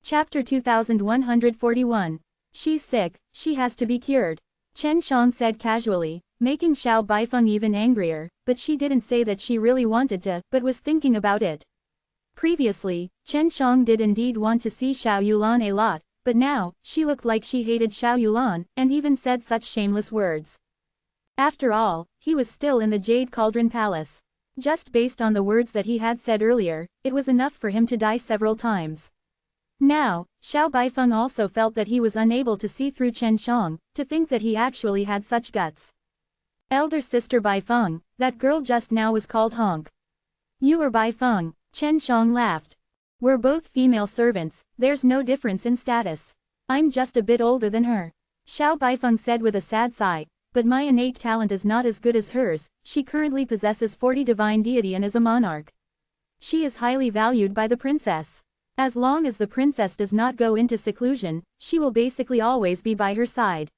Chapter 2141. She's sick, she has to be cured. Chen Shang said casually, making Xiao Baifeng even angrier, but she didn't say that she really wanted to, but was thinking about it. Previously, Chen Shang did indeed want to see Xiao Yulan a lot, but now, she looked like she hated Xiao Yulan, and even said such shameless words. After all, he was still in the Jade Cauldron Palace. Just based on the words that he had said earlier, it was enough for him to die several times. Now, Xiao Baifeng also felt that he was unable to see through Chen Shang, to think that he actually had such guts. Elder sister Baifeng, that girl just now was called Honk. You are Baifeng, Chen Shang laughed. We're both female servants, there's no difference in status. I'm just a bit older than her. Xiao Baifeng said with a sad sigh, but my innate talent is not as good as hers. She currently possesses 40 divine deity and is a monarch. She is highly valued by the princess. As long as the princess does not go into seclusion, she will basically always be by her side.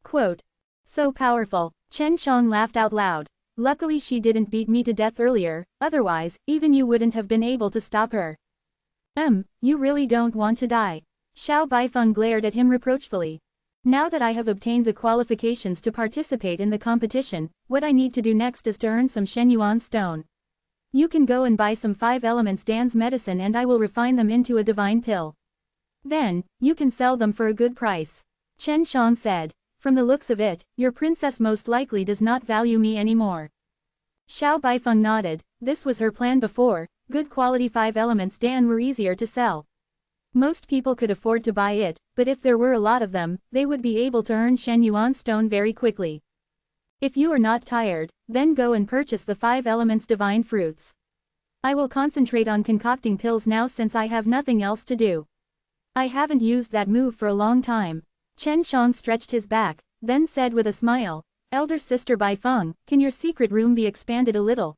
Quote. So powerful, Chen Shang laughed out loud. Luckily she didn't beat me to death earlier, otherwise, even you wouldn't have been able to stop her. You really don't want to die. Xiao Baifeng glared at him reproachfully. Now that I have obtained the qualifications to participate in the competition, what I need to do next is to earn some Shenyuan stone. You can go and buy some 5 elements Dan's medicine and I will refine them into a divine pill. Then, you can sell them for a good price. Chen Shang said. From the looks of it, your princess most likely does not value me anymore. Xiao Baifeng nodded. This was her plan before. Good quality 5 elements Dan were easier to sell. Most people could afford to buy it, but if there were a lot of them, they would be able to earn Shenyuan stone very quickly. If you are not tired, then go and purchase the 5 elements divine fruits. I will concentrate on concocting pills now since I have nothing else to do. I haven't used that move for a long time. Chen Shang stretched his back, then said with a smile, Elder sister Baifeng, can your secret room be expanded a little?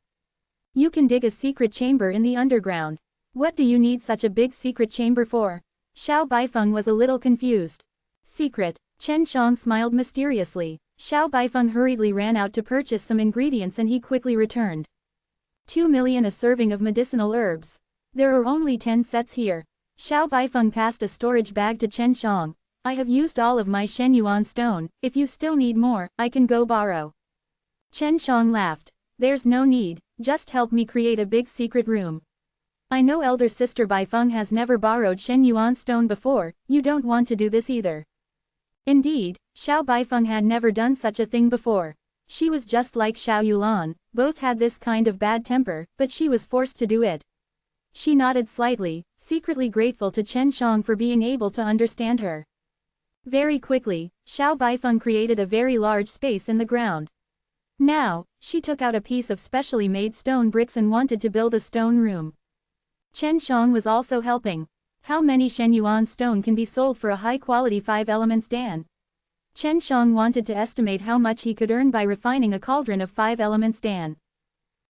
You can dig a secret chamber in the underground. What do you need such a big secret chamber for? Xiao Baifeng was a little confused. Secret, Chen Shang smiled mysteriously. Xiao Baifeng hurriedly ran out to purchase some ingredients and he quickly returned. 2 million a serving of medicinal herbs. There are only 10 sets here. Xiao Baifeng passed a storage bag to Chen Shang. I have used all of my Shenyuan stone, if you still need more, I can go borrow. Chen Shang laughed. There's no need, just help me create a big secret room. I know elder sister Baifeng has never borrowed Shenyuan stone before, you don't want to do this either. Indeed, Xiao Baifeng had never done such a thing before. She was just like Xiao Yulan, both had this kind of bad temper, but she was forced to do it. She nodded slightly, secretly grateful to Chen Shang for being able to understand her. Very quickly, Xiao Baifeng created a very large space in the ground. Now, she took out a piece of specially made stone bricks and wanted to build a stone room. Chen Shang was also helping. How many Shenyuan stone can be sold for a high-quality 5 elements Dan? Chen Shang wanted to estimate how much he could earn by refining a cauldron of 5 elements Dan.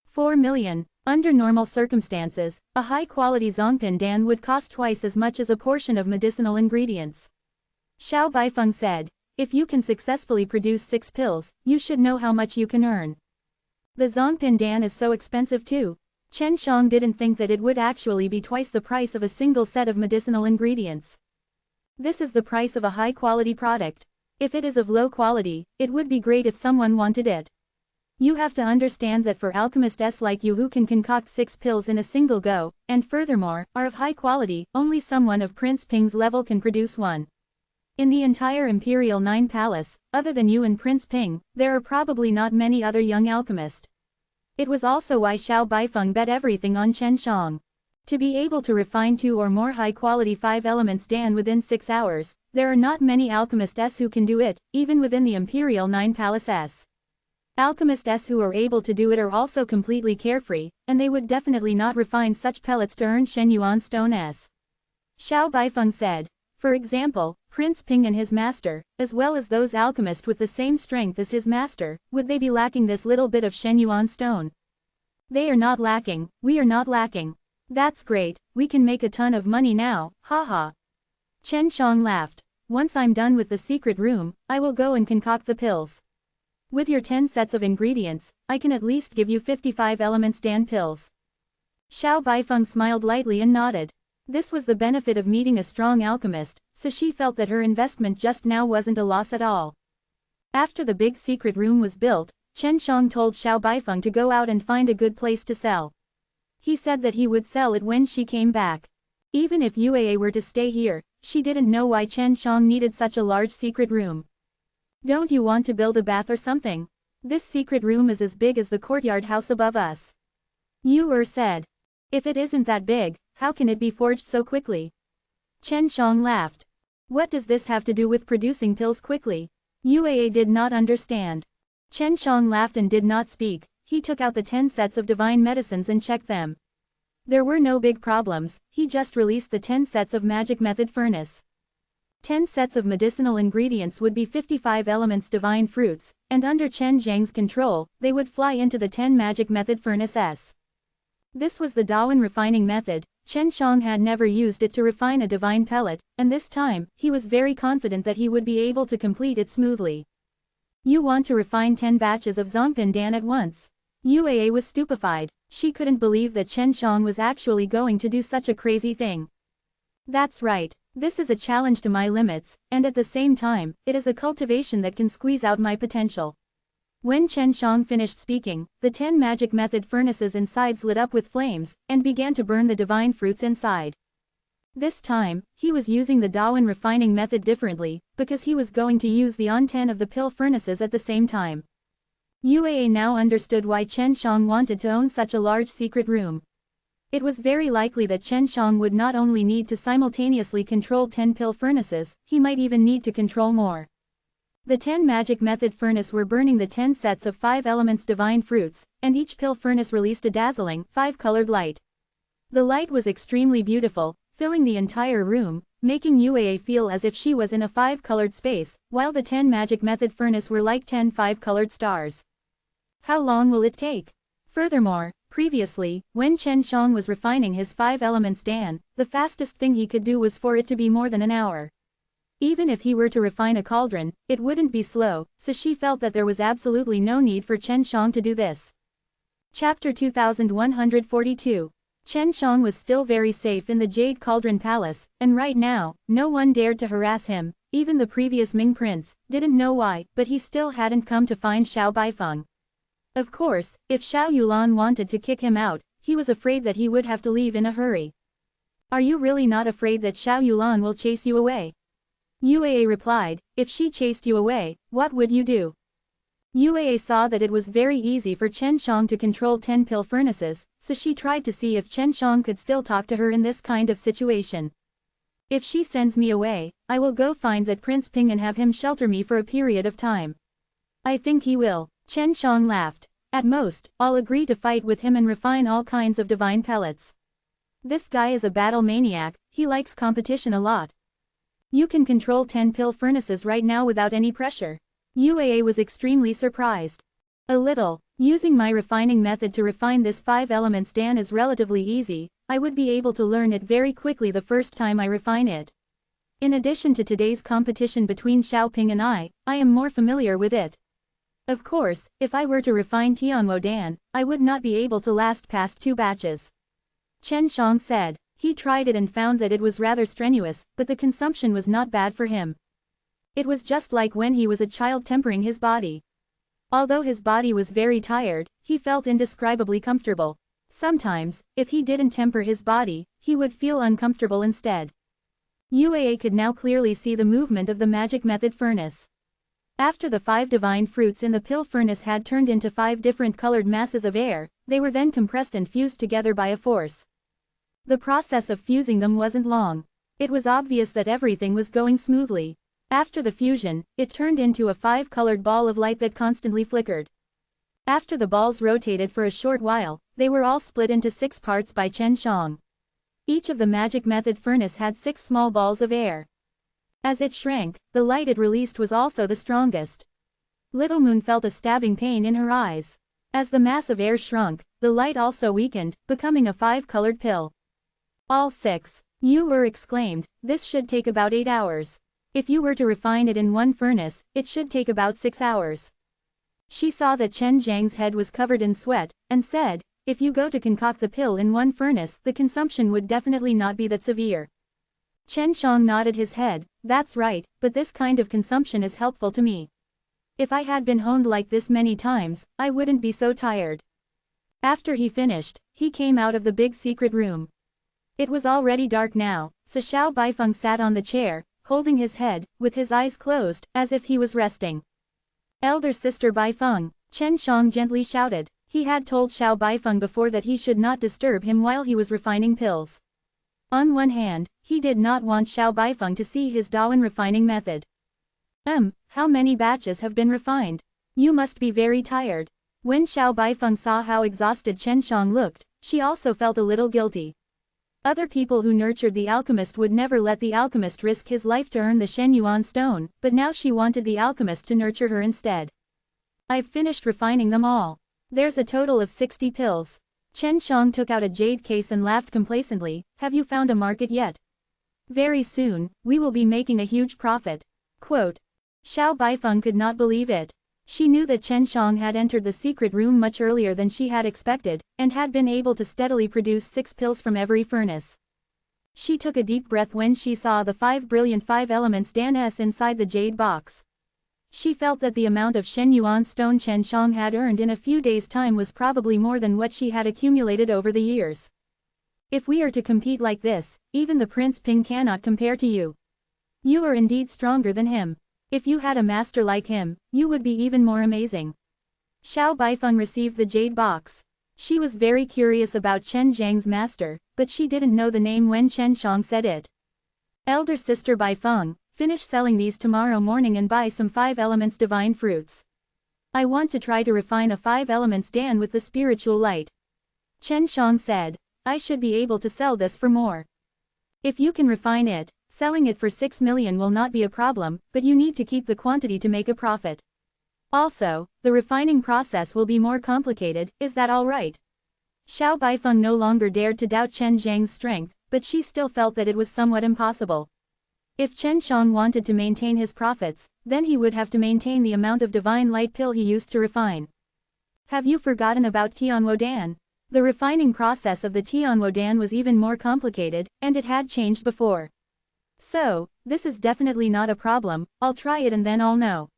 4 million. Under normal circumstances, a high-quality Zongpin Dan would cost twice as much as a portion of medicinal ingredients. Xiao Baifeng said, if you can successfully produce 6 pills, you should know how much you can earn. The Zongpin Dan is so expensive too. Chen Shang didn't think that it would actually be twice the price of a single set of medicinal ingredients. This is the price of a high-quality product. If it is of low quality, it would be great if someone wanted it. You have to understand that for alchemists like you who can concoct 6 pills in a single go, and furthermore, are of high quality, only someone of Prince Ping's level can produce one. In the entire Imperial 9 Palace, other than you and Prince Ping, there are probably not many other young alchemists. It was also why Xiao Baifeng bet everything on Chen Shang. To be able to refine 2 or more high-quality 5 elements Dan within 6 hours, there are not many alchemists who can do it, even within the Imperial 9 Palace. Alchemists who are able to do it are also completely carefree, and they would definitely not refine such pellets to earn Shenyuan stone S. Xiao Baifeng said. For example, Prince Ping and his master, as well as those alchemists with the same strength as his master, would they be lacking this little bit of Shenyuan stone? They are not lacking, we are not lacking. That's great, we can make a ton of money now, haha. Chen Shang laughed. Once I'm done with the secret room, I will go and concoct the pills. With your 10 sets of ingredients, I can at least give you 55 elements Dan pills. Xiao Baifeng smiled lightly and nodded. This was the benefit of meeting a strong alchemist, so she felt that her investment just now wasn't a loss at all. After the big secret room was built, Chen Shang told Xiao Baifeng to go out and find a good place to sell. He said that he would sell it when she came back. Even if Yue were to stay here, she didn't know why Chen Shang needed such a large secret room. Don't you want to build a bath or something? This secret room is as big as the courtyard house above us. Yue said. If it isn't that big, how can it be forged so quickly? Chen Shang laughed. What does this have to do with producing pills quickly? Yue did not understand. Chen Shang laughed and did not speak. He took out the 10 sets of divine medicines and checked them. There were no big problems, he just released the 10 sets of magic method furnace. 10 sets of medicinal ingredients would be 55 elements divine fruits, and under Chen Zhang's control, they would fly into the 10 magic method furnaces. This was the Dawen refining method. Chen Shang had never used it to refine a divine pellet, and this time, he was very confident that he would be able to complete it smoothly. You want to refine 10 batches of Zongpin Dan at once? Yue was stupefied. She couldn't believe that Chen Shang was actually going to do such a crazy thing. That's right. This is a challenge to my limits, and at the same time, it is a cultivation that can squeeze out my potential. When Chen Shang finished speaking, the 10 magic method furnaces inside lit up with flames, and began to burn the divine fruits inside. This time, he was using the Dawen refining method differently, because he was going to use the on 10 of the pill furnaces at the same time. Yue now understood why Chen Shang wanted to own such a large secret room. It was very likely that Chen Shang would not only need to simultaneously control 10 pill furnaces, he might even need to control more. The 10 magic method furnace were burning the 10 sets of 5 elements divine fruits, and each pill furnace released a dazzling, 5-colored light. The light was extremely beautiful, filling the entire room, making Yue feel as if she was in a 5-colored space, while the 10 magic method furnace were like 10 5-colored stars. How long will it take? Furthermore, previously, when Chen Shang was refining his 5 elements Dan, the fastest thing he could do was for it to be more than an hour. Even if he were to refine a cauldron, it wouldn't be slow, so she felt that there was absolutely no need for Chen Shang to do this. Chapter 2142. Chen Shang was still very safe in the Jade Cauldron Palace, and right now, no one dared to harass him. Even the previous Ming Prince didn't know why, but he still hadn't come to find Xiao Baifeng. Of course, if Xiao Yulan wanted to kick him out, he was afraid that he would have to leave in a hurry. Are you really not afraid that Xiao Yulan will chase you away? Yue replied, if she chased you away, what would you do? Yue saw that it was very easy for Chen Shang to control 10 pill furnaces, so she tried to see if Chen Shang could still talk to her in this kind of situation. If she sends me away, I will go find that Prince Ping and have him shelter me for a period of time. I think he will. Chen Shang laughed. At most, I'll agree to fight with him and refine all kinds of divine pellets. This guy is a battle maniac, he likes competition a lot. You can control 10 pill furnaces right now without any pressure. Yue was extremely surprised. A little. Using my refining method to refine this 5 elements Dan is relatively easy, I would be able to learn it very quickly the first time I refine it. In addition to today's competition between Xiaoping and I am more familiar with it. Of course, if I were to refine Tianwo Dan, I would not be able to last past 2 batches. Chen Shang said. He tried it and found that it was rather strenuous, but the consumption was not bad for him. It was just like when he was a child tempering his body. Although his body was very tired, he felt indescribably comfortable. Sometimes, if he didn't temper his body, he would feel uncomfortable instead. Yue could now clearly see the movement of the magic method furnace. After the 5 divine fruits in the pill furnace had turned into 5 different colored masses of air, they were then compressed and fused together by a force. The process of fusing them wasn't long. It was obvious that everything was going smoothly. After the fusion, it turned into a 5-colored ball of light that constantly flickered. After the balls rotated for a short while, they were all split into 6 parts by Chen Shang. Each of the magic method furnace had 6 small balls of air. As it shrank, the light it released was also the strongest. Little Moon felt a stabbing pain in her eyes. As the mass of air shrunk, the light also weakened, becoming a 5-colored pill. All 6. Yue exclaimed, this should take about 8 hours. If you were to refine it in one furnace, it should take about 6 hours. She saw that Chen Zhang's head was covered in sweat, and said, if you go to concoct the pill in one furnace, the consumption would definitely not be that severe. Chen Shang nodded his head. That's right, but this kind of consumption is helpful to me. If I had been honed like this many times, I wouldn't be so tired. After he finished, he came out of the big secret room. It was already dark now, so Xiao Baifeng sat on the chair, holding his head, with his eyes closed, as if he was resting. Elder sister Baifeng, Chen Shang gently shouted. He had told Xiao Baifeng before that he should not disturb him while he was refining pills. On one hand, he did not want Xiao Baifeng to see his Dawen refining method. How many batches have been refined? You must be very tired. When Xiao Baifeng saw how exhausted Chen Shang looked, she also felt a little guilty. Other people who nurtured the alchemist would never let the alchemist risk his life to earn the Shen Yuan stone, but now she wanted the alchemist to nurture her instead. I've finished refining them all. There's a total of 60 pills. Chen Shang took out a jade case and laughed complacently. Have you found a market yet? Very soon, we will be making a huge profit. Quote. Xiao Baifeng could not believe it. She knew that Chen Shang had entered the secret room much earlier than she had expected, and had been able to steadily produce 6 pills from every furnace. She took a deep breath when she saw the 5 brilliant 5 elements dans inside the jade box. She felt that the amount of Shen Yuan stone Chen Shang had earned in a few days' time was probably more than what she had accumulated over the years. If we are to compete like this, even the Prince Ping cannot compare to you. You are indeed stronger than him. If you had a master like him, you would be even more amazing. Xiao Baifeng received the jade box. She was very curious about Chen Zhang's master, but she didn't know the name when Chen Shang said it. Elder sister Baifeng, finish selling these tomorrow morning and buy some 5 elements divine fruits. I want to try to refine a 5 elements dan with the spiritual light. Chen Shang said, I should be able to sell this for more. If you can refine it, selling it for 6 million will not be a problem, but you need to keep the quantity to make a profit. Also, the refining process will be more complicated, is that all right? Xiao Baifeng no longer dared to doubt Chen Zhang's strength, but she still felt that it was somewhat impossible. If Chen Shang wanted to maintain his profits, then he would have to maintain the amount of divine light pill he used to refine. Have you forgotten about Tianwo Dan? The refining process of the Tianwo Dan was even more complicated, and it had changed before. So, this is definitely not a problem, I'll try it and then I'll know.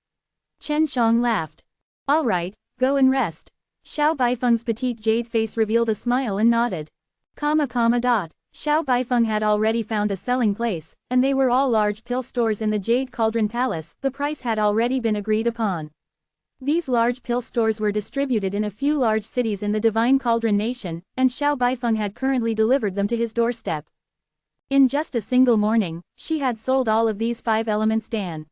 Chen Shang laughed. Alright, go and rest. Xiao Baifeng's petite jade face revealed a smile and nodded. Xiao Baifeng had already found a selling place, and they were all large pill stores in the Jade Cauldron Palace. The price had already been agreed upon. These large pill stores were distributed in a few large cities in the Divine Cauldron Nation, and Xiao Baifeng had currently delivered them to his doorstep. In just a single morning, she had sold all of these 5 elements dan.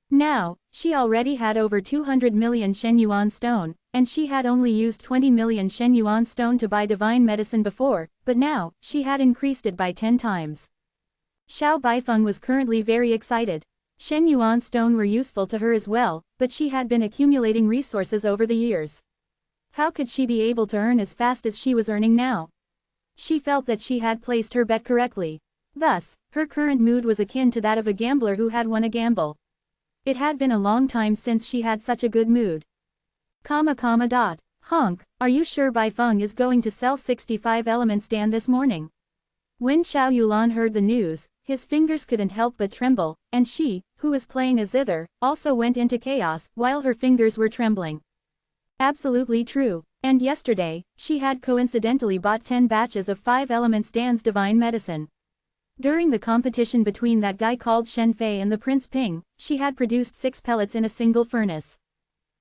Now, she already had over 200 million Shen Yuan stone, and she had only used 20 million Shen Yuan stone to buy divine medicine before, but now, she had increased it by 10 times. Xiao Baifeng was currently very excited. Shen Yuan stone were useful to her as well, but she had been accumulating resources over the years. How could she be able to earn as fast as she was earning now? She felt that she had placed her bet correctly. Thus, her current mood was akin to that of a gambler who had won a gamble. It had been a long time since she had such a good mood. Honk, are you sure Baifeng is going to sell 65 elements dan this morning? When Xiao Yulan heard the news, his fingers couldn't help but tremble, and she, who was playing a zither, also went into chaos while her fingers were trembling. Absolutely true, and yesterday, she had coincidentally bought 10 batches of 5 elements dan's divine medicine. During the competition between that guy called Shen Fei and the Prince Ping, she had produced 6 pellets in a single furnace.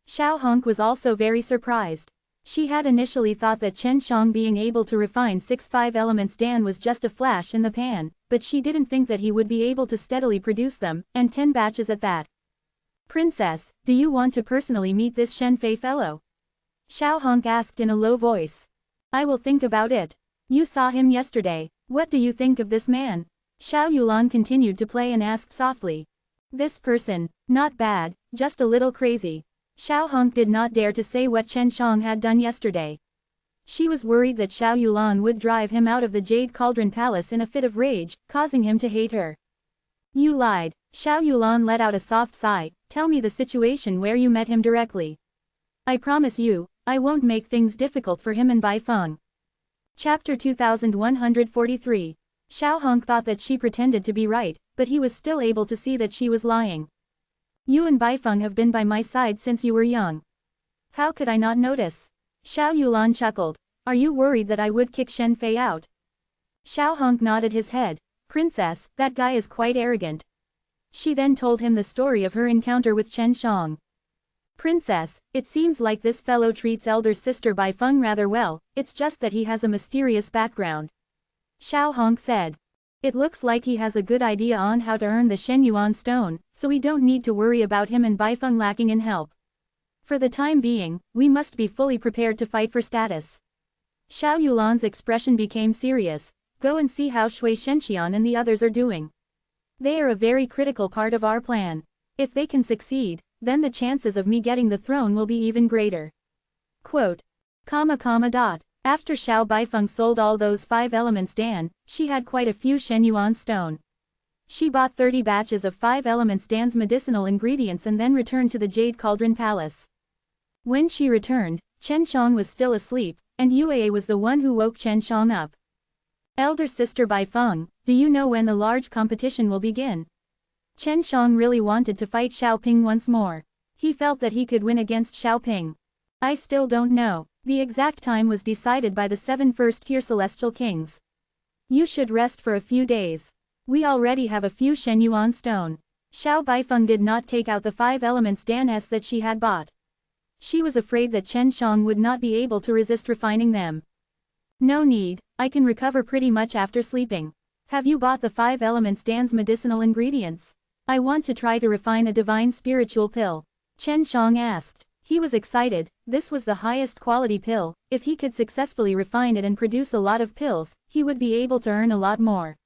Xiao Honk was also very surprised. She had initially thought that Chen Shang being able to refine 6 5 elements dan was just a flash in the pan, but she didn't think that he would be able to steadily produce them, and 10 batches at that. Princess, do you want to personally meet this Shen Fei fellow? Xiao Honk asked in a low voice. I will think about it. You saw him yesterday. What do you think of this man? Xiao Yulan continued to play and asked softly. This person, not bad, just a little crazy. Xiao Honk did not dare to say what Chen Shang had done yesterday. She was worried that Xiao Yulan would drive him out of the Jade Cauldron Palace in a fit of rage, causing him to hate her. You lied. Xiao Yulan let out a soft sigh. Tell me the situation where you met him directly. I promise you, I won't make things difficult for him and Baifeng. Chapter 2143. Xiao Hong thought that she pretended to be right, but he was still able to see that she was lying. You and Baifeng have been by my side since you were young. How could I not notice? Xiao Yulan chuckled. Are you worried that I would kick Shen Fei out? Xiao Hong nodded his head. Princess, that guy is quite arrogant. She then told him the story of her encounter with Chen Shang. Princess, it seems like this fellow treats elder sister Baifeng rather well, it's just that he has a mysterious background. Xiao Hong said. It looks like he has a good idea on how to earn the Shen Yuan stone, so we don't need to worry about him and Baifeng lacking in help. For the time being, we must be fully prepared to fight for status. Xiao Yulan's expression became serious. Go and see how Shui Shenxian and the others are doing. They are a very critical part of our plan. If they can succeed, then the chances of me getting the throne will be even greater. Quote. After Xiao Baifeng sold all those 5 elements Dan, she had quite a few Shen Yuan stone. She bought 30 batches of 5 elements Dan's medicinal ingredients and then returned to the Jade Cauldron Palace. When she returned, Chen Shang was still asleep, and Yue was the one who woke Chen Shang up. Elder sister Baifeng, do you know when the large competition will begin? Chen Shang really wanted to fight Xiao Ping once more. He felt that he could win against Xiao Ping. I still don't know. The exact time was decided by the 7 first-tier celestial kings. You should rest for a few days. We already have a few Shen Yuan stone. Xiao Baifeng did not take out the 5 elements Dan's that she had bought. She was afraid that Chen Shang would not be able to resist refining them. No need, I can recover pretty much after sleeping. Have you bought the 5 elements Dan's medicinal ingredients? I want to try to refine a divine spiritual pill. Chen Shang asked. He was excited. This was the highest quality pill. If he could successfully refine it and produce a lot of pills, he would be able to earn a lot more.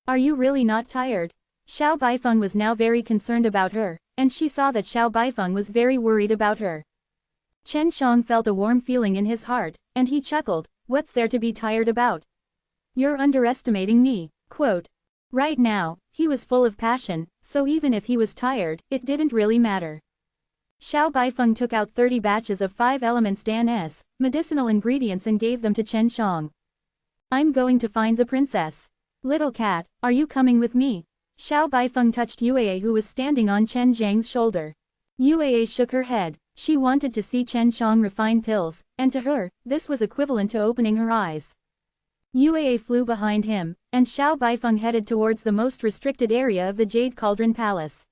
Are you really not tired? Xiao Baifeng was now very concerned about her, and she saw that Xiao Baifeng was very worried about her. Chen Shang felt a warm feeling in his heart, and he chuckled. What's there to be tired about? You're underestimating me. Quote. Right now, he was full of passion, so even if he was tired, it didn't really matter. Xiao Baifeng took out 30 batches of 5 elements Dan's medicinal ingredients and gave them to Chen Shang. I'm going to find the princess. Little cat, are you coming with me? Xiao Baifeng touched Yue who was standing on Chen Zhang's shoulder. Yue shook her head. She wanted to see Chen Shang refine pills, and to her, this was equivalent to opening her eyes. Yue flew behind him, and Xiao Baifeng headed towards the most restricted area of the Jade Cauldron Palace.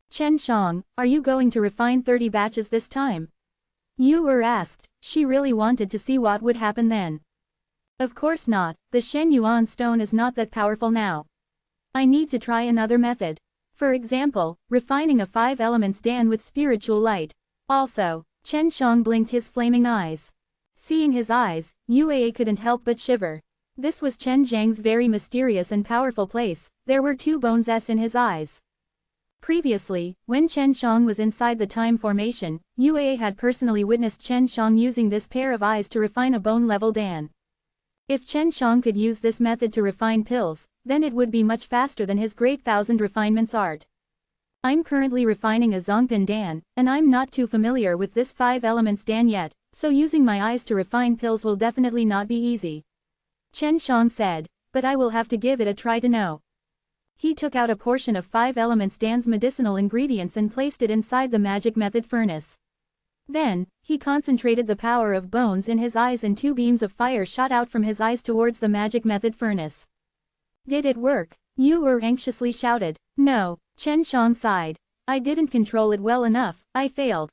Chen Shang, are you going to refine 30 batches this time? Yue asked. She really wanted to see what would happen then. Of course not, the Shen Yuan stone is not that powerful now. I need to try another method. For example, refining a 5 elements Dan with spiritual light. Also, Chen Shang blinked his flaming eyes. Seeing his eyes, Yue couldn't help but shiver. This was Chen Zhang's very mysterious and powerful place. There were 2 bones in his eyes. Previously, when Chen Shang was inside the time formation, Yue had personally witnessed Chen Shang using this pair of eyes to refine a bone-level Dan. If Chen Shang could use this method to refine pills, then it would be much faster than his great 1000 refinements art. I'm currently refining a Zongpin Dan, and I'm not too familiar with this 5 elements Dan yet, so using my eyes to refine pills will definitely not be easy. Chen Shang said, but I will have to give it a try to know. He took out a portion of 5 elements Dan's medicinal ingredients and placed it inside the magic method furnace. Then, he concentrated the power of bones in his eyes and 2 beams of fire shot out from his eyes towards the magic method furnace. Did it work? Yue anxiously shouted. No, Chen Shang sighed. I didn't control it well enough, I failed.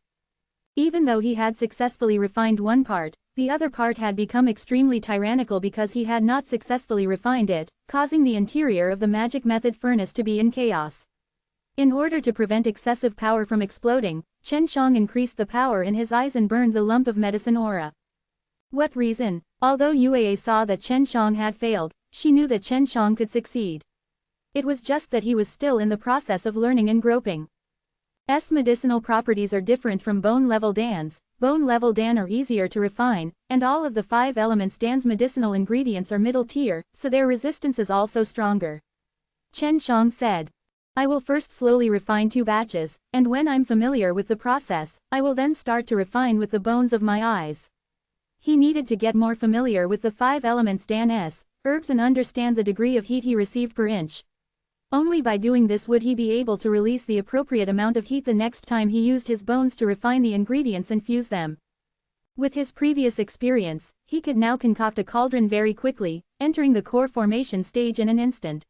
Even though he had successfully refined one part, the other part had become extremely tyrannical because he had not successfully refined it, causing the interior of the magic method furnace to be in chaos. In order to prevent excessive power from exploding, Chen Shang increased the power in his eyes and burned the lump of medicine aura. What reason? Although Yue saw that Chen Shang had failed, she knew that Chen Shang could succeed. It was just that he was still in the process of learning and groping. Medicinal properties are different from bone-level Dan's. Bone-level Dan are easier to refine, and all of the 5 elements Dan's medicinal ingredients are middle tier, so their resistance is also stronger. Chen Shang said. I will first slowly refine 2 batches, and when I'm familiar with the process, I will then start to refine with the bones of my eyes. He needed to get more familiar with the 5 elements Dan's herbs and understand the degree of heat he received per inch. Only by doing this would he be able to release the appropriate amount of heat the next time he used his bones to refine the ingredients and fuse them. With his previous experience, he could now concoct a cauldron very quickly, entering the core formation stage in an instant.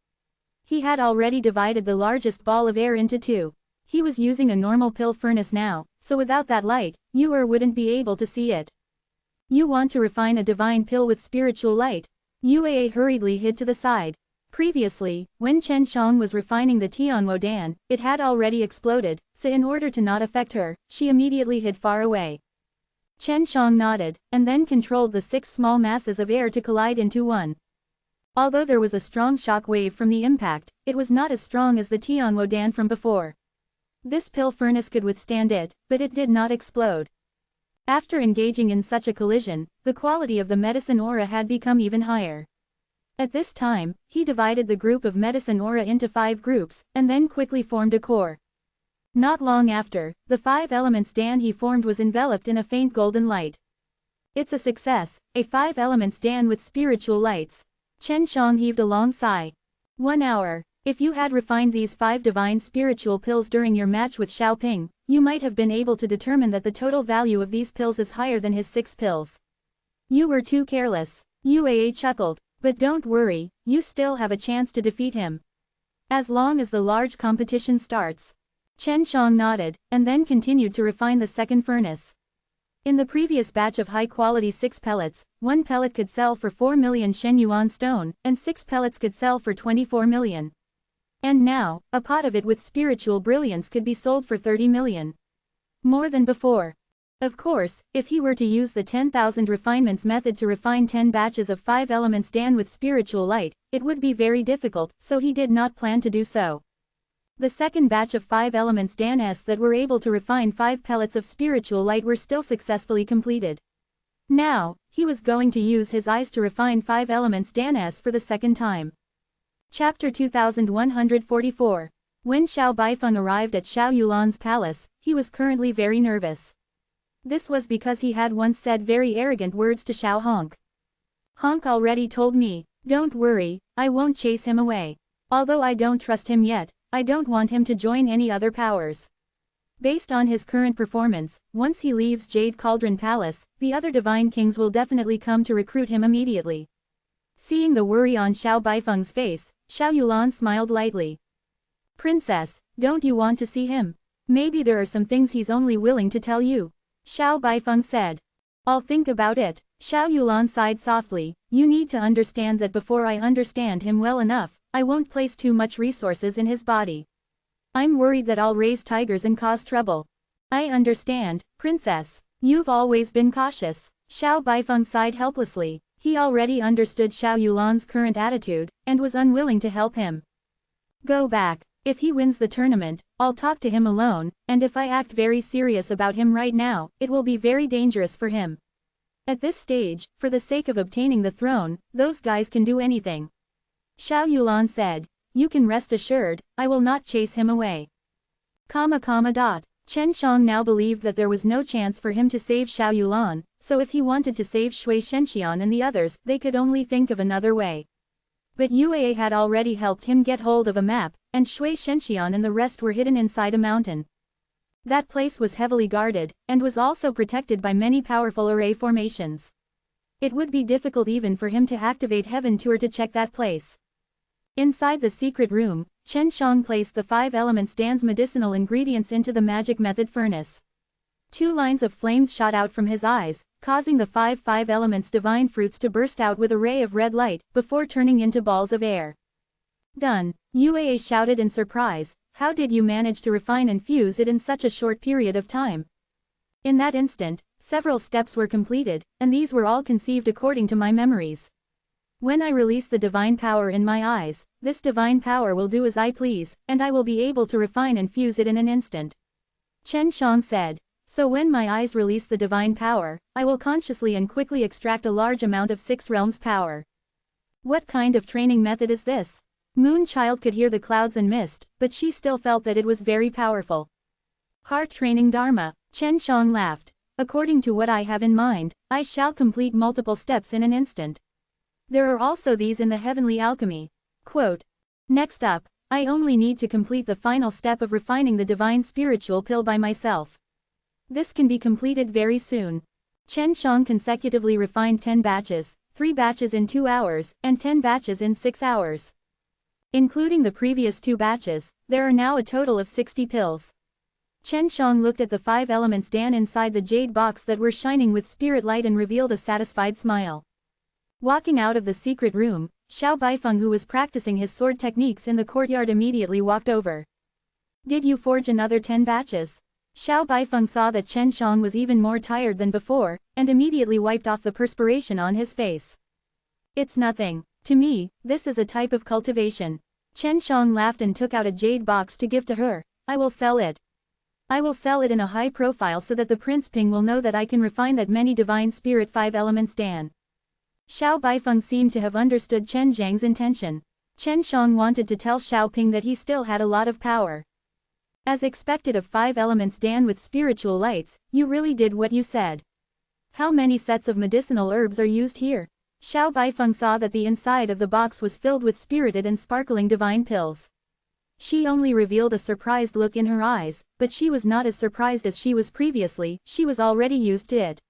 He had already divided the largest ball of air into 2. He was using a normal pill furnace now, so without that light, you wouldn't be able to see it. You want to refine a divine pill with spiritual light? Yue hurriedly hid to the side. Previously, when Chen Xiang was refining the Tianwo Dan, it had already exploded, so in order to not affect her, she immediately hid far away. Chen Xiang nodded, and then controlled the 6 small masses of air to collide into one. Although there was a strong shock wave from the impact, it was not as strong as the Tianwo Dan from before. This pill furnace could withstand it, but it did not explode. After engaging in such a collision, the quality of the medicine aura had become even higher. At this time, he divided the group of medicine aura into 5 groups, and then quickly formed a core. Not long after, the 5 elements Dan he formed was enveloped in a faint golden light. It's a success, a 5 elements Dan with spiritual lights. Chen Xiang heaved a long sigh. 1 hour. If you had refined these 5 divine spiritual pills during your match with Xiaoping, you might have been able to determine that the total value of these pills is higher than his 6 pills. You were too careless. Yue chuckled. But don't worry, you still have a chance to defeat him. As long as the large competition starts. Chen Xiang nodded, and then continued to refine the second furnace. In the previous batch of high-quality 6 pellets, 1 pellet could sell for 4 million Shen Yuan stone, and 6 pellets could sell for 24 million. And now, a pot of it with spiritual brilliance could be sold for 30 million. More than before. Of course, if he were to use the 10,000 refinements method to refine 10 batches of 5 elements Dan with spiritual light, it would be very difficult, so he did not plan to do so. The second batch of 5 elements Dan's that were able to refine 5 pellets of spiritual light were still successfully completed. Now, he was going to use his eyes to refine 5 elements Dan's for the second time. Chapter 2144. When Xiao Baifeng arrived at Xiao Yulan's palace, he was currently very nervous. This was because he had once said very arrogant words to Xiao Honk. Honk already told me, don't worry, I won't chase him away. Although I don't trust him yet, I don't want him to join any other powers. Based on his current performance, once he leaves Jade Cauldron Palace, the other divine kings will definitely come to recruit him immediately. Seeing the worry on Xiao Baifeng's face, Xiao Yulan smiled lightly. Princess, don't you want to see him? Maybe there are some things he's only willing to tell you. Xiao Baifeng said. I'll think about it. Xiao Yulan sighed softly. You need to understand that before I understand him well enough, I won't place too much resources in his body. I'm worried that I'll raise tigers and cause trouble. I understand, Princess. You've always been cautious. Xiao Baifeng sighed helplessly. He already understood Xiao Yulan's current attitude, and was unwilling to help him. Go back. If he wins the tournament, I'll talk to him alone, and if I act very serious about him right now, it will be very dangerous for him. At this stage, for the sake of obtaining the throne, those guys can do anything. Xiao Yulan said, you can rest assured, I will not chase him away. Chen Xiang now believed that there was no chance for him to save Xiao Yulan, so if he wanted to save Shui Shenxian and the others, they could only think of another way. But Yue had already helped him get hold of a map, and Shui Shenxian and the rest were hidden inside a mountain. That place was heavily guarded, and was also protected by many powerful array formations. It would be difficult even for him to activate Heaven Tour to check that place. Inside the secret room, Chen Xiang placed the 5 elements Dan's medicinal ingredients into the magic method furnace. 2 lines of flames shot out from his eyes, causing the 5 elements divine fruits to burst out with a ray of red light, before turning into balls of air. Done, Yue shouted in surprise, how did you manage to refine and fuse it in such a short period of time? In that instant, several steps were completed, and these were all conceived according to my memories. When I release the divine power in my eyes, this divine power will do as I please, and I will be able to refine and fuse it in an instant. Chen Xiang said. So when my eyes release the divine power, I will consciously and quickly extract a large amount of 6 realms power. What kind of training method is this? Moonchild could hear the clouds and mist, but she still felt that it was very powerful. Heart training Dharma, Chen Shang laughed. According to what I have in mind, I shall complete multiple steps in an instant. There are also these in the heavenly alchemy. Quote, next up, I only need to complete the final step of refining the divine spiritual pill by myself. This can be completed very soon. Chen Shang consecutively refined 10 batches, 3 batches in 2 hours, and 10 batches in 6 hours. Including the previous 2 batches, there are now a total of 60 pills. Chen Shang looked at the 5 elements Dan inside the jade box that were shining with spirit light and revealed a satisfied smile. Walking out of the secret room, Xiao Baifeng, who was practicing his sword techniques in the courtyard, immediately walked over. Did you forge another 10 batches? Xiao Baifeng saw that Chen Shang was even more tired than before, and immediately wiped off the perspiration on his face. It's nothing. To me, this is a type of cultivation. Chen Shang laughed and took out a jade box to give to her. I will sell it. I will sell it in a high profile so that the Prince Ping will know that I can refine that many divine spirit 5 elements Dan. Xiao Baifeng seemed to have understood Chen Zhang's intention. Chen Shang wanted to tell Xiao Ping that he still had a lot of power. As expected of 5 elements Dan with spiritual lights, you really did what you said. How many sets of medicinal herbs are used here? Xiao Baifeng saw that the inside of the box was filled with spirited and sparkling divine pills. She only revealed a surprised look in her eyes, but she was not as surprised as she was previously, she was already used to it.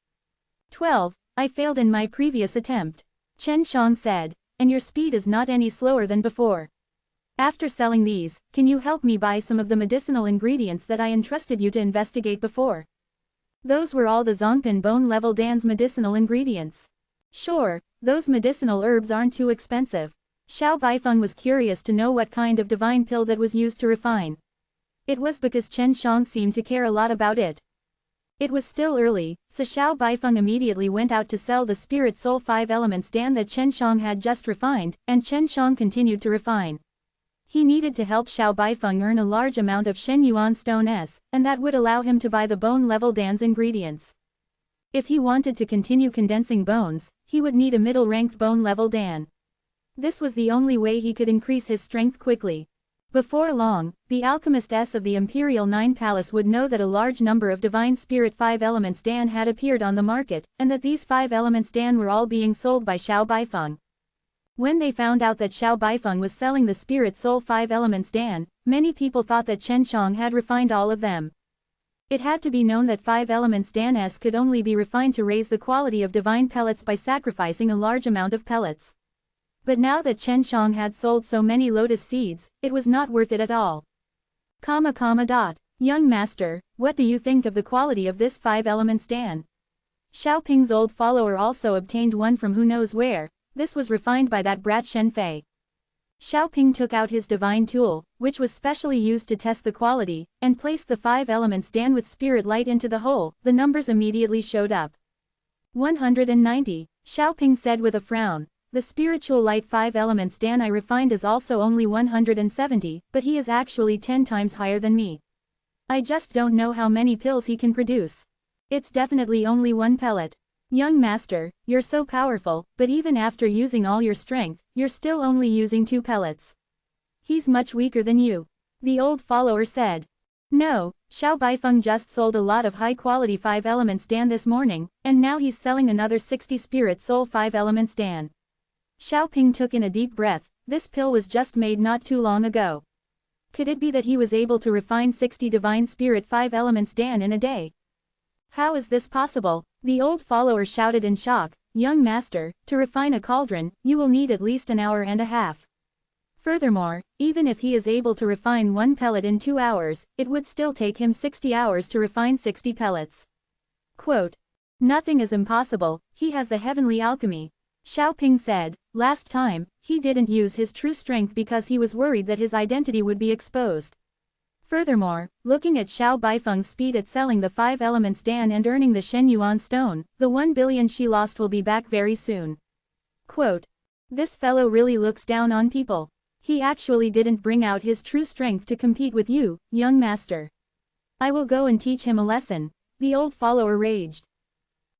12. I failed in my previous attempt. Chen Shang said, and your speed is not any slower than before. After selling these, can you help me buy some of the medicinal ingredients that I entrusted you to investigate before? Those were all the Zongpin bone level Dan's medicinal ingredients. Sure, those medicinal herbs aren't too expensive. Xiao Baifeng was curious to know what kind of divine pill that was used to refine. It was because Chen Shang seemed to care a lot about it. It was still early, so Xiao Baifeng immediately went out to sell the Spirit Soul 5 elements Dan that Chen Shang had just refined, and Chen Shang continued to refine. He needed to help Xiao Baifeng earn a large amount of Shen Yuan Stone S, and that would allow him to buy the bone level Dan's ingredients. If he wanted to continue condensing bones, he would need a middle-ranked bone level Dan. This was the only way he could increase his strength quickly. Before long, the alchemist S of the Imperial 9 Palace would know that a large number of Divine Spirit 5 Elements Dan had appeared on the market, and that these 5 Elements Dan were all being sold by Xiao Baifeng. When they found out that Xiao Baifeng was selling the Spirit Soul 5 Elements Dan, many people thought that Chen Shang had refined all of them. It had to be known that 5 Elements Dan S could only be refined to raise the quality of divine pellets by sacrificing a large amount of pellets. But now that Chen Shang had sold so many lotus seeds, it was not worth it at all. Young master, what do you think of the quality of this 5 elements Dan? Xiao Ping's old follower also obtained one from who knows where. This was refined by that brat Shen Fei. Xiao Ping took out his divine tool, which was specially used to test the quality, and placed the 5 elements Dan with spirit light into the hole. The numbers immediately showed up. 190, Xiao Ping said with a frown. The spiritual light 5 elements Dan I refined is also only 170, but he is actually 10 times higher than me. I just don't know how many pills he can produce. It's definitely only 1 pellet. Young master, you're so powerful, but even after using all your strength, you're still only using 2 pellets. He's much weaker than you. The old follower said. No, Xiao Baifeng just sold a lot of high-quality 5 elements Dan this morning, and now he's selling another 60 Spirit Soul 5 elements Dan. Xiao Ping took in a deep breath. This pill was just made not too long ago. Could it be that he was able to refine 60 Divine Spirit 5 Elements Dan in a day? How is this possible? The old follower shouted in shock. Young master, to refine a cauldron, you will need at least an hour and a half. Furthermore, even if he is able to refine 1 pellet in 2 hours, it would still take him 60 hours to refine 60 pellets. Quote, nothing is impossible, he has the heavenly alchemy. Xiao Ping said, last time, he didn't use his true strength because he was worried that his identity would be exposed. Furthermore, looking at Xiao Baifeng's speed at selling the 5 elements Dan and earning the Shen Yuan stone, the 1 billion she lost will be back very soon. Quote, this fellow really looks down on people. He actually didn't bring out his true strength to compete with you, young master. I will go and teach him a lesson. The old follower raged.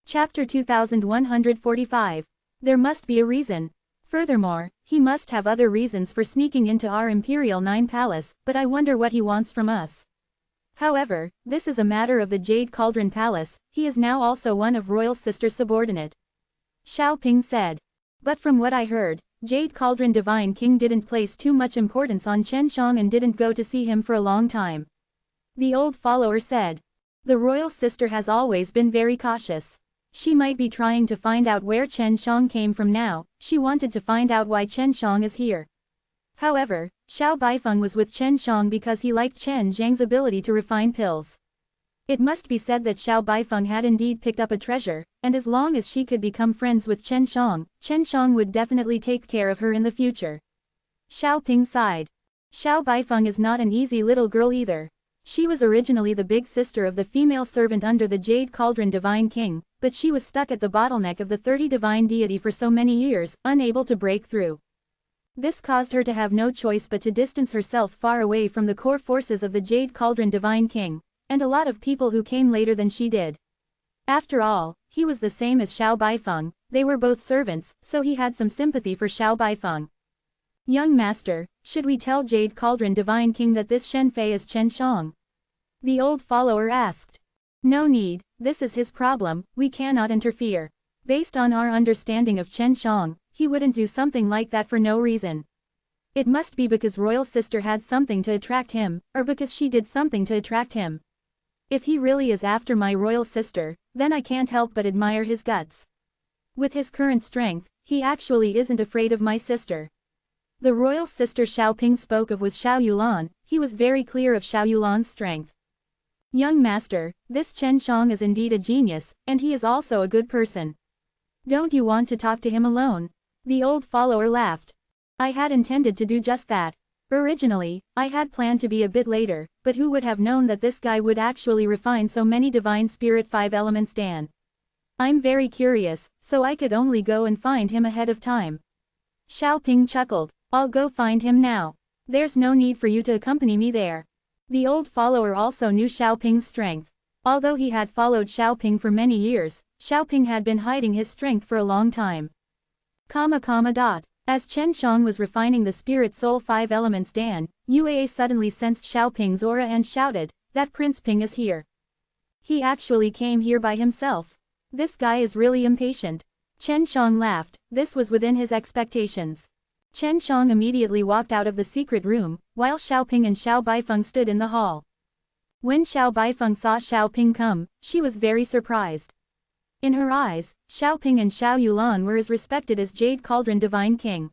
Chapter 2145. There must be a reason. Furthermore, he must have other reasons for sneaking into our Imperial 9 Palace, but I wonder what he wants from us. However, this is a matter of the Jade Cauldron Palace, he is now also one of Royal Sister's subordinate. Xiaoping said. But from what I heard, Jade Cauldron Divine King didn't place too much importance on Chen Shang and didn't go to see him for a long time. The old follower said. The Royal Sister has always been very cautious. She might be trying to find out where Chen Shang came from now, she wanted to find out why Chen Shang is here. However, Xiao Baifeng was with Chen Shang because he liked Chen Zhang's ability to refine pills. It must be said that Xiao Baifeng had indeed picked up a treasure, and as long as she could become friends with Chen Shang would definitely take care of her in the future. Xiaoping sighed. Xiao Baifeng is not an easy little girl either. She was originally the big sister of the female servant under the Jade Cauldron Divine King, but she was stuck at the bottleneck of the 30 divine deity for so many years, unable to break through. This caused her to have no choice but to distance herself far away from the core forces of the Jade Cauldron Divine King, and a lot of people who came later than she did. After all, he was the same as Xiao Baifeng, they were both servants, so he had some sympathy for Xiao Baifeng. Young master, should we tell Jade Cauldron Divine King that this Shen Fei is Chen Shang? The old follower asked. No need, this is his problem, we cannot interfere. Based on our understanding of Chen Shang, he wouldn't do something like that for no reason. It must be because Royal Sister had something to attract him, or because she did something to attract him. If he really is after my Royal Sister, then I can't help but admire his guts. With his current strength, he actually isn't afraid of my sister. The Royal Sister Xiaoping spoke of was Xiao Yulan, he was very clear of Xiao Yulan's strength. Young master, this Chen Shang is indeed a genius, and he is also a good person. Don't you want to talk to him alone? The old follower laughed. I had intended to do just that. Originally, I had planned to be a bit later, but who would have known that this guy would actually refine so many divine spirit 5 elements Dan. I'm very curious, so I could only go and find him ahead of time. Xiaoping chuckled. I'll go find him now. There's no need for you to accompany me there. The old follower also knew Xiaoping's strength. Although he had followed Xiaoping for many years, Xiaoping had been hiding his strength for a long time. As Chen Shang was refining the Spirit Soul 5 Elements Dan, Yue suddenly sensed Xiaoping's aura and shouted, that Prince Ping is here. He actually came here by himself. This guy is really impatient. Chen Shang laughed, this was within his expectations. Chen Shang immediately walked out of the secret room, while Xiaoping and Xiao Baifeng stood in the hall. When Xiao Baifeng saw Xiaoping come, she was very surprised. In her eyes, Xiaoping and Xiao Yulan were as respected as Jade Cauldron Divine King.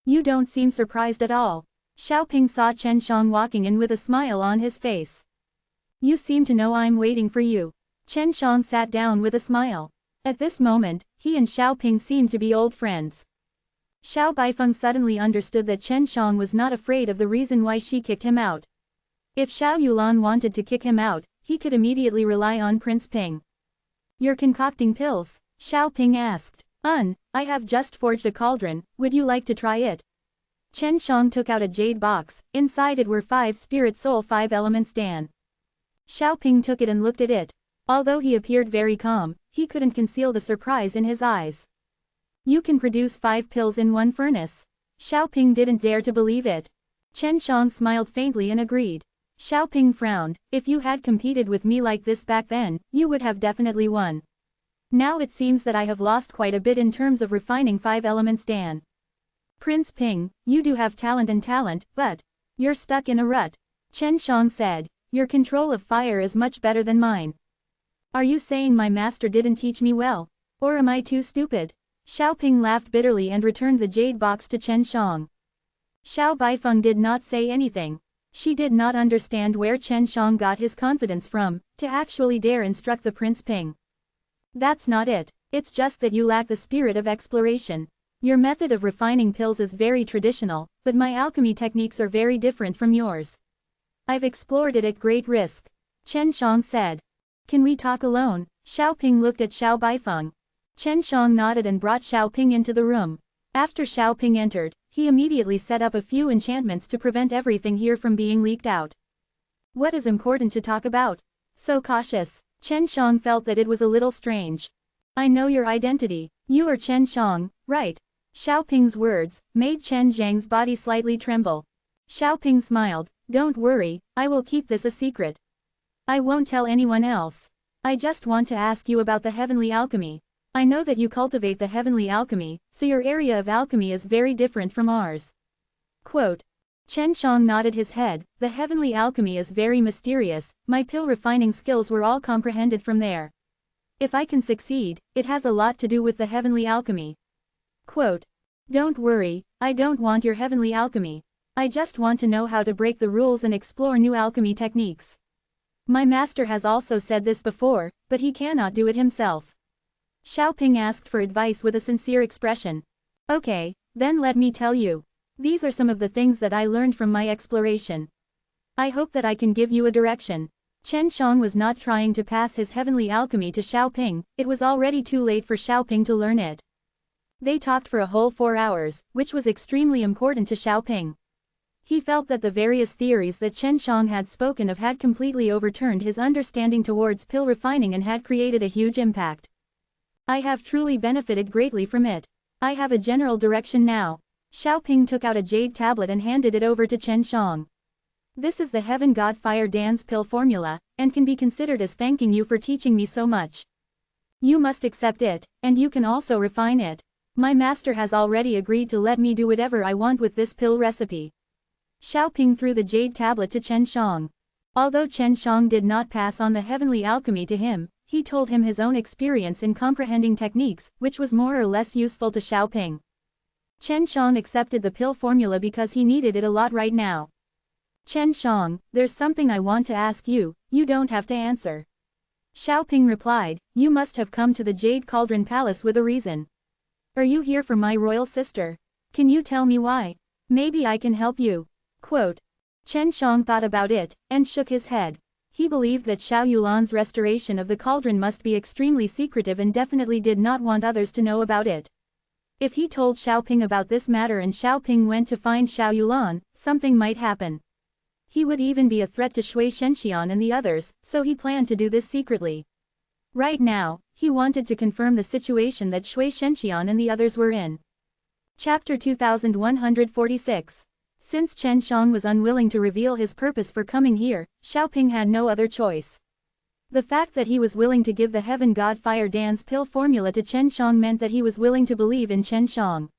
You don't seem surprised at all. Xiaoping saw Chen Shang walking in with a smile on his face. You seem to know I'm waiting for you. Chen Shang sat down with a smile. At this moment, he and Xiaoping seemed to be old friends. Xiao Baifeng suddenly understood that Chen Shang was not afraid of the reason why she kicked him out. If Xiao Yulan wanted to kick him out, he could immediately rely on Prince Ping. You're concocting pills? Xiaoping asked. I have just forged a cauldron, would you like to try it? Chen Shang took out a jade box, inside it were 5 Spirit Soul 5 Elements Dan. Xiaoping took it and looked at it. Although he appeared very calm, he couldn't conceal the surprise in his eyes. You can produce 5 pills in one furnace. Xiaoping didn't dare to believe it. Chen Shang smiled faintly and agreed. Xiaoping frowned, if you had competed with me like this back then, you would have definitely won. Now it seems that I have lost quite a bit in terms of refining 5 elements Dan. Prince Ping, you do have talent, but you're stuck in a rut. Chen Shang said, your control of fire is much better than mine. Are you saying my master didn't teach me well? Or am I too stupid? Xiaoping laughed bitterly and returned the jade box to Chen Shang. Xiao Baifeng did not say anything. She did not understand where Chen Shang got his confidence from, to actually dare instruct the Prince Ping. That's not it, it's just that you lack the spirit of exploration. Your method of refining pills is very traditional, but my alchemy techniques are very different from yours. I've explored it at great risk. Chen Shang said. Can we talk alone? Xiaoping looked at Xiao Baifeng. Chen Shang nodded and brought Xiaoping into the room. After Xiaoping entered, he immediately set up a few enchantments to prevent everything here from being leaked out. What is important to talk about? So cautious. Chen Shang felt that it was a little strange. I know your identity. You are Chen Shang, right? Xiaoping's words made Chen Zhang's body slightly tremble. Xiaoping smiled. Don't worry, I will keep this a secret. I won't tell anyone else. I just want to ask you about the heavenly alchemy. I know that you cultivate the heavenly alchemy, so your area of alchemy is very different from ours. Quote. Chen Shang nodded his head. The heavenly alchemy is very mysterious, my pill refining skills were all comprehended from there. If I can succeed, it has a lot to do with the heavenly alchemy. Quote. Don't worry, I don't want your heavenly alchemy. I just want to know how to break the rules and explore new alchemy techniques. My master has also said this before, but he cannot do it himself. Xiaoping asked for advice with a sincere expression. Okay, then let me tell you. These are some of the things that I learned from my exploration. I hope that I can give you a direction. Chen Shang was not trying to pass his heavenly alchemy to Xiaoping, it was already too late for Xiaoping to learn it. They talked for a whole 4 hours, which was extremely important to Xiaoping. He felt that the various theories that Chen Shang had spoken of had completely overturned his understanding towards pill refining and had created a huge impact. I have truly benefited greatly from it. I have a general direction now. Xiaoping took out a jade tablet and handed it over to Chen Shang. This is the Heaven God Fire Dance pill formula, and can be considered as thanking you for teaching me so much. You must accept it, and you can also refine it. My master has already agreed to let me do whatever I want with this pill recipe. Xiaoping threw the jade tablet to Chen Shang. Although Chen Shang did not pass on the heavenly alchemy to him, he told him his own experience in comprehending techniques, which was more or less useful to Xiaoping. Chen Shang accepted the pill formula because he needed it a lot right now. Chen Shang, there's something I want to ask you, you don't have to answer. Xiaoping replied, you must have come to the Jade Cauldron Palace with a reason. Are you here for my royal sister? Can you tell me why? Maybe I can help you. Quote. Chen Shang thought about it, and shook his head. He believed that Xiao Yulan's restoration of the cauldron must be extremely secretive and definitely did not want others to know about it. If he told Xiaoping about this matter and Xiaoping went to find Xiao Yulan, something might happen. He would even be a threat to Shui Shenxian and the others, so he planned to do this secretly. Right now, he wanted to confirm the situation that Shui Shenxian and the others were in. Chapter 2146. Since Chen Shang was unwilling to reveal his purpose for coming here, Xiaoping had no other choice. The fact that he was willing to give the Heaven God Fire Dance pill formula to Chen Shang meant that he was willing to believe in Chen Shang.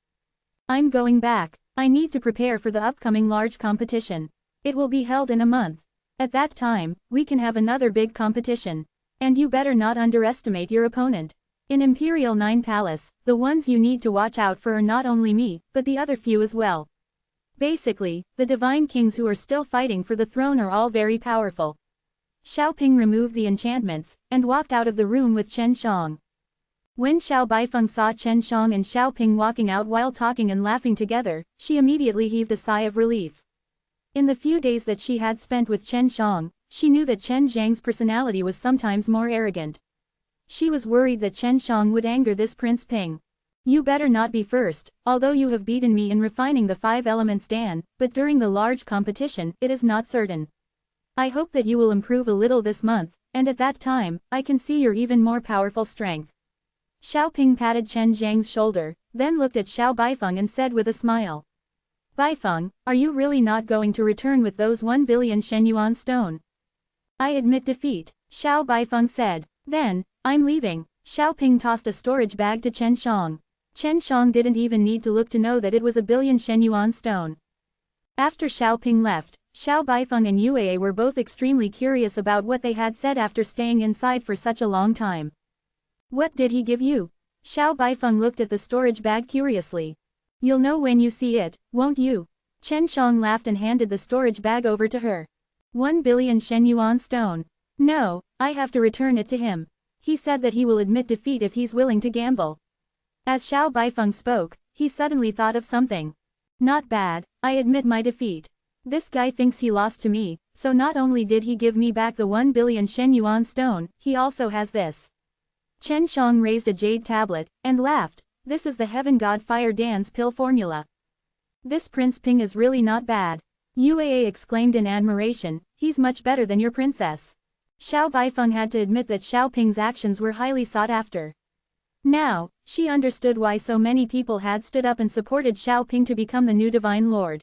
I'm going back. I need to prepare for the upcoming large competition. It will be held in a month. At that time, we can have another big competition. And you better not underestimate your opponent. In Imperial 9 Palace, the ones you need to watch out for are not only me, but the other few as well. Basically, the divine kings who are still fighting for the throne are all very powerful. Xiaoping removed the enchantments, and walked out of the room with Chen Shang. When Xiao Baifeng saw Chen Shang and Xiaoping walking out while talking and laughing together, she immediately heaved a sigh of relief. In the few days that she had spent with Chen Shang, she knew that Chen Zhang's personality was sometimes more arrogant. She was worried that Chen Shang would anger this Prince Ping. You better not be first, although you have beaten me in refining the 5 elements Dan, but during the large competition, it is not certain. I hope that you will improve a little this month, and at that time, I can see your even more powerful strength. Xiaoping patted Chen Zhang's shoulder, then looked at Xiao Baifeng and said with a smile. Baifeng, are you really not going to return with those 1 billion Shenyuan stone? I admit defeat, Xiao Baifeng said. Then, I'm leaving. Xiaoping tossed a storage bag to Chen Shang. Chen Shang didn't even need to look to know that it was 1 billion Shenyuan stone. After Xiaoping left, Xiao Baifeng and Yue were both extremely curious about what they had said after staying inside for such a long time. What did he give you? Xiao Baifeng looked at the storage bag curiously. You'll know when you see it, won't you? Chen Shang laughed and handed the storage bag over to her. 1 billion Shenyuan stone. No, I have to return it to him. He said that he will admit defeat if he's willing to gamble. As Xiao Baifeng spoke, he suddenly thought of something. Not bad, I admit my defeat. This guy thinks he lost to me, so not only did he give me back the 1 billion Shenyuan stone, he also has this. Chen Shang raised a jade tablet, and laughed. This is the Heaven God Fire Dance pill formula. This Prince Ping is really not bad. Yue exclaimed in admiration, he's much better than your princess. Xiao Baifeng had to admit that Xiaoping's actions were highly sought after. Now, she understood why so many people had stood up and supported Xiao Ping to become the new Divine Lord.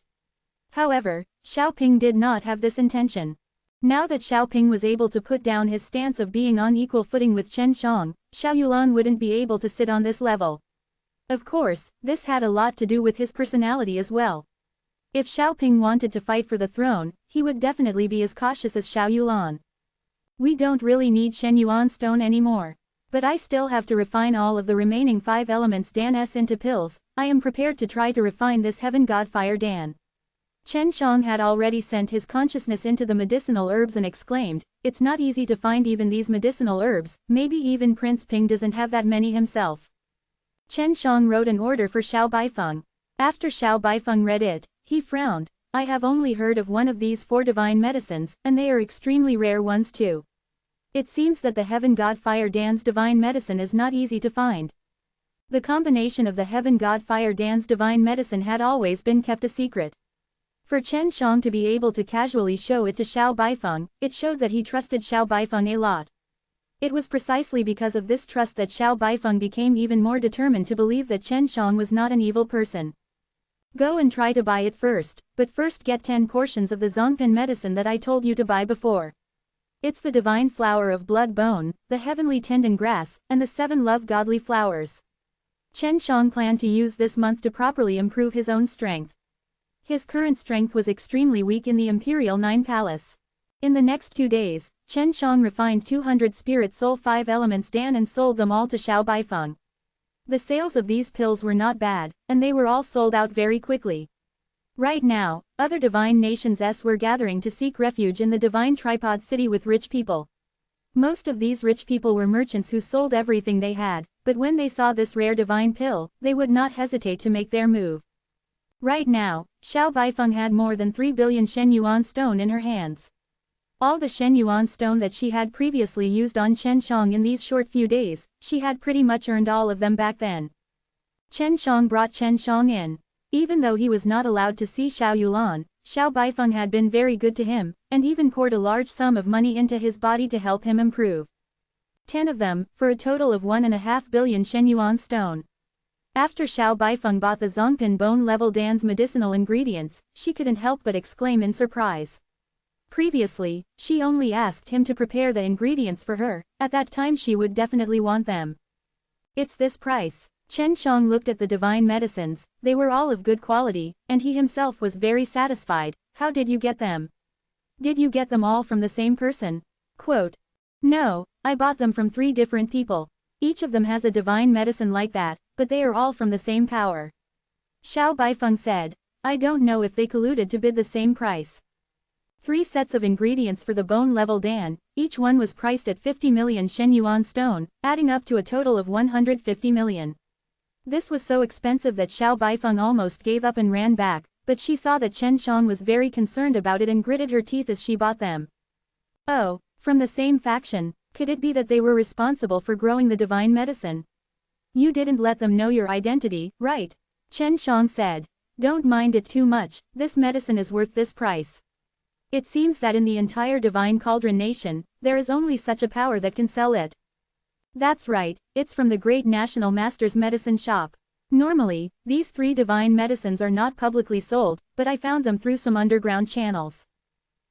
However, Xiao Ping did not have this intention. Now that Xiao Ping was able to put down his stance of being on equal footing with Chen Shang, Xiao Yulan wouldn't be able to sit on this level. Of course, this had a lot to do with his personality as well. If Xiao Ping wanted to fight for the throne, he would definitely be as cautious as Xiao Yulan. We don't really need Shen Yuan stone anymore. But I still have to refine all of the remaining 5 elements Dan into pills. I am prepared to try to refine this heaven god fire Dan. Chen Shang had already sent his consciousness into the medicinal herbs and exclaimed, it's not easy to find even these medicinal herbs, maybe even Prince Ping doesn't have that many himself. Chen Shang wrote an order for Xiao Baifeng. After Xiao Baifeng read it, he frowned. I have only heard of one of these 4 divine medicines, and they are extremely rare ones too. It seems that the heaven god fire Dan's divine medicine is not easy to find. The combination of the heaven god fire Dan's divine medicine had always been kept a secret. For Chen Shang to be able to casually show it to Xiao Baifeng, it showed that he trusted Xiao Baifeng a lot. It was precisely because of this trust that Xiao Baifeng became even more determined to believe that Chen Shang was not an evil person. Go and try to buy it first, but first get 10 portions of the Zongpin medicine that I told you to buy before. It's the divine flower of blood bone, the heavenly tendon grass, and the 7 love godly flowers. Chen Shang planned to use this month to properly improve his own strength. His current strength was extremely weak in the Imperial 9 Palace. In the next 2 days, Chen Shang refined 200 spirit soul 5 elements Dan and sold them all to Xiao Baifeng. The sales of these pills were not bad, and they were all sold out very quickly. Right now, other divine nations were gathering to seek refuge in the divine tripod city with rich people. Most of these rich people were merchants who sold everything they had, but when they saw this rare divine pill, they would not hesitate to make their move. Right now, Xiao Baifeng had more than 3 billion Shen Yuan stone in her hands. All the Shen Yuan stone that she had previously used on Chen Shang in these short few days, she had pretty much earned all of them back then. Chen Shang brought Chen Shang in. Even though he was not allowed to see Xiao Yulan, Xiao Baifeng had been very good to him, and even poured a large sum of money into his body to help him improve. 10 of them, for a total of 1.5 billion Shen Yuan stone. After Xiao Baifeng bought the Zongpin bone level Dan's medicinal ingredients, she couldn't help but exclaim in surprise. Previously, she only asked him to prepare the ingredients for her, at that time she would definitely want them. It's this price. Chen Shang looked at the divine medicines, they were all of good quality, and he himself was very satisfied. How did you get them? Did you get them all from the same person? Quote, no, I bought them from 3 different people. Each of them has a divine medicine like that, but they are all from the same power. Xiao Baifeng said, I don't know if they colluded to bid the same price. 3 sets of ingredients for the bone level Dan, each one was priced at 50 million Shen Yuan stone, adding up to a total of 150 million. This was so expensive that Xiao Baifeng almost gave up and ran back, but she saw that Chen Shang was very concerned about it and gritted her teeth as she bought them. Oh, from the same faction, could it be that they were responsible for growing the divine medicine? You didn't let them know your identity, right? Chen Shang said. Don't mind it too much, this medicine is worth this price. It seems that in the entire divine cauldron nation, there is only such a power that can sell it. That's right, it's from the great national master's medicine shop. Normally, these 3 divine medicines are not publicly sold, but I found them through some underground channels.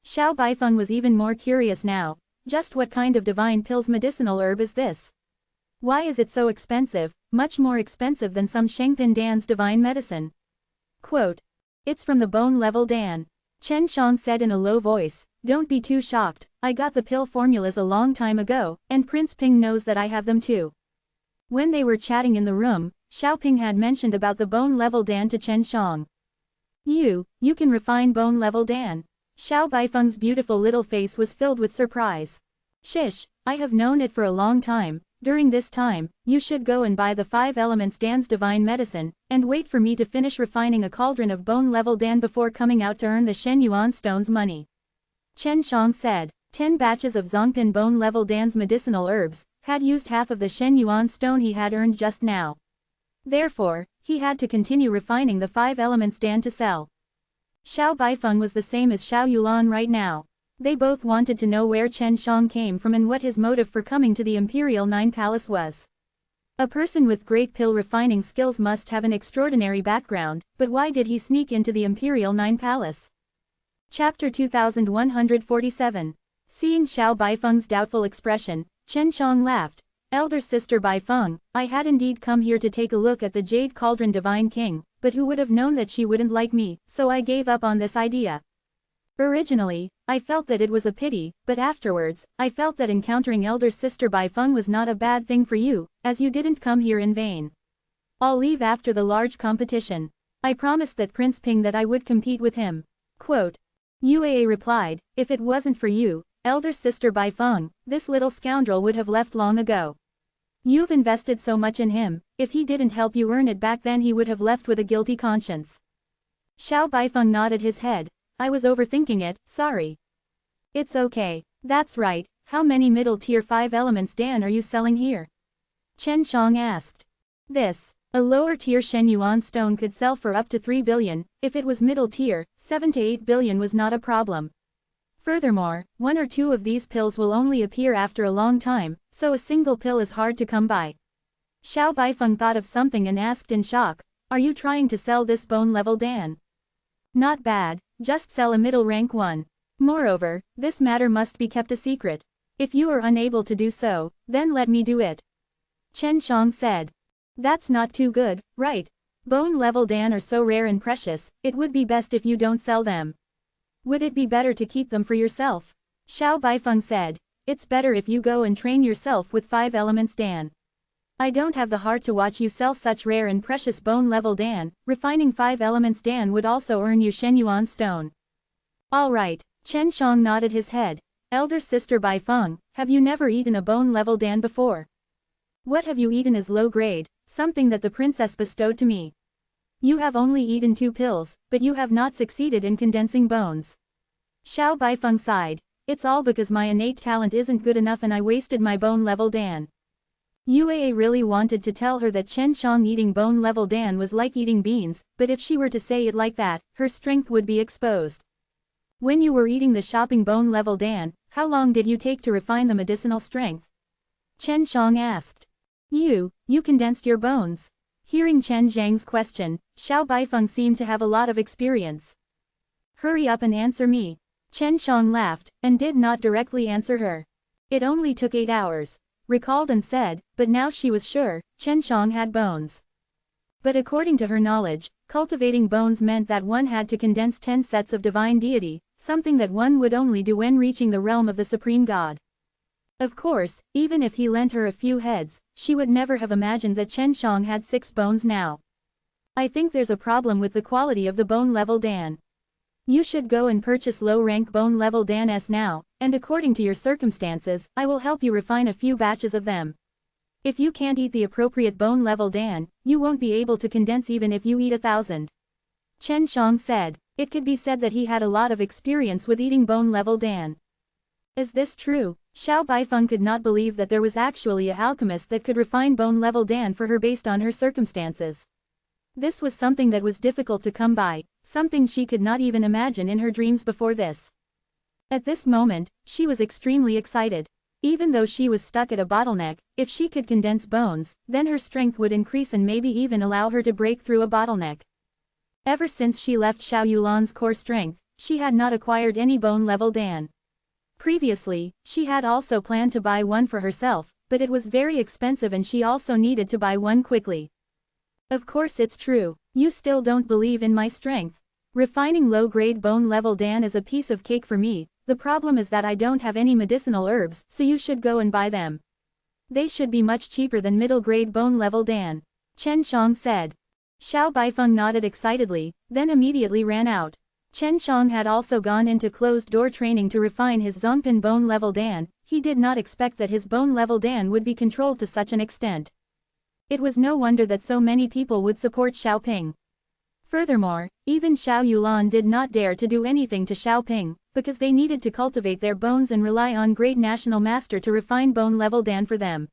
Xiao Baifeng was even more curious now. Just what kind of divine pills medicinal herb is this? Why is it so expensive, much more expensive than some Shengpin Dan's divine medicine? Quote, it's from the bone level Dan. Chen Shang said in a low voice, don't be too shocked, I got the pill formulas a long time ago, and Prince Ping knows that I have them too. When they were chatting in the room, Xiao Ping had mentioned about the bone level Dan to Chen Shang. You can refine bone level Dan. Xiao Baifeng's beautiful little face was filled with surprise. Shish, I have known it for a long time. During this time, you should go and buy the 5 elements Dan's divine medicine, and wait for me to finish refining a cauldron of bone level Dan before coming out to earn the Shen Yuan stone's money. Chen Shang said. 10 batches of Zongpin bone level Dan's medicinal herbs had used half of the Shen Yuan stone he had earned just now. Therefore, he had to continue refining the 5 elements Dan to sell. Xiao Baifeng was the same as Xiao Yulan right now. They both wanted to know where Chen Shang came from and what his motive for coming to the Imperial 9 Palace was. A person with great pill refining skills must have an extraordinary background, but why did he sneak into the Imperial Nine Palace? Chapter 2147. Seeing Xiao Baifeng's doubtful expression, Chen Shang laughed. Elder sister Baifeng, I had indeed come here to take a look at the Jade Cauldron Divine King, but who would have known that she wouldn't like me, so I gave up on this idea. Originally, I felt that it was a pity, but afterwards, I felt that encountering elder sister Baifeng was not a bad thing for you, as you didn't come here in vain. I'll leave after the large competition. I promised that Prince Ping that I would compete with him. Quote. Yue replied, if it wasn't for you, elder sister Baifeng, this little scoundrel would have left long ago. You've invested so much in him, if he didn't help you earn it back then he would have left with a guilty conscience. Xiao Baifeng nodded his head. I was overthinking it, sorry. It's okay. That's right, how many middle tier 5 elements Dan are you selling here? Chen Shang asked. This. A lower tier Shen Yuan stone could sell for up to 3 billion, if it was middle tier, 7 to 8 billion was not a problem. Furthermore, 1 or 2 of these pills will only appear after a long time, so a single pill is hard to come by. Xiao Baifeng thought of something and asked in shock, are you trying to sell this bone level Dan? Not bad, just sell a middle rank one. Moreover, this matter must be kept a secret. If you are unable to do so, then let me do it. Chen Shang said. That's not too good, right? Bone level Dan are so rare and precious, it would be best if you don't sell them. Would it be better to keep them for yourself? Xiao Baifeng said. It's better if you go and train yourself with 5 elements Dan. I don't have the heart to watch you sell such rare and precious bone level Dan, refining 5 elements Dan would also earn you Shen Yuan stone. Alright, Chen Shang nodded his head. Elder sister Baifeng, have you never eaten a bone level Dan before? What have you eaten is low grade, something that the princess bestowed to me. You have only eaten 2 pills, but you have not succeeded in condensing bones. Xiao Baifeng sighed. It's all because my innate talent isn't good enough and I wasted my bone level Dan. Yue really wanted to tell her that Chen Shang eating bone level Dan was like eating beans, but if she were to say it like that, her strength would be exposed. When you were eating the shopping bone level Dan, how long did you take to refine the medicinal strength? Chen Shang asked. You condensed your bones. Hearing Chen Zhang's question, Xiao Baifeng seemed to have a lot of experience. Hurry up and answer me. Chen Shang laughed, and did not directly answer her. It only took 8 hours. Recalled and said, but now she was sure, Chen Shang had bones. But according to her knowledge, cultivating bones meant that one had to condense 10 sets of divine deity, something that one would only do when reaching the realm of the Supreme God. Of course, even if he lent her a few heads, she would never have imagined that Chen Shang had 6 bones now. I think there's a problem with the quality of the bone level Dan. You should go and purchase low-rank bone level Dan now, and according to your circumstances, I will help you refine a few batches of them. If you can't eat the appropriate bone level Dan, you won't be able to condense even if you eat 1,000. Chen Shang said. It could be said that he had a lot of experience with eating bone level Dan. Is this true? Xiao Baifeng could not believe that there was actually an alchemist that could refine bone level Dan for her based on her circumstances. This was something that was difficult to come by, something she could not even imagine in her dreams before this. At this moment, she was extremely excited. Even though she was stuck at a bottleneck, if she could condense bones, then her strength would increase and maybe even allow her to break through a bottleneck. Ever since she left Xiao Yulan's core strength, she had not acquired any bone level Dan. Previously, she had also planned to buy one for herself, but it was very expensive and she also needed to buy one quickly. Of course it's true, you still don't believe in my strength. Refining low-grade bone level Dan is a piece of cake for me, the problem is that I don't have any medicinal herbs, so you should go and buy them. They should be much cheaper than middle-grade bone level Dan. Chen Shang said. Xiao Baifeng nodded excitedly, then immediately ran out. Chen Shang had also gone into closed-door training to refine his Zongpin bone level Dan. He did not expect that his bone level Dan would be controlled to such an extent. It was no wonder that so many people would support Xiao Ping. Furthermore, even Xiao Yulan did not dare to do anything to Xiao Ping, because they needed to cultivate their bones and rely on great national master to refine bone level Dan for them.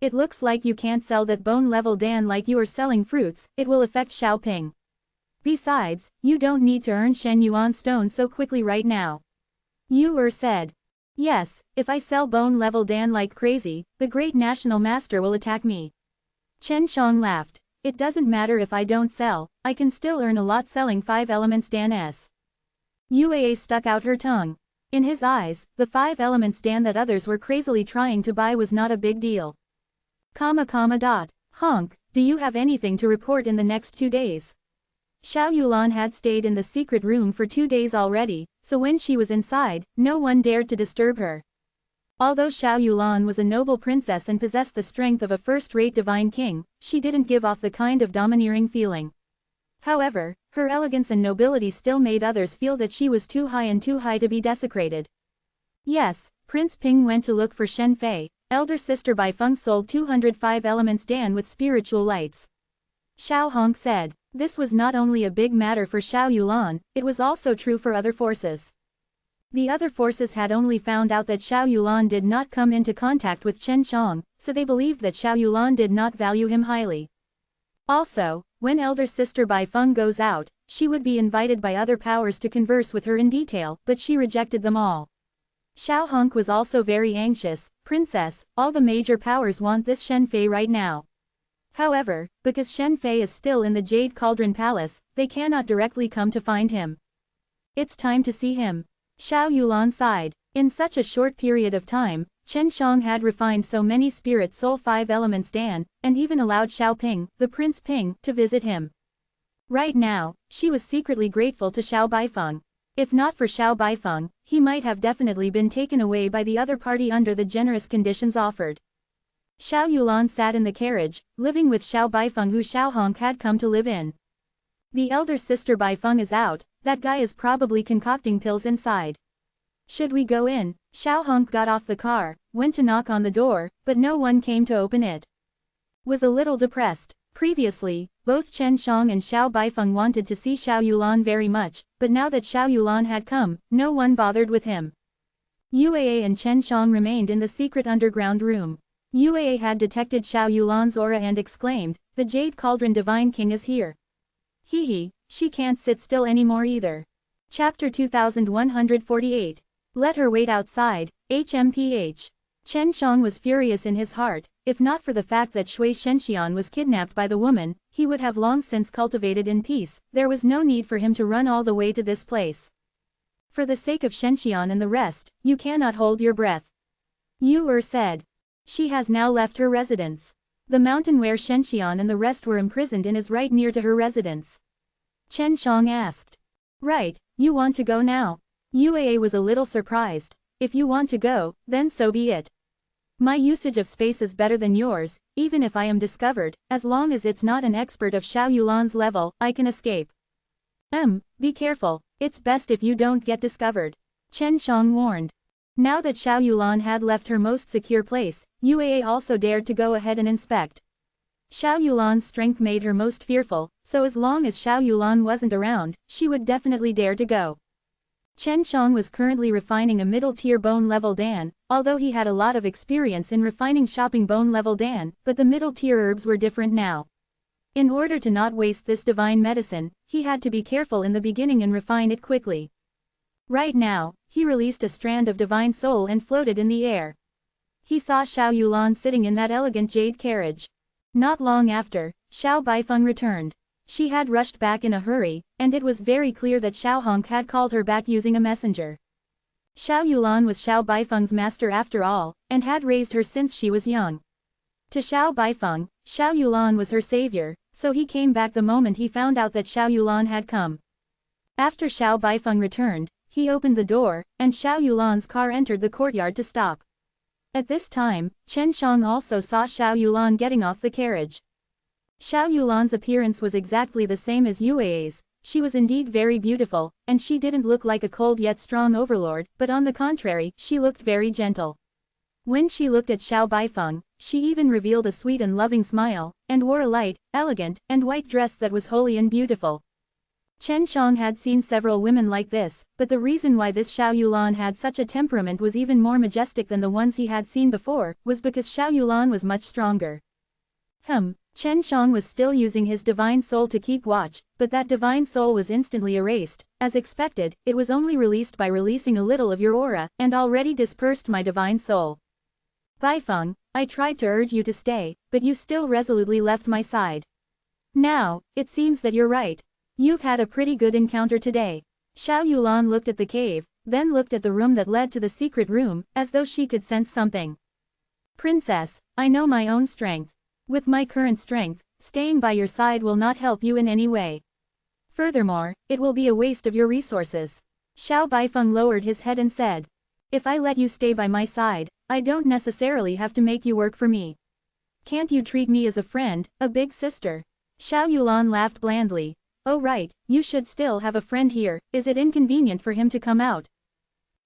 It looks like you can't sell that bone level Dan like you are selling fruits, it will affect Xiao Ping. Besides, you don't need to earn Shen Yuan stone so quickly right now. Yu said. Yes, if I sell bone level Dan like crazy, the great national master will attack me. Chen Shang laughed. It doesn't matter if I don't sell, I can still earn a lot selling 5 Elements Dan. Yue stuck out her tongue. In his eyes, the 5 Elements Dan that others were crazily trying to buy was not a big deal. Honk, do you have anything to report in the next 2 days? Xiao Yulan had stayed in the secret room for 2 days already, so when she was inside, no one dared to disturb her. Although Xiao Yulan was a noble princess and possessed the strength of a first-rate divine king, she didn't give off the kind of domineering feeling. However, her elegance and nobility still made others feel that she was too high to be desecrated. Yes, Prince Ping went to look for Shen Fei. Elder sister Bai Feng sold 205 Elements Dan with spiritual lights. Xiao Hong said. This was not only a big matter for Xiao Yulan, it was also true for other forces. The other forces had only found out that Xiao Yulan did not come into contact with Chen Shang, so they believed that Xiao Yulan did not value him highly. Also, when elder sister Bai Feng goes out, she would be invited by other powers to converse with her in detail, but she rejected them all. Xiao Hong was also very anxious. Princess, all the major powers want this Shen Fei right now. However, because Shen Fei is still in the Jade Cauldron Palace, they cannot directly come to find him. It's time to see him. Xiao Yulan sighed. In such a short period of time, Chen Shang had refined so many spirit soul 5 Elements Dan, and even allowed Xiao Ping, the Prince Ping, to visit him. Right now, she was secretly grateful to Xiao Baifeng. If not for Xiao Baifeng, he might have definitely been taken away by the other party under the generous conditions offered. Xiao Yulan sat in the carriage, living with Xiao Baifeng who Xiao Hong had come to live in. The elder sister Baifeng is out, that guy is probably concocting pills inside. Should we go in? Xiao Hong got off the car, went to knock on the door, but no one came to open it. Was a little depressed. Previously, both Chen Shang and Xiao Baifeng wanted to see Xiao Yulan very much, but now that Xiao Yulan had come, no one bothered with him. Yue and Chen Shang remained in the secret underground room. Yue had detected Xiao Yulan's aura and exclaimed, "The Jade Cauldron Divine King is here." Hee, she can't sit still anymore either. Chapter 2148. Let her wait outside, HMPH. Chen Shang was furious in his heart. If not for the fact that Shui Shenxian was kidnapped by the woman, he would have long since cultivated in peace. There was no need for him to run all the way to this place. For the sake of Shenxian and the rest, you cannot hold your breath. Yu said. She has now left her residence. The mountain where Shenxian and the rest were imprisoned in is right near to her residence. Chen Shang asked. Right, you want to go now? Yue was a little surprised. If you want to go, then so be it. My usage of space is better than yours, even if I am discovered, as long as it's not an expert of Xiao Yulan's level, I can escape. Be careful, it's best if you don't get discovered. Chen Shang warned. Now that Xiao Yulan had left her most secure place, Yue also dared to go ahead and inspect. Xiao Yulan's strength made her most fearful, so as long as Xiao Yulan wasn't around, she would definitely dare to go. Chen Shang was currently refining a middle-tier bone-level Dan, although he had a lot of experience in refining shopping bone-level Dan, but the middle-tier herbs were different now. In order to not waste this divine medicine, he had to be careful in the beginning and refine it quickly. Right now, he released a strand of divine soul and floated in the air. He saw Xiao Yulan sitting in that elegant jade carriage. Not long after, Xiao Baifeng returned. She had rushed back in a hurry, and it was very clear that Xiao Hong had called her back using a messenger. Xiao Yulan was Xiao Baifeng's master after all, and had raised her since she was young. To Xiao Baifeng, Xiao Yulan was her savior, so he came back the moment he found out that Xiao Yulan had come. After Xiao Baifeng returned, he opened the door, and Xiao Yulan's car entered the courtyard to stop. At this time, Chen Shang also saw Xiao Yulan getting off the carriage. Xiao Yulan's appearance was exactly the same as Yue's. She was indeed very beautiful, and she didn't look like a cold yet strong overlord, but on the contrary, she looked very gentle. When she looked at Xiao Baifeng, she even revealed a sweet and loving smile, and wore a light, elegant, and white dress that was holy and beautiful. Chen Shang had seen several women like this, but the reason why this Xiao Yulan had such a temperament was even more majestic than the ones he had seen before, was because Xiao Yulan was much stronger. Chen Shang was still using his divine soul to keep watch, but that divine soul was instantly erased. As expected, it was only released by releasing a little of your aura, and already dispersed my divine soul. Baifeng, I tried to urge you to stay, but you still resolutely left my side. Now, it seems that you're right. You've had a pretty good encounter today. Xiao Yulan looked at the cave, then looked at the room that led to the secret room, as though she could sense something. Princess, I know my own strength. With my current strength, staying by your side will not help you in any way. Furthermore, it will be a waste of your resources. Xiao Baifeng lowered his head and said. If I let you stay by my side, I don't necessarily have to make you work for me. Can't you treat me as a friend, a big sister? Xiao Yulan laughed blandly. Oh right, you should still have a friend here, is it inconvenient for him to come out?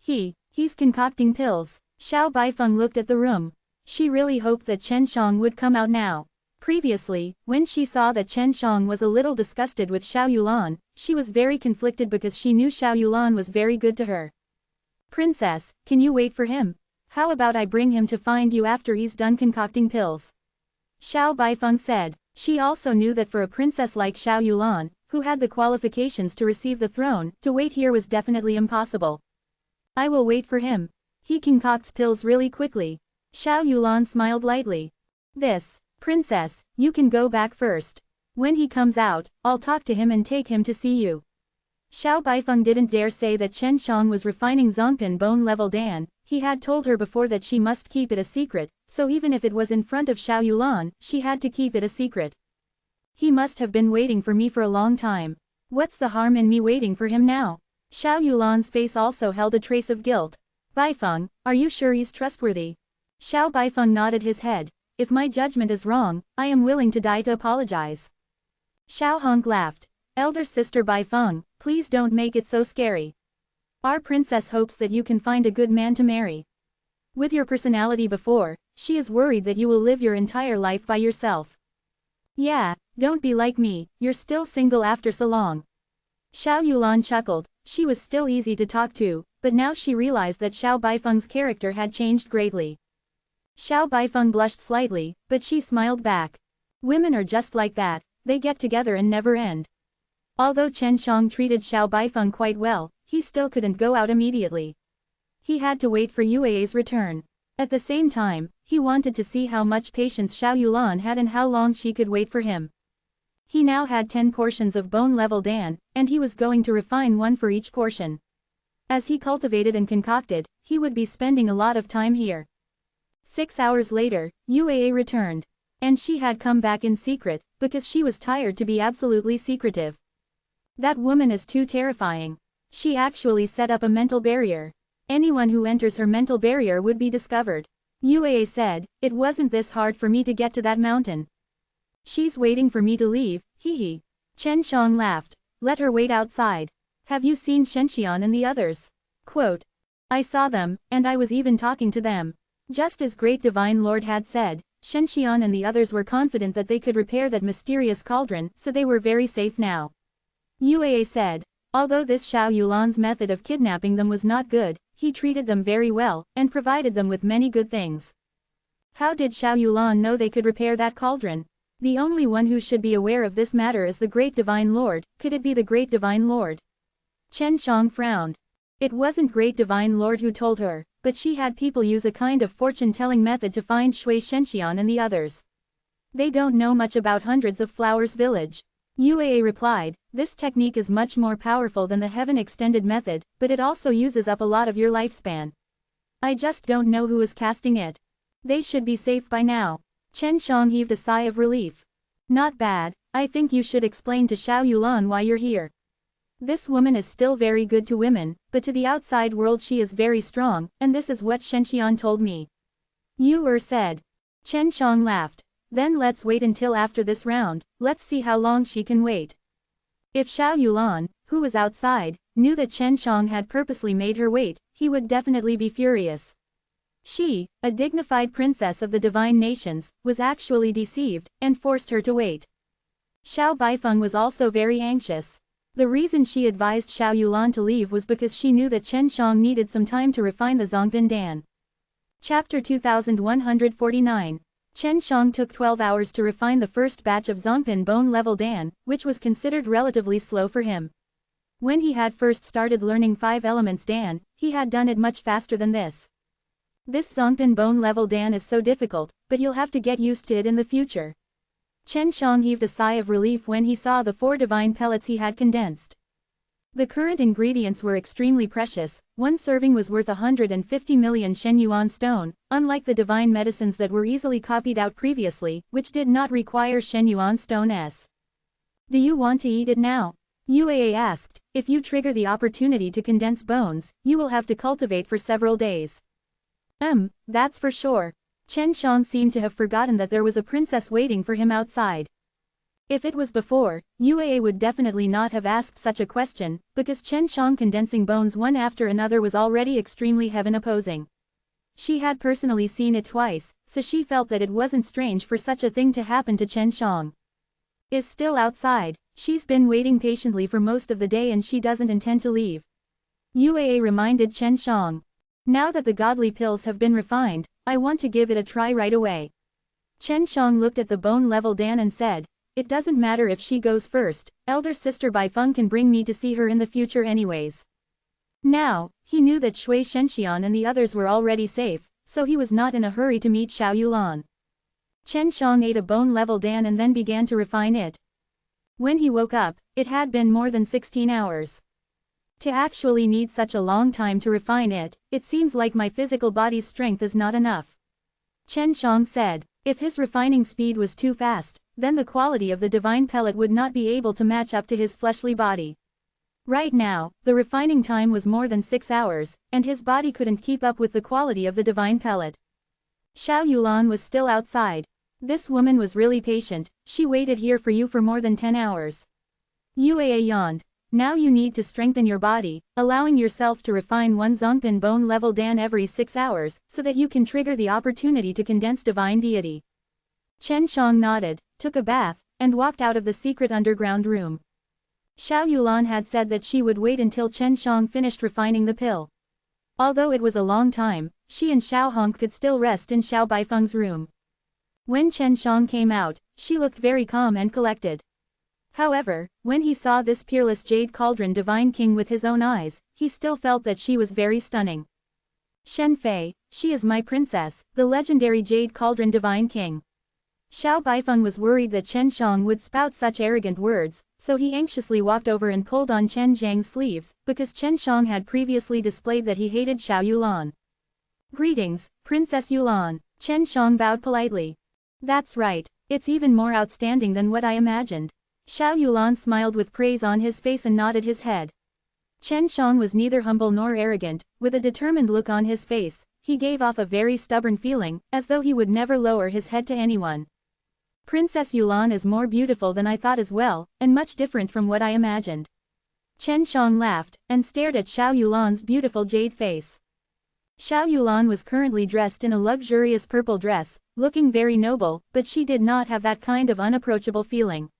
He's concocting pills. Xiao Baifeng looked at the room. She really hoped that Chen Shang would come out now. Previously, when she saw that Chen Shang was a little disgusted with Xiao Yulan, she was very conflicted because she knew Xiao Yulan was very good to her. Princess, can you wait for him? How about I bring him to find you after he's done concocting pills? Xiao Baifeng said. She also knew that for a princess like Xiao Yulan, who had the qualifications to receive the throne, to wait here was definitely impossible. I will wait for him. He concocts pills really quickly. Xiao Yulan smiled lightly. Princess, you can go back first. When he comes out, I'll talk to him and take him to see you. Xiao Baifeng didn't dare say that Chen Shang was refining Zongpin bone level Dan. He had told her before that she must keep it a secret, so even if it was in front of Xiao Yulan, she had to keep it a secret. He must have been waiting for me for a long time. What's the harm in me waiting for him now? Xiao Yulan's face also held a trace of guilt. Baifeng, are you sure he's trustworthy? Xiao Baifeng nodded his head. If my judgment is wrong, I am willing to die to apologize. Xiao Hong laughed. Elder sister Baifeng, please don't make it so scary. Our princess hopes that you can find a good man to marry. With your personality before, she is worried that you will live your entire life by yourself. Yeah, don't be like me, you're still single after so long. Xiao Yulan chuckled. She was still easy to talk to, but now she realized that Xiao Baifeng's character had changed greatly. Xiao Baifeng blushed slightly, but she smiled back. Women are just like that, they get together and never end. Although Chen Shang treated Xiao Baifeng quite well, he still couldn't go out immediately. He had to wait for Yue's return. At the same time, he wanted to see how much patience Xiao Yulan had and how long she could wait for him. He now had 10 portions of bone-level Dan, and he was going to refine one for each portion. As he cultivated and concocted, he would be spending a lot of time here. 6 hours later, Yue returned. And she had come back in secret, because she was tired to be absolutely secretive. That woman is too terrifying. She actually set up a mental barrier. Anyone who enters her mental barrier would be discovered. Yue said, it wasn't this hard for me to get to that mountain. She's waiting for me to leave, hee. Chen Shang laughed. Let her wait outside. Have you seen Shenxian and the others? Quote. I saw them, and I was even talking to them. Just as Great Divine Lord had said, Shenxian and the others were confident that they could repair that mysterious cauldron, so they were very safe now. Yue said. Although this Xiao Yulan's method of kidnapping them was not good, he treated them very well, and provided them with many good things. How did Xiao Yulan know they could repair that cauldron? The only one who should be aware of this matter is the Great Divine Lord. Could it be the Great Divine Lord? Chen Shang frowned. It wasn't Great Divine Lord who told her, but she had people use a kind of fortune-telling method to find Shui Shenxian and the others. They don't know much about Hundreds of Flowers Village. Yue replied, this technique is much more powerful than the Heaven Extended method, but it also uses up a lot of your lifespan. I just don't know who is casting it. They should be safe by now. Chen Shang heaved a sigh of relief. Not bad, I think you should explain to Xiao Yulan why you're here. This woman is still very good to women, but to the outside world she is very strong, and this is what Shenxian told me. Yu said. Chen Shang laughed. Then let's wait until after this round, let's see how long she can wait. If Xiao Yulan, who was outside, knew that Chen Shang had purposely made her wait, he would definitely be furious. She, a dignified princess of the divine nations, was actually deceived, and forced her to wait. Xiao Baifeng was also very anxious. The reason she advised Xiao Yulan to leave was because she knew that Chen Shang needed some time to refine the Zongbin Dan. Chapter 2149. Chen Shang took 12 hours to refine the first batch of Zongpin bone-level Dan, which was considered relatively slow for him. When he had first started learning 5 elements Dan, he had done it much faster than this. This Zongpan bone level Dan is so difficult, but you'll have to get used to it in the future. Chen Shang heaved a sigh of relief when he saw the 4 divine pellets he had condensed. The current ingredients were extremely precious. One serving was worth 150 million Shen Yuan stone, unlike the divine medicines that were easily copied out previously, which did not require Shen Yuan stone s. Do you want to eat it now? Uaa asked. If you trigger the opportunity to condense bones, you will have to cultivate for several days. That's for sure. Chen Shang seemed to have forgotten that there was a princess waiting for him outside. If it was before, Uaa would definitely not have asked such a question, because Chen Shang condensing bones one after another was already extremely heaven opposing. She had personally seen it twice, so she felt that it wasn't strange for such a thing to happen to Chen Shang. Is still outside. She's been waiting patiently for most of the day and she doesn't intend to leave. Uaa reminded Chen Shang. Now that the godly pills have been refined, I want to give it a try right away. Chen Shang looked at the bone level Dan and said, it doesn't matter if she goes first, elder sister Bai Feng can bring me to see her in the future anyways. Now, he knew that Shui Shenxian and the others were already safe, so he was not in a hurry to meet Xiao Yulan. Chen Shang ate a bone level Dan and then began to refine it. When he woke up, it had been more than 16 hours. To actually need such a long time to refine it, it seems like my physical body's strength is not enough. Chen Shang said, if his refining speed was too fast, then the quality of the divine pellet would not be able to match up to his fleshly body. Right now, the refining time was more than 6 hours, and his body couldn't keep up with the quality of the divine pellet. Xiao Yulan was still outside. This woman was really patient, she waited here for you for more than 10 hours. Uaa yawned. Now you need to strengthen your body, allowing yourself to refine one Zongpan bone level Dan every 6 hours, so that you can trigger the opportunity to condense divine deity. Chen Shang nodded, took a bath, and walked out of the secret underground room. Xiao Yulan had said that she would wait until Chen Shang finished refining the pill. Although it was a long time, she and Xiao Hong could still rest in Xiao Baifeng's room. When Chen Shang came out, she looked very calm and collected. However, when he saw this peerless Jade Cauldron Divine King with his own eyes, he still felt that she was very stunning. Shen Fei, she is my princess, the legendary Jade Cauldron Divine King. Xiao Baifeng was worried that Chen Shang would spout such arrogant words, so he anxiously walked over and pulled on Chen Zhang's sleeves, because Chen Shang had previously displayed that he hated Xiao Yulan. Greetings, Princess Yulan. Chen Shang bowed politely. That's right, it's even more outstanding than what I imagined. Xiao Yulan smiled with praise on his face and nodded his head. Chen Shang was neither humble nor arrogant, with a determined look on his face, he gave off a very stubborn feeling, as though he would never lower his head to anyone. Princess Yulan is more beautiful than I thought as well, and much different from what I imagined. Chen Shang laughed, and stared at Xiao Yulan's beautiful jade face. Xiao Yulan was currently dressed in a luxurious purple dress, looking very noble, but she did not have that kind of unapproachable feeling.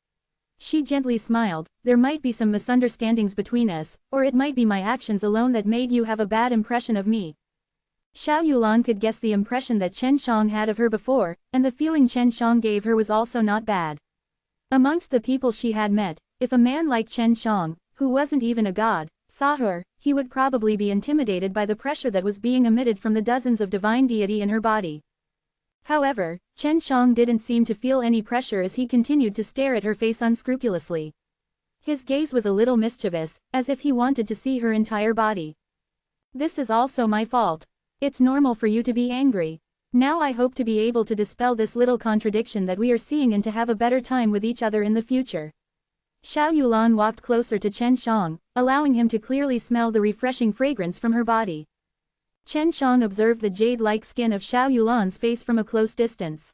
She gently smiled, there might be some misunderstandings between us, or it might be my actions alone that made you have a bad impression of me. Xiao Yulan could guess the impression that Chen Shang had of her before, and the feeling Chen Shang gave her was also not bad. Amongst the people she had met, if a man like Chen Shang, who wasn't even a god, saw her, he would probably be intimidated by the pressure that was being emitted from the dozens of divine deity in her body. However, Chen Shang didn't seem to feel any pressure as he continued to stare at her face unscrupulously. His gaze was a little mischievous, as if he wanted to see her entire body. This is also my fault. It's normal for you to be angry. Now I hope to be able to dispel this little contradiction that we are seeing and to have a better time with each other in the future. Xiao Yulan walked closer to Chen Shang, allowing him to clearly smell the refreshing fragrance from her body. Chen Shang observed the jade-like skin of Xiao Yulan's face from a close distance.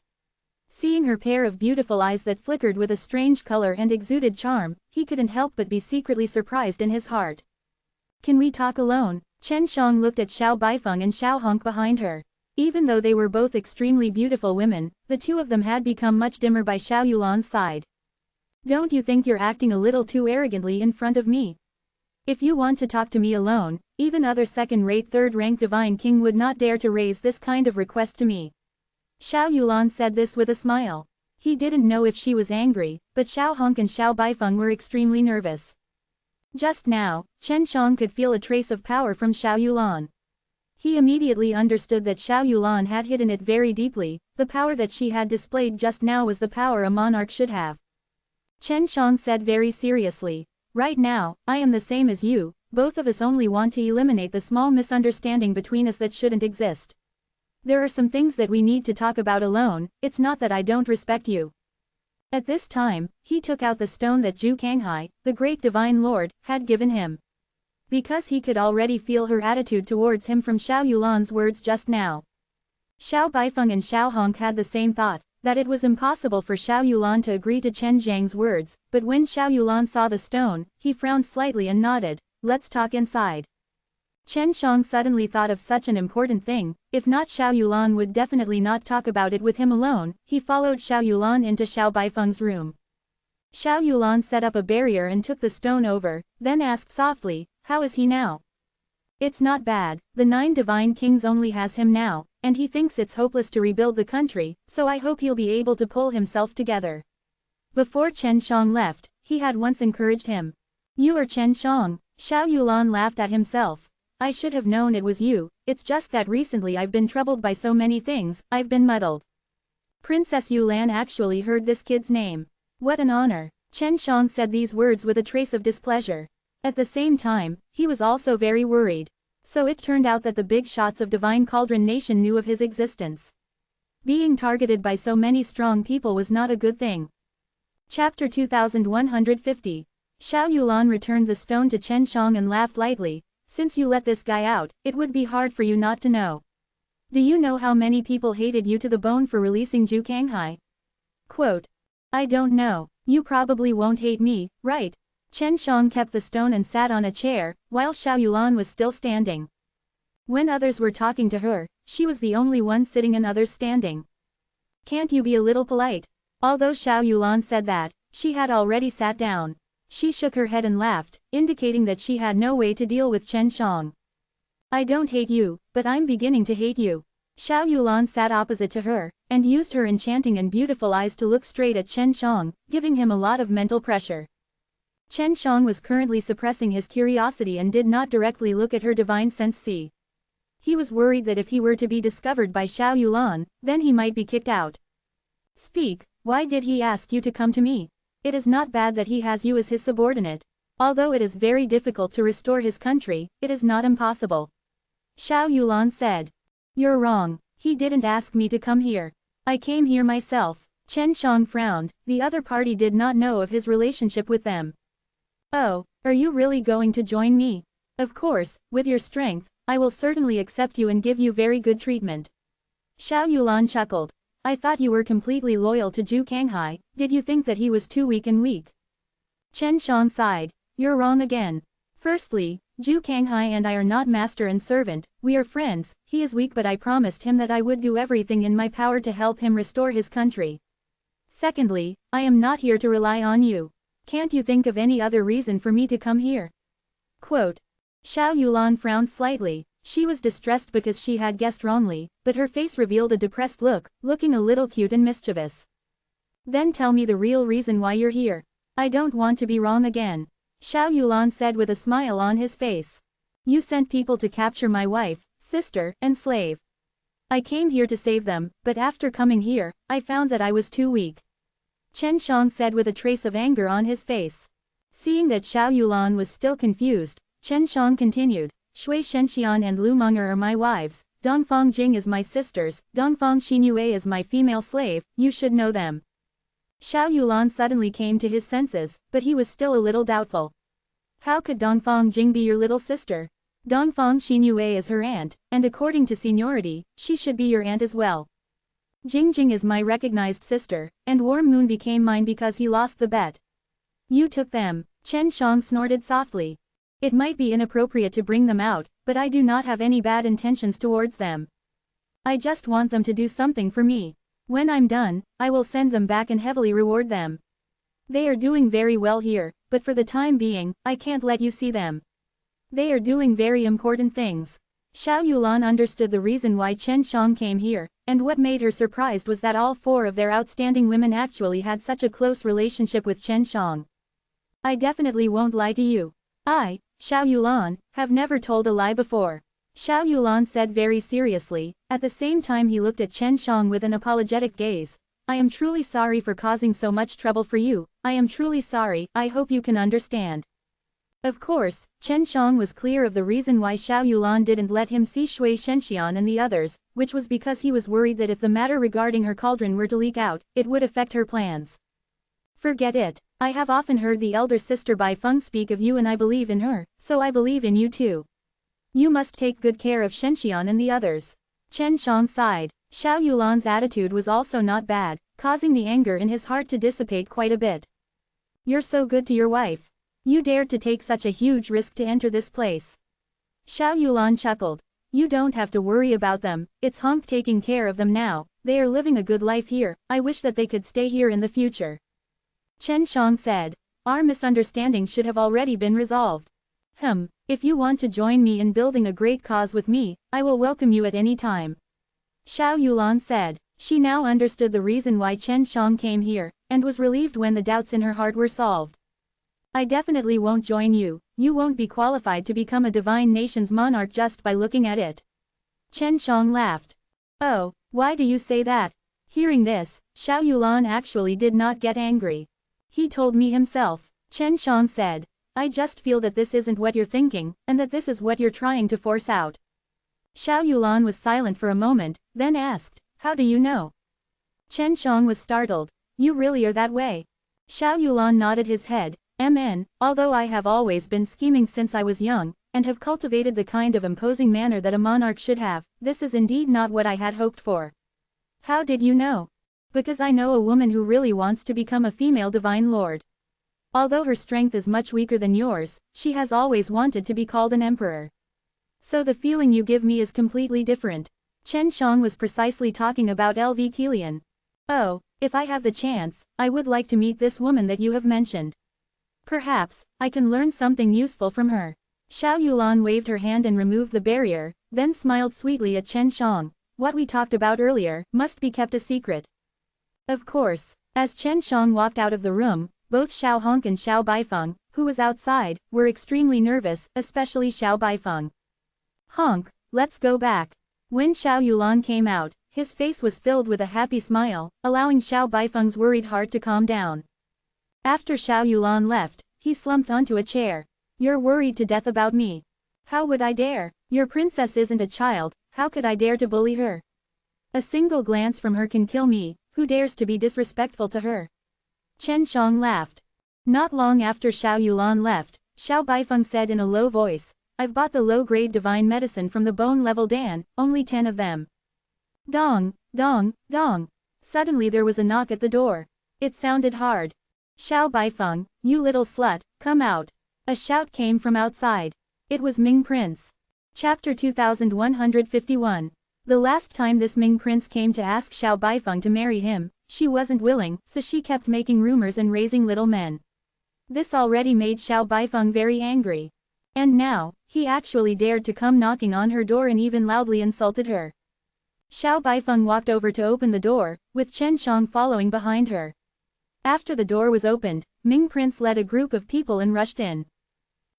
Seeing her pair of beautiful eyes that flickered with a strange color and exuded charm, he couldn't help but be secretly surprised in his heart. Can we talk alone? Chen Shang looked at Xiao Baifeng and Xiao Hong behind her. Even though they were both extremely beautiful women, the two of them had become much dimmer by Xiao Yulan's side. Don't you think you're acting a little too arrogantly in front of me? If you want to talk to me alone, even other second-rate third-rank divine king would not dare to raise this kind of request to me. Xiao Yulan said this with a smile. He didn't know if she was angry, but Xiao Hong and Xiao Baifeng were extremely nervous. Just now, Chen Shang could feel a trace of power from Xiao Yulan. He immediately understood that Xiao Yulan had hidden it very deeply. The power that she had displayed just now was the power a monarch should have. Chen Shang said very seriously. Right now, I am the same as you, both of us only want to eliminate the small misunderstanding between us that shouldn't exist. There are some things that we need to talk about alone, it's not that I don't respect you. At this time, he took out the stone that Zhu Kanghai, the great divine lord, had given him. Because he could already feel her attitude towards him from Xiao Yulan's words just now. Xiao Baifeng and Xiao Hong had the same thought, that it was impossible for Xiao Yulan to agree to Chen Zhang's words, but when Xiao Yulan saw the stone, he frowned slightly and nodded, let's talk inside. Chen Shang suddenly thought of such an important thing, if not Xiao Yulan would definitely not talk about it with him alone. He followed Xiao Yulan into Xiao Baifeng's room. Xiao Yulan set up a barrier and took the stone over, then asked softly, how is he now? It's not bad, the 9 divine kings only has him now, and he thinks it's hopeless to rebuild the country, so I hope he'll be able to pull himself together. Before Chen Shang left, he had once encouraged him. You are Chen Shang. Xiao Yulan laughed at himself. I should have known it was you, it's just that recently I've been troubled by so many things, I've been muddled. Princess Yulan actually heard this kid's name. What an honor. Chen Shang said these words with a trace of displeasure. At the same time, he was also very worried. So it turned out that the big shots of Divine Cauldron Nation knew of his existence. Being targeted by so many strong people was not a good thing. Chapter 2150. Xiao Yulan returned the stone to Chen Shang and laughed lightly. Since you let this guy out, it would be hard for you not to know. Do you know how many people hated you to the bone for releasing Zhu Kanghai? Quote. I don't know. You probably won't hate me, right? Chen Shang kept the stone and sat on a chair, while Xiao Yulan was still standing. When others were talking to her, she was the only one sitting and others standing. Can't you be a little polite? Although Xiao Yulan said that, she had already sat down. She shook her head and laughed, indicating that she had no way to deal with Chen Shang. I don't hate you, but I'm beginning to hate you. Xiao Yulan sat opposite to her, and used her enchanting and beautiful eyes to look straight at Chen Shang, giving him a lot of mental pressure. Chen Shang was currently suppressing his curiosity and did not directly look at her divine sense see. He was worried that if he were to be discovered by Xiao Yulan, then he might be kicked out. Speak, why did he ask you to come to me? It is not bad that he has you as his subordinate. Although it is very difficult to restore his country, it is not impossible. Xiao Yulan said. You're wrong, he didn't ask me to come here. I came here myself. Chen Shang frowned, the other party did not know of his relationship with them. Oh, are you really going to join me? Of course, with your strength, I will certainly accept you and give you very good treatment. Xiao Yulan chuckled. I thought you were completely loyal to Zhu Kanghai, did you think that he was too weak and weak? Chen Shang sighed. You're wrong again. Firstly, Zhu Kanghai and I are not master and servant, we are friends. He is weak but I promised him that I would do everything in my power to help him restore his country. Secondly, I am not here to rely on you. Can't you think of any other reason for me to come here? Quote. Xiao Yulan frowned slightly. She was distressed because she had guessed wrongly, but her face revealed a depressed look, looking a little cute and mischievous. Then tell me the real reason why you're here. I don't want to be wrong again. Xiao Yulan said with a smile on his face. You sent people to capture my wife, sister, and slave. I came here to save them, but after coming here, I found that I was too weak. Chen Shang said with a trace of anger on his face. Seeing that Xiao Yulan was still confused, Chen Shang continued, Shui Shenxian and Lu Meng'er are my wives, Dongfang Jing is my sisters, Dongfang Xinyue is my female slave, you should know them. Xiao Yulan suddenly came to his senses, but he was still a little doubtful. How could Dongfang Jing be your little sister? Dongfang Xinyue is her aunt, and according to seniority, she should be your aunt as well. Jingjing is my recognized sister, and Warm Moon became mine because he lost the bet. You took them. Chen Shang snorted softly. It might be inappropriate to bring them out, but I do not have any bad intentions towards them. I just want them to do something for me. When I'm done, I will send them back and heavily reward them. They are doing very well here, but for the time being, I can't let you see them. They are doing very important things. Xiao Yulan understood the reason why Chen Shang came here, and what made her surprised was that all 4 of their outstanding women actually had such a close relationship with Chen Shang. I definitely won't lie to you. I, Xiao Yulan, have never told a lie before. Xiao Yulan said very seriously. At the same time he looked at Chen Shang with an apologetic gaze. I am truly sorry for causing so much trouble for you. I am truly sorry, I hope you can understand. Of course, Chen Shang was clear of the reason why Xiao Yulan didn't let him see Shui Shenxian and the others, which was because he was worried that if the matter regarding her cauldron were to leak out, it would affect her plans. Forget it. I have often heard the elder sister Bai Feng speak of you and I believe in her, so I believe in you too. You must take good care of Shenxian and the others. Chen Shang sighed. Xiao Yulan's attitude was also not bad, causing the anger in his heart to dissipate quite a bit. You're so good to your wife. You dared to take such a huge risk to enter this place. Xiao Yulan chuckled. You don't have to worry about them, it's Honk taking care of them now, they are living a good life here, I wish that they could stay here in the future. Chen Shang said. Our misunderstanding should have already been resolved. If you want to join me in building a great cause with me, I will welcome you at any time. Xiao Yulan said. She now understood the reason why Chen Shang came here, and was relieved when the doubts in her heart were solved. I definitely won't join you, you won't be qualified to become a divine nation's monarch just by looking at it. Chen Shang laughed. Oh, why do you say that? Hearing this, Xiao Yulan actually did not get angry. He told me himself. Chen Shang said. I just feel that this isn't what you're thinking, and that this is what you're trying to force out. Xiao Yulan was silent for a moment, then asked, how do you know? Chen Shang was startled. You really are that way? Xiao Yulan nodded his head. Although I have always been scheming since I was young, and have cultivated the kind of imposing manner that a monarch should have, this is indeed not what I had hoped for. How did you know? Because I know a woman who really wants to become a female divine lord. Although her strength is much weaker than yours, she has always wanted to be called an emperor. So the feeling you give me is completely different. Chen Shang was precisely talking about LV Kilian. Oh, if I have the chance, I would like to meet this woman that you have mentioned. Perhaps, I can learn something useful from her. Xiao Yulan waved her hand and removed the barrier, then smiled sweetly at Chen Shang. What we talked about earlier must be kept a secret. Of course. As Chen Shang walked out of the room, both Xiao Honk and Xiao Baifeng, who was outside, were extremely nervous, especially Xiao Baifeng. Honk, let's go back. When Xiao Yulan came out, his face was filled with a happy smile, allowing Xiao Baifeng's worried heart to calm down. After Xiao Yulan left, he slumped onto a chair. You're worried to death about me. How would I dare? Your princess isn't a child, how could I dare to bully her? A single glance from her can kill me, who dares to be disrespectful to her? Chen Shang laughed. Not long after Xiao Yulan left, Xiao Baifeng said in a low voice, I've bought the low-grade divine medicine from the bone-level Dan, only 10 of them. Dong, dong, dong. Suddenly there was a knock at the door. It sounded hard. Xiao Baifeng, you little slut, come out. A shout came from outside. It was Ming Prince. Chapter 2151. The last time this Ming Prince came to ask Xiao Baifeng to marry him, she wasn't willing, so she kept making rumors and raising little men. This already made Xiao Baifeng very angry. And now, he actually dared to come knocking on her door and even loudly insulted her. Xiao Baifeng walked over to open the door, with Chen Shang following behind her. After the door was opened, Ming Prince led a group of people and rushed in.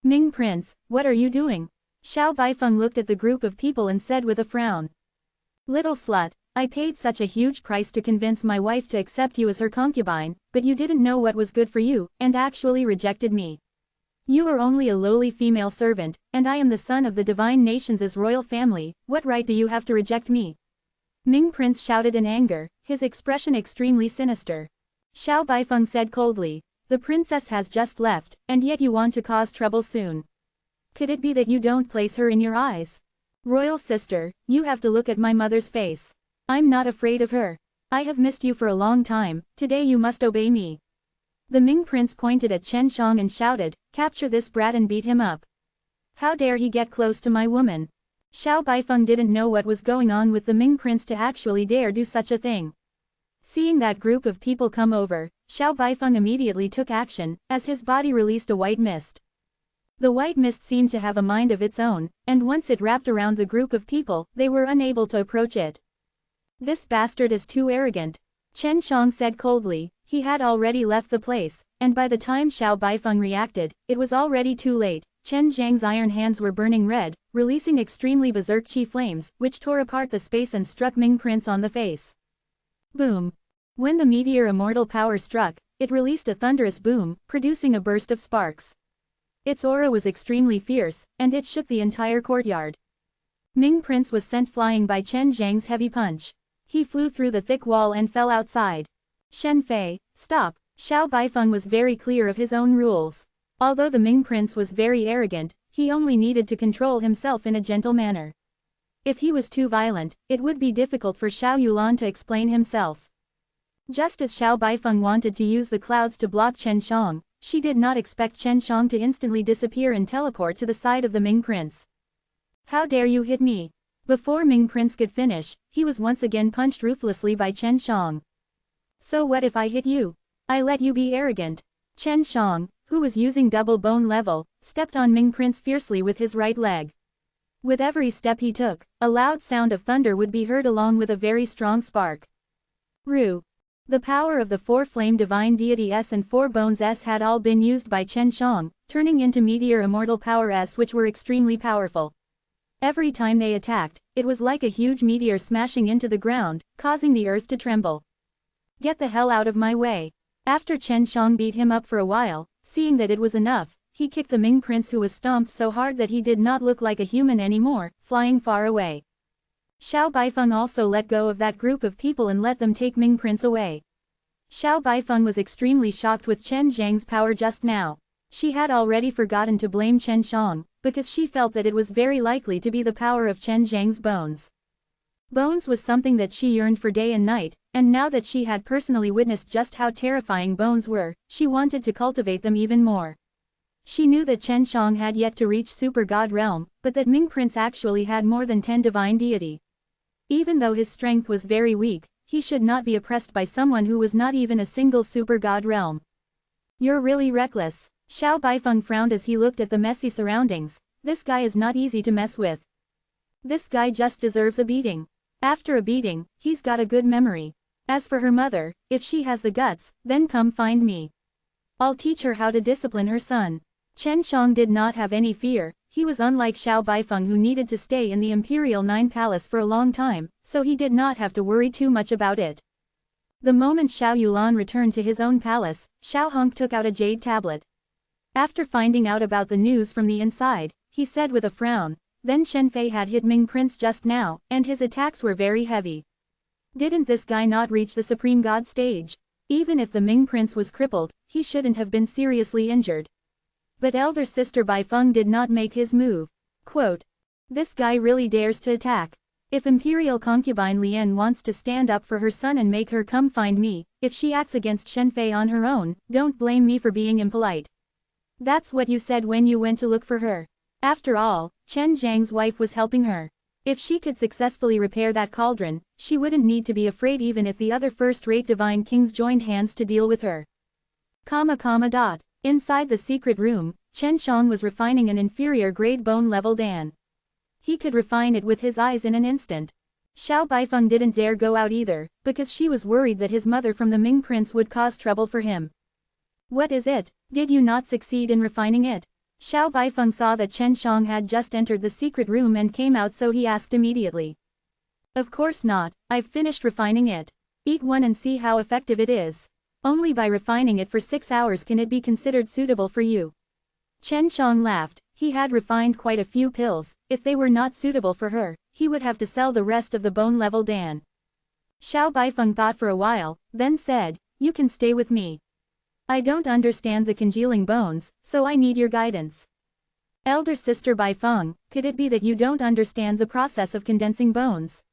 Ming Prince, what are you doing? Xiao Baifeng looked at the group of people and said with a frown. Little slut, I paid such a huge price to convince my wife to accept you as her concubine, but you didn't know what was good for you, and actually rejected me. You are only a lowly female servant, and I am the son of the divine nations' royal family, what right do you have to reject me? Ming Prince shouted in anger, his expression extremely sinister. Xiao Baifeng said coldly, the princess has just left, and yet you want to cause trouble soon. Could it be that you don't place her in your eyes? Royal sister, you have to look at my mother's face. I'm not afraid of her. I have missed you for a long time, today you must obey me. The Ming Prince pointed at Chen Shang and shouted, capture this brat and beat him up. How dare he get close to my woman? Xiao Baifeng didn't know what was going on with the Ming Prince to actually dare do such a thing. Seeing that group of people come over, Xiao Baifeng immediately took action, as his body released a white mist. The white mist seemed to have a mind of its own, and once it wrapped around the group of people, they were unable to approach it. This bastard is too arrogant. Chen Shang said coldly. He had already left the place, and by the time Xiao Baifeng reacted, it was already too late. Chen Zhang's iron hands were burning red, releasing extremely berserk chi flames, which tore apart the space and struck Ming Prince on the face. Boom! When the meteor immortal power struck, it released a thunderous boom, producing a burst of sparks. Its aura was extremely fierce, and it shook the entire courtyard. Ming Prince was sent flying by Chen Zhang's heavy punch. He flew through the thick wall and fell outside. Shen Fei, stop! Xiao Baifeng was very clear of his own rules. Although the Ming Prince was very arrogant, he only needed to control himself in a gentle manner. If he was too violent, it would be difficult for Xiao Yulan to explain himself. Just as Xiao Baifeng wanted to use the clouds to block Chen Shang, she did not expect Chen Shang to instantly disappear and teleport to the side of the Ming Prince. How dare you hit me? Before Ming Prince could finish, he was once again punched ruthlessly by Chen Shang. So what if I hit you? I let you be arrogant. Chen Shang, who was using double bone level, stepped on Ming Prince fiercely with his right leg. With every step he took, a loud sound of thunder would be heard along with a very strong spark. Ru. The power of the four flame divine deity S and four bones S had all been used by Chen Shang, turning into meteor immortal power S, which were extremely powerful. Every time they attacked, it was like a huge meteor smashing into the ground, causing the earth to tremble. Get the hell out of my way. After Chen Shang beat him up for a while, seeing that it was enough, he kicked the Ming Prince, who was stomped so hard that he did not look like a human anymore, flying far away. Xiao Baifeng also let go of that group of people and let them take Ming Prince away. Xiao Baifeng was extremely shocked with Chen Zhang's power just now. She had already forgotten to blame Chen Shang, because she felt that it was very likely to be the power of Chen Zhang's bones. Bones was something that she yearned for day and night, and now that she had personally witnessed just how terrifying bones were, she wanted to cultivate them even more. She knew that Chen Shang had yet to reach Super God realm, but that Ming Prince actually had more than 10 divine deity. Even though his strength was very weak, he should not be oppressed by someone who was not even a single Super God realm. You're really reckless. Xiao Baifeng frowned as he looked at the messy surroundings. This guy is not easy to mess with. This guy just deserves a beating. After a beating, he's got a good memory. As for her mother, if she has the guts, then come find me. I'll teach her how to discipline her son. Chen Shang did not have any fear. He was unlike Xiao Baifeng, who needed to stay in the Imperial Nine Palace for a long time, so he did not have to worry too much about it. The moment Xiao Yulan returned to his own palace, Xiao Hong took out a jade tablet. After finding out about the news from the inside, he said with a frown, then Shen Fei had hit Ming Prince just now, and his attacks were very heavy. Didn't this guy not reach the Supreme God stage? Even if the Ming Prince was crippled, he shouldn't have been seriously injured. But elder sister Bai Feng did not make his move. Quote, this guy really dares to attack. If Imperial concubine Lian wants to stand up for her son and make her come find me, if she acts against Shen Fei on her own, don't blame me for being impolite. That's what you said when you went to look for her. After all, Chen Zhang's wife was helping her. If she could successfully repair that cauldron, she wouldn't need to be afraid even if the other first-rate divine kings joined hands to deal with her. Inside the secret room, Chen Shang was refining an inferior-grade bone-level Dan. He could refine it with his eyes in an instant. Xiao Baifeng didn't dare go out either, because she was worried that his mother from the Ming Prince would cause trouble for him. What is it? Did you not succeed in refining it? Xiao Baifeng saw that Chen Shang had just entered the secret room and came out, so he asked immediately. Of course not, I've finished refining it. Eat one and see how effective it is. Only by refining it for 6 hours can it be considered suitable for you. Chen Shang laughed. He had refined quite a few pills. If they were not suitable for her, he would have to sell the rest of the bone-level Dan. Xiao Baifeng thought for a while, then said, you can stay with me. I don't understand the congealing bones, so I need your guidance. Elder sister Baifeng, could it be that you don't understand the process of condensing bones?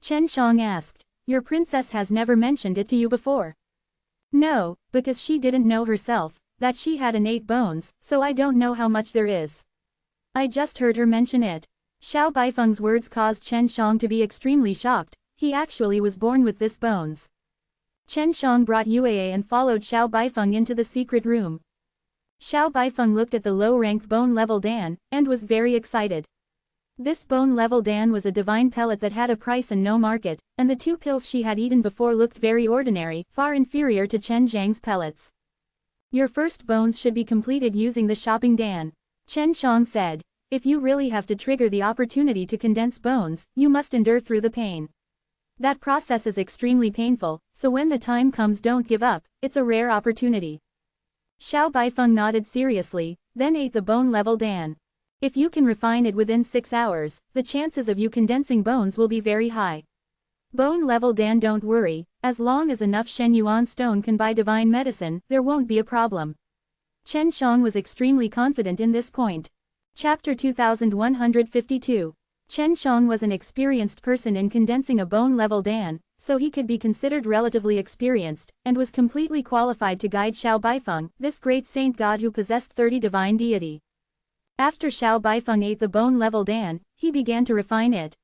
Chen Shang asked. Your princess has never mentioned it to you before. No, because she didn't know herself that she had innate bones, so I don't know how much there is. I just heard her mention it. Xiao Baifeng's words caused Chen Shang to be extremely shocked. He actually was born with this bones. Chen Shang brought Yue and followed Xiao Baifeng into the secret room. Xiao Baifeng looked at the low-ranked bone-level Dan, and was very excited. This bone-level Dan was a divine pellet that had a price and no market, and the 2 pills she had eaten before looked very ordinary, far inferior to Chen Zhang's pellets. Your first bones should be completed using the shopping Dan. Chen Shang said. if you really have to trigger the opportunity to condense bones, you must endure through the pain. That process is extremely painful, so when the time comes, don't give up, it's a rare opportunity. Xiao Baifeng nodded seriously, then ate the bone-level Dan. If you can refine it within 6 hours, the chances of you condensing bones will be very high. Bone-level Dan, don't worry, as long as enough Shen Yuan stone can buy divine medicine, there won't be a problem. Chen Shang was extremely confident in this point. Chapter 2152. Chen Shang was an experienced person in condensing a bone-level Dan, so he could be considered relatively experienced, and was completely qualified to guide Xiao Baifeng, this great saint god who possessed 30 divine deity. After Xiao Baifeng ate the bone-level Dan, he began to refine it.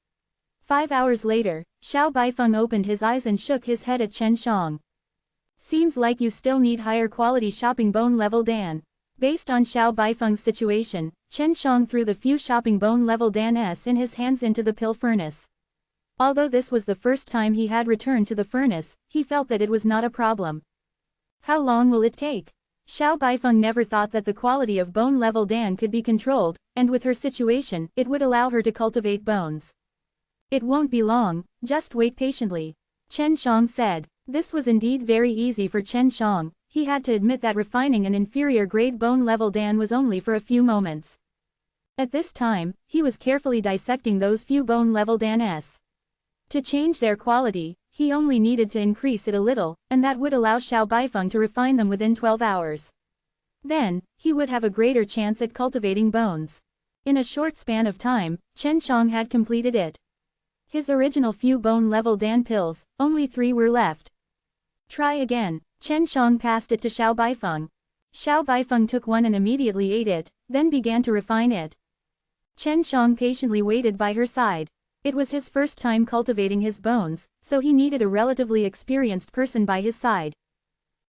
5 hours later, Xiao Baifeng opened his eyes and shook his head at Chen Shang. Seems like you still need higher quality shopping bone-level Dan. Based on Xiao Baifeng's situation, Chen Shang threw the few shopping bone-level Dan-s in his hands into the pill furnace. Although this was the first time he had returned to the furnace, he felt that it was not a problem. How long will it take? Xiao Baifeng never thought that the quality of bone-level Dan could be controlled, and with her situation, it would allow her to cultivate bones. It won't be long, just wait patiently. Chen Shang said. This was indeed very easy for Chen Shang. He had to admit that refining an inferior grade bone-level Dan was only for a few moments. At this time, he was carefully dissecting those few bone-level Dan-s. To change their quality, he only needed to increase it a little, and that would allow Xiao Baifeng to refine them within 12 hours. Then, he would have a greater chance at cultivating bones. In a short span of time, Chen Shang had completed it. His original few bone-level Dan pills, only 3 were left. Try again. Chen Shang passed it to Xiao Baifeng. Xiao Baifeng took one and immediately ate it, then began to refine it. Chen Shang patiently waited by her side. It was his first time cultivating his bones, so he needed a relatively experienced person by his side.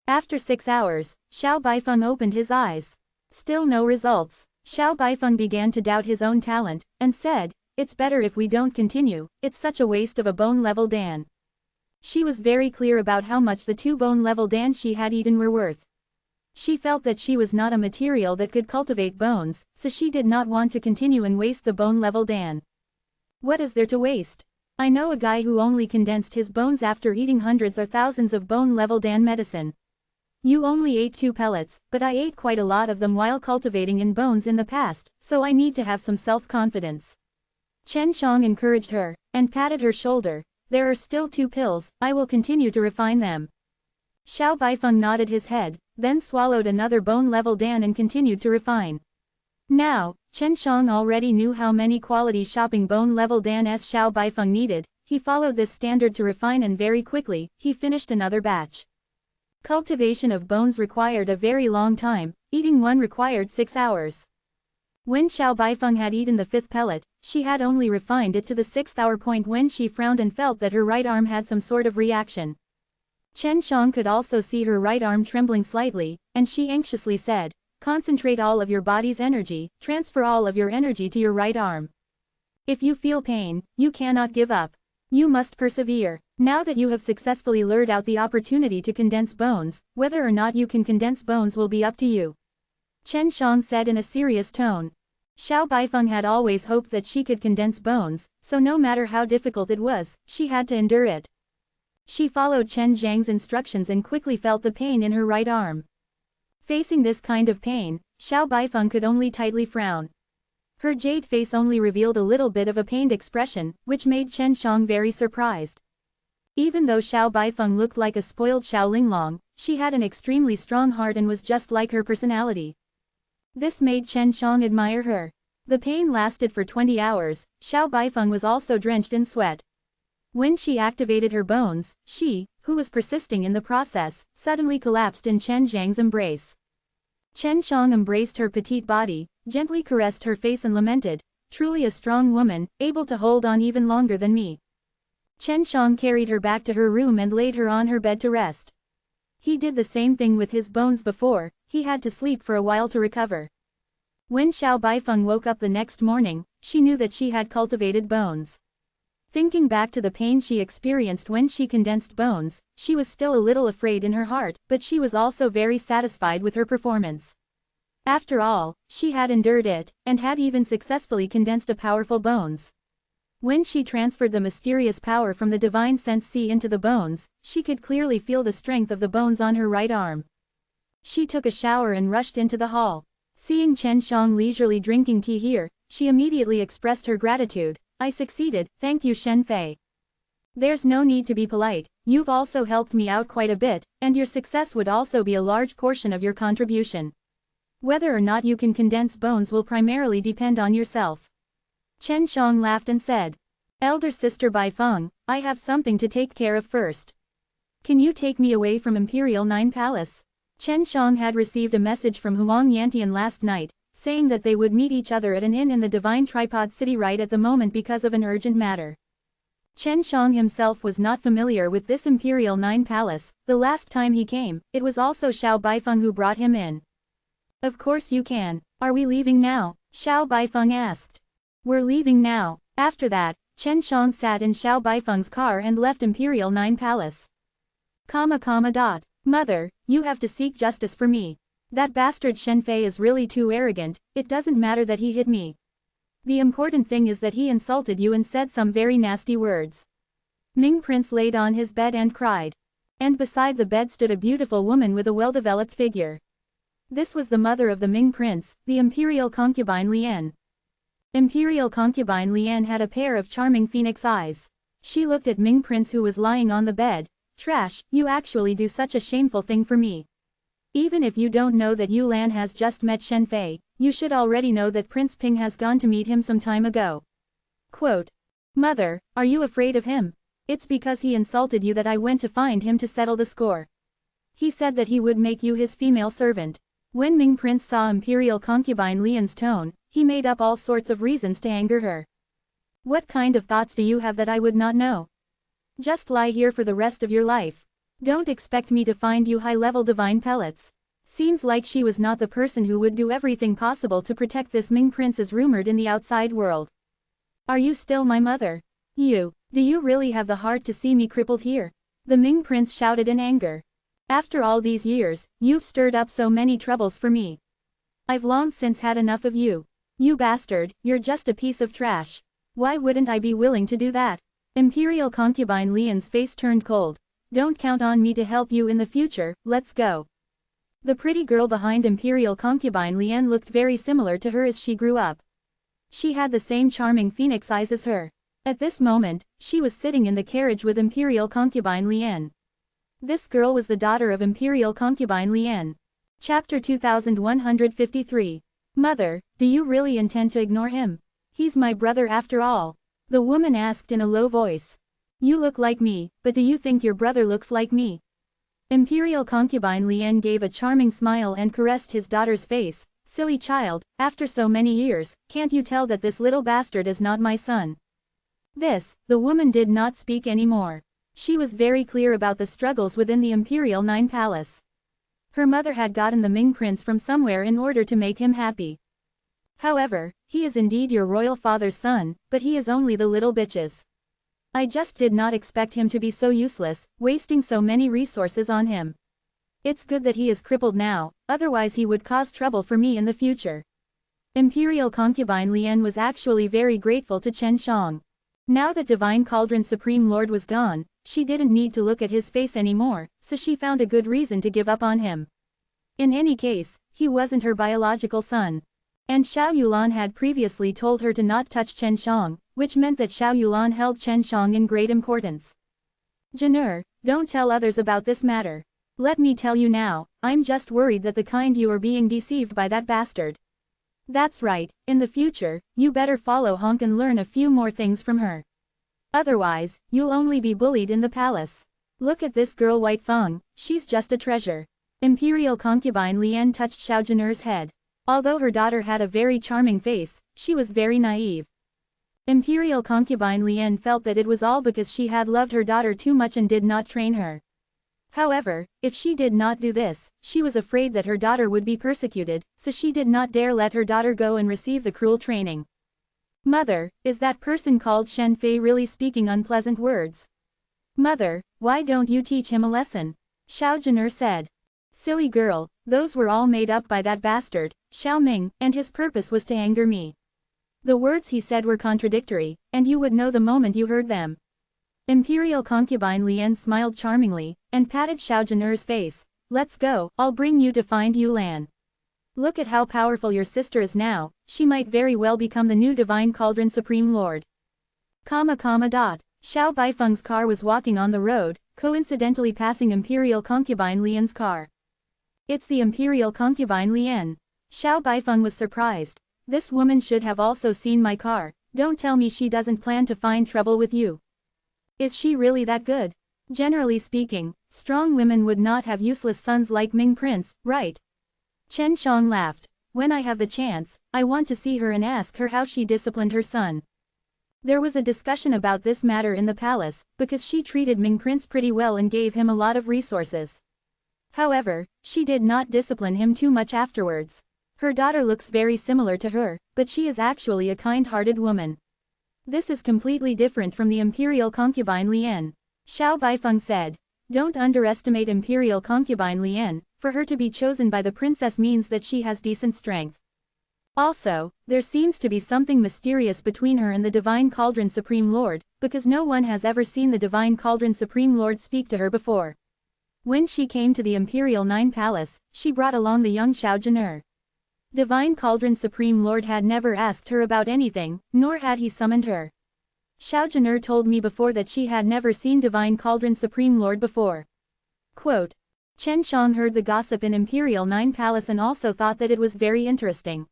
After 6 hours, Xiao Baifeng opened his eyes. Still no results. Xiao Baifeng began to doubt his own talent, and said, "It's better if we don't continue, it's such a waste of a bone-level Dan." She was very clear about how much the 2 bone-level Dan she had eaten were worth. She felt that she was not a material that could cultivate bones, so she did not want to continue and waste the bone-level Dan. What is there to waste? I know a guy who only condensed his bones after eating hundreds or thousands of bone-level Dan medicine. You only ate 2 pellets, but I ate quite a lot of them while cultivating in bones in the past, so I need to have some self-confidence. Chen Shang encouraged her, and patted her shoulder. There are still 2 pills, I will continue to refine them. Xiao Baifeng nodded his head, then swallowed another bone-level Dan and continued to refine. Now, Chen Shang already knew how many quality shopping bone-level Dan-s Xiao Baifeng needed. He followed this standard to refine, and very quickly, he finished another batch. Cultivation of bones required a very long time, eating one required 6 hours. When Xiao Baifeng had eaten the 5th pellet, she had only refined it to the 6th hour point when she frowned and felt that her right arm had some sort of reaction. Chen Shang could also see her right arm trembling slightly, and she anxiously said, "Concentrate all of your body's energy, transfer all of your energy to your right arm. If you feel pain, you cannot give up. You must persevere. Now that you have successfully lured out the opportunity to condense bones, whether or not you can condense bones will be up to you," Chen Shang said in a serious tone. Xiao Baifeng had always hoped that she could condense bones, so no matter how difficult it was, she had to endure it. She followed Chen Zhang's instructions and quickly felt the pain in her right arm. Facing this kind of pain, Xiao Baifeng could only tightly frown. Her jade face only revealed a little bit of a pained expression, which made Chen Shang very surprised. Even though Xiao Baifeng looked like a spoiled Xiao Linglong, she had an extremely strong heart and was just like her personality. This made Chen Shang admire her. The pain lasted for 20 hours, Xiao Baifeng was also drenched in sweat. When she activated her bones, she, who was persisting in the process, suddenly collapsed in Chen Zhang's embrace. Chen Shang embraced her petite body, gently caressed her face and lamented, "Truly a strong woman, able to hold on even longer than me." Chen Shang carried her back to her room and laid her on her bed to rest. He did the same thing with his bones before, he had to sleep for a while to recover. When Xiao Baifeng woke up the next morning, she knew that she had cultivated bones. Thinking back to the pain she experienced when she condensed bones, she was still a little afraid in her heart, but she was also very satisfied with her performance. After all, she had endured it, and had even successfully condensed a powerful bones. When she transferred the mysterious power from the divine sense C into the bones, she could clearly feel the strength of the bones on her right arm. She took a shower and rushed into the hall. Seeing Chen Xiang leisurely drinking tea here, she immediately expressed her gratitude. I succeeded, thank you Shen Fei. There's no need to be polite, you've also helped me out quite a bit, and your success would also be a large portion of your contribution. Whether or not you can condense bones will primarily depend on yourself. Chen Xiang laughed and said. Elder sister Bai Feng, I have something to take care of first. Can you take me away from Imperial Nine Palace? Chen Xiang had received a message from Huang Yantian last night, saying that they would meet each other at an inn in the Divine Tripod City right at the moment because of an urgent matter. Chen Xiang himself was not familiar with this Imperial Nine Palace. The last time he came, it was also Xiao Baifeng who brought him in. Of course you can. Are we leaving now? Xiao Baifeng asked. We're leaving now. After that, Chen Xiang sat in Xiao Baifeng's car and left Imperial Nine Palace. Mother, you have to seek justice for me. That bastard Shen Fei is really too arrogant, it doesn't matter that he hit me. The important thing is that he insulted you and said some very nasty words. Ming Prince laid on his bed and cried. And beside the bed stood a beautiful woman with a well-developed figure. This was the mother of the Ming Prince, the imperial concubine Lian. Imperial concubine Lian had a pair of charming phoenix eyes. She looked at Ming Prince who was lying on the bed. Trash, you actually do such a shameful thing for me. Even if you don't know that Yu Lan has just met Shen Fei, you should already know that Prince Ping has gone to meet him some time ago. Quote. Mother, are you afraid of him? It's because he insulted you that I went to find him to settle the score. He said that he would make you his female servant. When Ming Prince saw Imperial concubine Lian's tone, he made up all sorts of reasons to anger her. What kind of thoughts do you have that I would not know? Just lie here for the rest of your life. Don't expect me to find you high-level divine pellets. Seems like she was not the person who would do everything possible to protect this Ming Prince as rumored in the outside world. Are you still my mother? Do you really have the heart to see me crippled here? The Ming Prince shouted in anger. After all these years, you've stirred up so many troubles for me. I've long since had enough of you. You bastard, you're just a piece of trash. Why wouldn't I be willing to do that? Imperial concubine Lian's face turned cold. Don't count on me to help you in the future, let's go. The pretty girl behind Imperial concubine Lian looked very similar to her as she grew up. She had the same charming phoenix eyes as her. At this moment, she was sitting in the carriage with Imperial concubine Lian. This girl was the daughter of Imperial concubine Lian. Chapter 2153. Mother, do you really intend to ignore him? He's my brother after all. The woman asked in a low voice. You look like me, but do you think your brother looks like me? Imperial concubine Lian gave a charming smile and caressed his daughter's face. Silly child, after so many years, can't you tell that this little bastard is not my son? The woman did not speak anymore. She was very clear about the struggles within the Imperial Nine Palace. Her mother had gotten the Ming Prince from somewhere in order to make him happy. However, he is indeed your royal father's son, but he is only the little bitches. I just did not expect him to be so useless, wasting so many resources on him. It's good that he is crippled now, otherwise he would cause trouble for me in the future. Imperial concubine Lian was actually very grateful to Chen Xiang. Now that Divine Cauldron Supreme Lord was gone, she didn't need to look at his face anymore, so she found a good reason to give up on him. In any case, he wasn't her biological son. And Xiao Yulan had previously told her to not touch Chen Xiang, which meant that Xiao Yulan held Chen Xiang in great importance. Janur, don't tell others about this matter. Let me tell you now, I'm just worried that the kind you are being deceived by that bastard. That's right, in the future, you better follow Honk and learn a few more things from her. Otherwise, you'll only be bullied in the palace. Look at this girl White Feng, she's just a treasure. Imperial concubine Lian touched Xiao Janur's head. Although her daughter had a very charming face, she was very naive. Imperial concubine Lian felt that it was all because she had loved her daughter too much and did not train her. However, if she did not do this, she was afraid that her daughter would be persecuted, so she did not dare let her daughter go and receive the cruel training. Mother, is that person called Shen Fei really speaking unpleasant words? Mother, why don't you teach him a lesson? Xiao Janur said. Silly girl, those were all made up by that bastard. Xiao Ming, and his purpose was to anger me. The words he said were contradictory, and you would know the moment you heard them. Imperial concubine Lian smiled charmingly, and patted Xiao Zhener's face. Let's go, I'll bring you to find Yulan. Look at how powerful your sister is now, she might very well become the new Divine Cauldron Supreme Lord. Xiao Baifeng's car was walking on the road, coincidentally passing Imperial concubine Lian's car. It's the Imperial concubine Lian. Xiao Baifeng was surprised. This woman should have also seen my car. Don't tell me she doesn't plan to find trouble with you. Is she really that good? Generally speaking, strong women would not have useless sons like Ming Prince, right? Chen Shang laughed. When I have the chance, I want to see her and ask her how she disciplined her son. There was a discussion about this matter in the palace, because she treated Ming Prince pretty well and gave him a lot of resources. However, she did not discipline him too much afterwards. Her daughter looks very similar to her, but she is actually a kind-hearted woman. This is completely different from the Imperial concubine Lian. Xiao Baifeng said. Don't underestimate Imperial concubine Lian, for her to be chosen by the princess means that she has decent strength. Also, there seems to be something mysterious between her and the Divine Cauldron Supreme Lord, because no one has ever seen the Divine Cauldron Supreme Lord speak to her before. When she came to the Imperial Nine Palace, she brought along the young Xiao Zhener. Divine Cauldron Supreme Lord had never asked her about anything, nor had he summoned her. Xiao Zhener told me before that she had never seen Divine Cauldron Supreme Lord before. Quote, Chen Shang heard the gossip in Imperial Nine Palace and also thought that it was very interesting.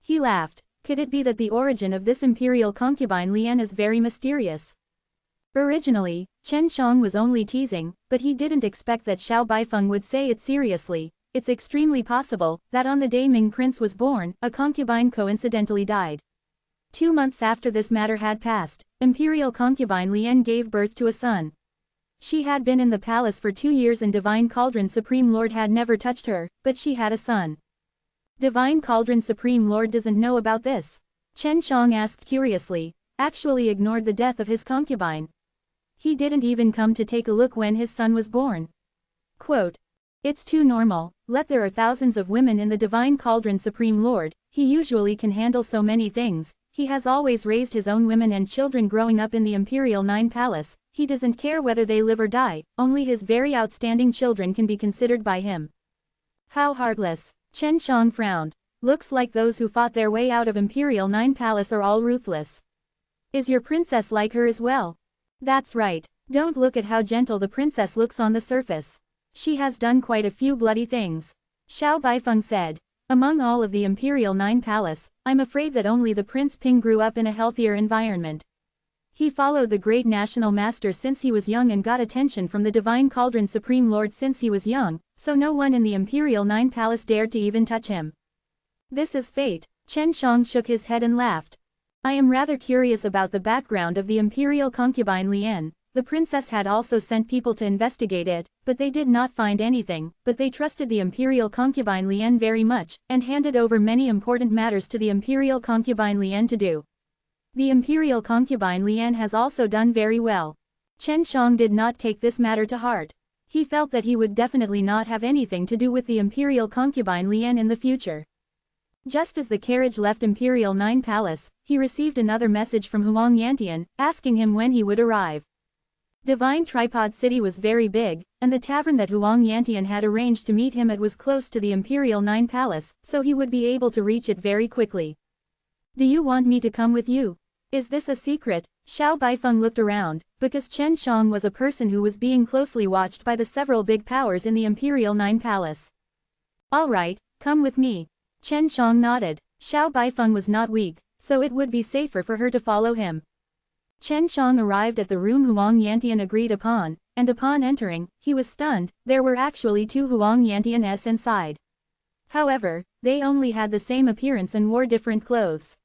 He laughed. Could it be that the origin of this Imperial concubine Lian is very mysterious? Originally, Chen Shang was only teasing, but he didn't expect that Xiao Baifeng would say it seriously. It's extremely possible that on the day Ming Prince was born, a concubine coincidentally died. 2 months after this matter had passed, Imperial concubine Lian gave birth to a son. She had been in the palace for 2 years and Divine Cauldron Supreme Lord had never touched her, but she had a son. Divine Cauldron Supreme Lord doesn't know about this? Chen Shang asked curiously, actually ignored the death of his concubine. He didn't even come to take a look when his son was born. Quote, It's too normal, there are thousands of women in the Divine Cauldron Supreme Lord, he usually can handle so many things, he has always raised his own women and children growing up in the Imperial Nine Palace, he doesn't care whether they live or die, only his very outstanding children can be considered by him. How heartless. Chen Shang frowned. Looks like those who fought their way out of Imperial Nine Palace are all ruthless. Is your princess like her as well? That's right. Don't look at how gentle the princess looks on the surface. She has done quite a few bloody things. Xiao Baifeng said. Among all of the Imperial Nine Palace, I'm afraid that only the Prince Ping grew up in a healthier environment. He followed the great national master since he was young and got attention from the Divine Cauldron Supreme Lord since he was young, so no one in the Imperial Nine Palace dared to even touch him. This is fate. Chen Shang shook his head and laughed. I am rather curious about the background of the Imperial concubine Lian. The princess had also sent people to investigate it, but they did not find anything, but they trusted the Imperial concubine Lian very much, and handed over many important matters to the Imperial concubine Lian to do. The Imperial concubine Lian has also done very well. Chen Shang did not take this matter to heart. He felt that he would definitely not have anything to do with the Imperial concubine Lian in the future. Just as the carriage left Imperial Nine Palace, he received another message from Huang Yantian, asking him when he would arrive. Divine Tripod City was very big, and the tavern that Huang Yantian had arranged to meet him at was close to the Imperial Nine Palace, so he would be able to reach it very quickly. Do you want me to come with you? Is this a secret? Xiao Baifeng looked around, because Chen Shang was a person who was being closely watched by the several big powers in the Imperial Nine Palace. All right, come with me. Chen Shang nodded. Xiao Baifeng was not weak, so it would be safer for her to follow him. Chen Shang arrived at the room Huang Yantian agreed upon, and upon entering, he was stunned. There were actually 2 Huang Yantians inside. However, they only had the same appearance and wore different clothes.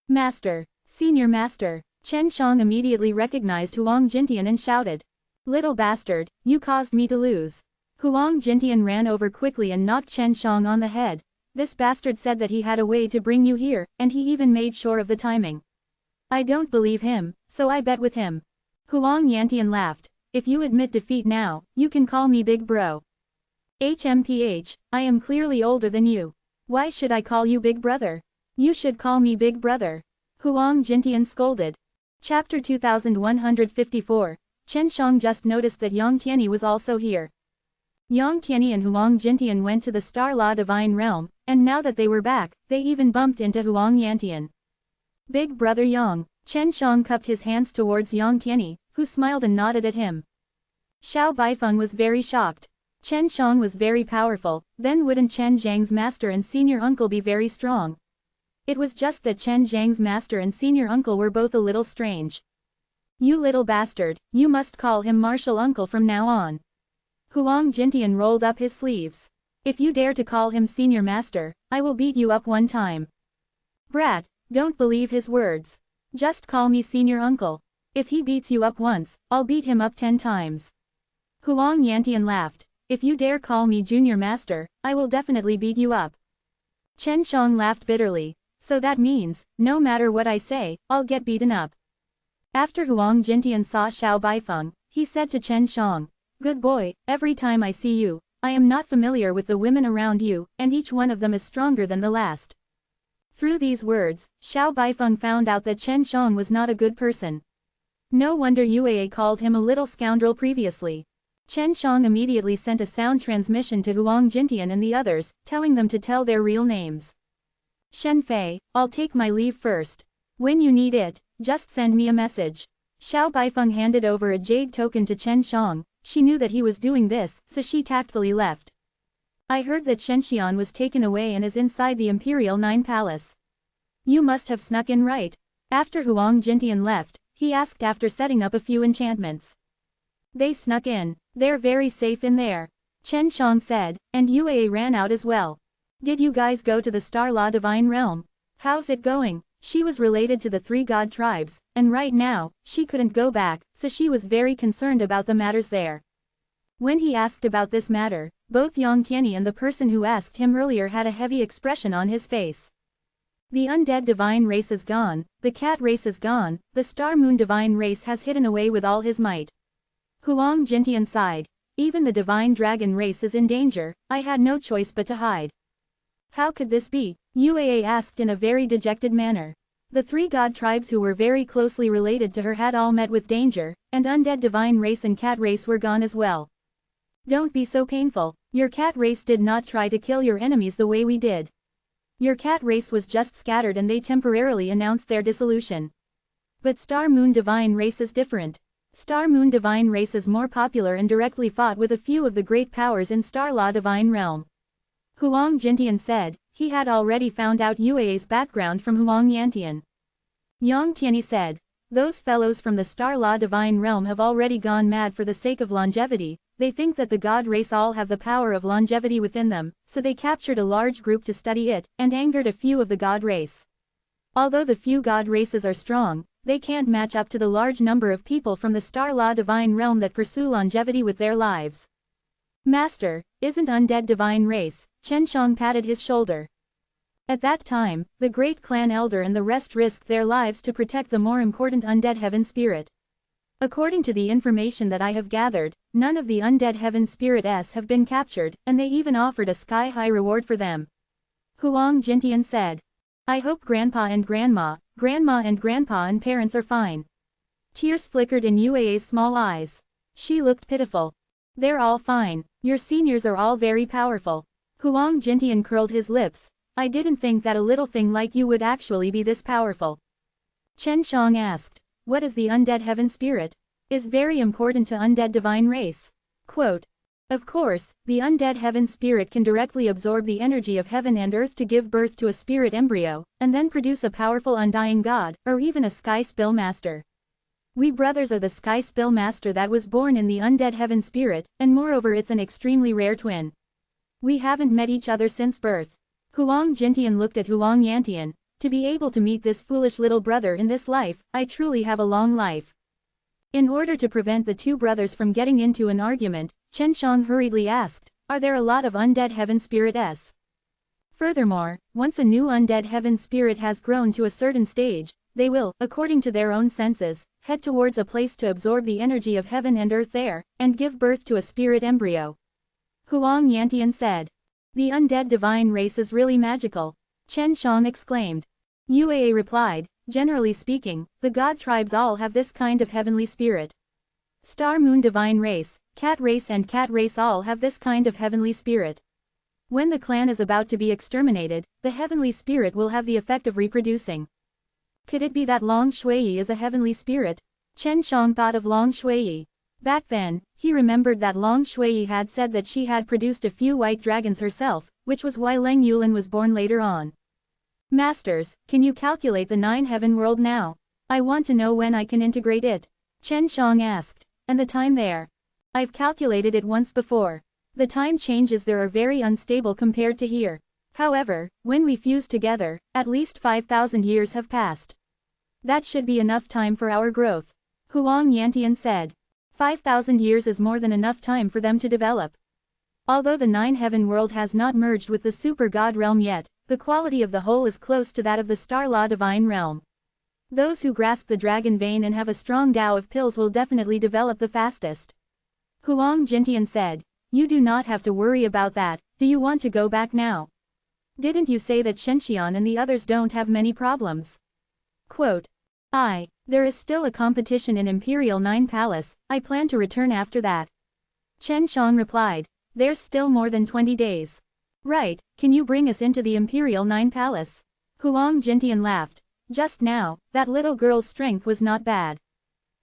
Master, Senior Master, Chen Shang immediately recognized Huang Jintian and shouted. Little bastard, you caused me to lose. Huang Jintian ran over quickly and knocked Chen Shang on the head. This bastard said that he had a way to bring you here, and he even made sure of the timing. I don't believe him, so I bet with him. Huang Yantian laughed. If you admit defeat now, you can call me Big Bro. HMPH, I am clearly older than you. Why should I call you big brother? You should call me big brother. Huang Jintian scolded. Chapter 2154. Chen Shang just noticed that Yang Tianyi was also here. Yang Tianyi and Huang Jintian went to the Star Law Divine Realm, and now that they were back, they even bumped into Huang Yantian. Big brother Yang. Chen Shang cupped his hands towards Yang Tianyi, who smiled and nodded at him. Xiao Baifeng was very shocked. Chen Shang was very powerful, then wouldn't Chen Zhang's master and senior uncle be very strong? It was just that Chen Zhang's master and senior uncle were both a little strange. You little bastard, you must call him martial uncle from now on. Huang Jintian rolled up his sleeves. If you dare to call him senior master, I will beat you up one time. Brat, don't believe his words. Just call me senior uncle. If he beats you up once, I'll beat him up 10 times. Huang Yantian laughed. If you dare call me junior master, I will definitely beat you up. Chen Shang laughed bitterly. So that means, no matter what I say, I'll get beaten up. After Huang Jintian saw Xiao Baifeng, he said to Chen Shang, Good boy, every time I see you, I am not familiar with the women around you, and each one of them is stronger than the last. Through these words, Xiao Baifeng found out that Chen Shang was not a good person. No wonder Yue called him a little scoundrel previously. Chen Shang immediately sent a sound transmission to Huang Jintian and the others, telling them to tell their real names. Shen Fei, I'll take my leave first. When you need it, just send me a message. Xiao Baifeng handed over a jade token to Chen Shang. She knew that he was doing this, so she tactfully left. I heard that Shen Xian was taken away and is inside the Imperial 9 Palace. You must have snuck in, right? After Huang Jintian left, he asked after setting up a few enchantments. They snuck in. They're very safe in there. Chen Shang said, and Yue ran out as well. Did you guys go to the Star Law Divine Realm? How's it going? She was related to the 3 god tribes, and right now, she couldn't go back, so she was very concerned about the matters there. When he asked about this matter, both Yang Tianyi and the person who asked him earlier had a heavy expression on his face. The undead divine race is gone, the cat race is gone, the star moon divine race has hidden away with all his might. Huang Jintian sighed. Even the divine dragon race is in danger, I had no choice but to hide. How could this be? Yue asked in a very dejected manner. The 3 god tribes who were very closely related to her had all met with danger, and undead divine race and cat race were gone as well. Don't be so painful, your cat race did not try to kill your enemies the way we did. Your cat race was just scattered and they temporarily announced their dissolution. But Star Moon divine race is different. Star Moon divine race is more popular and directly fought with a few of the great powers in Star Law Divine Realm. Huang Jintian said, he had already found out Yue's background from Huang Yantian. Yang Tianyi said, those fellows from the Star Law Divine Realm have already gone mad for the sake of longevity, they think that the god race all have the power of longevity within them, so they captured a large group to study it, and angered a few of the god race. Although the few god races are strong, they can't match up to the large number of people from the Star Law Divine Realm that pursue longevity with their lives. Master, isn't undead divine race? Chen Shang patted his shoulder. At that time, the great clan elder and the rest risked their lives to protect the more important undead heaven spirit. According to the information that I have gathered, none of the undead heaven spirits have been captured, and they even offered a sky-high reward for them. Huang Jintian said. I hope Grandpa and Grandma and parents are fine. Tears flickered in Yue's small eyes. She looked pitiful. They're all fine. Your seniors are all very powerful. Huang Jintian curled his lips. I didn't think that a little thing like you would actually be this powerful. Chen Shang asked. What is the undead heaven spirit? Is very important to undead divine race. Quote. Of course, the undead heaven spirit can directly absorb the energy of heaven and earth to give birth to a spirit embryo, and then produce a powerful undying god, or even a sky spill master. We brothers are the sky spill master that was born in the undead heaven spirit, and moreover it's an extremely rare twin. We haven't met each other since birth. Huang Jintian looked at Huang Yantian. To be able to meet this foolish little brother in this life, I truly have a long life. In order to prevent the 2 brothers from getting into an argument, Chen Shang hurriedly asked, are there a lot of undead heaven spirits? Furthermore, once a new undead heaven spirit has grown to a certain stage, they will, according to their own senses, head towards a place to absorb the energy of heaven and earth there, and give birth to a spirit embryo. Huang Yantian said. The undead divine race is really magical, Chen Shang exclaimed. Uaa replied, generally speaking, the god tribes all have this kind of heavenly spirit. Star Moon divine race, cat race and cat race all have this kind of heavenly spirit. When the clan is about to be exterminated, the heavenly spirit will have the effect of reproducing. Could it be that Long Shui is a heavenly spirit? Chen Shang thought of Long Shui. Back then, he remembered that Long Shui had said that she had produced a few white dragons herself, which was why Leng Yulin was born later on. Masters, can you calculate the 9 heaven world now? I want to know when I can integrate it. Chen Shang asked. And the time there? I've calculated it once before. The time changes there are very unstable compared to here. However, when we fuse together, at least 5,000 years have passed. That should be enough time for our growth. Huang Yantian said. 5,000 years is more than enough time for them to develop. Although the 9 heaven world has not merged with the super god realm yet, the quality of the whole is close to that of the Star Law divine realm. Those who grasp the dragon vein and have a strong Tao of pills will definitely develop the fastest. Huang Jintian said. You do not have to worry about that. Do you want to go back now? Didn't you say that Shenxian and the others don't have many problems? Quote. There is still a competition in Imperial 9 Palace, I plan to return after that. Chen Shang replied. There's still more than 20 days. Right, can you bring us into the Imperial 9 Palace? Huang Jintian laughed. Just now, that little girl's strength was not bad.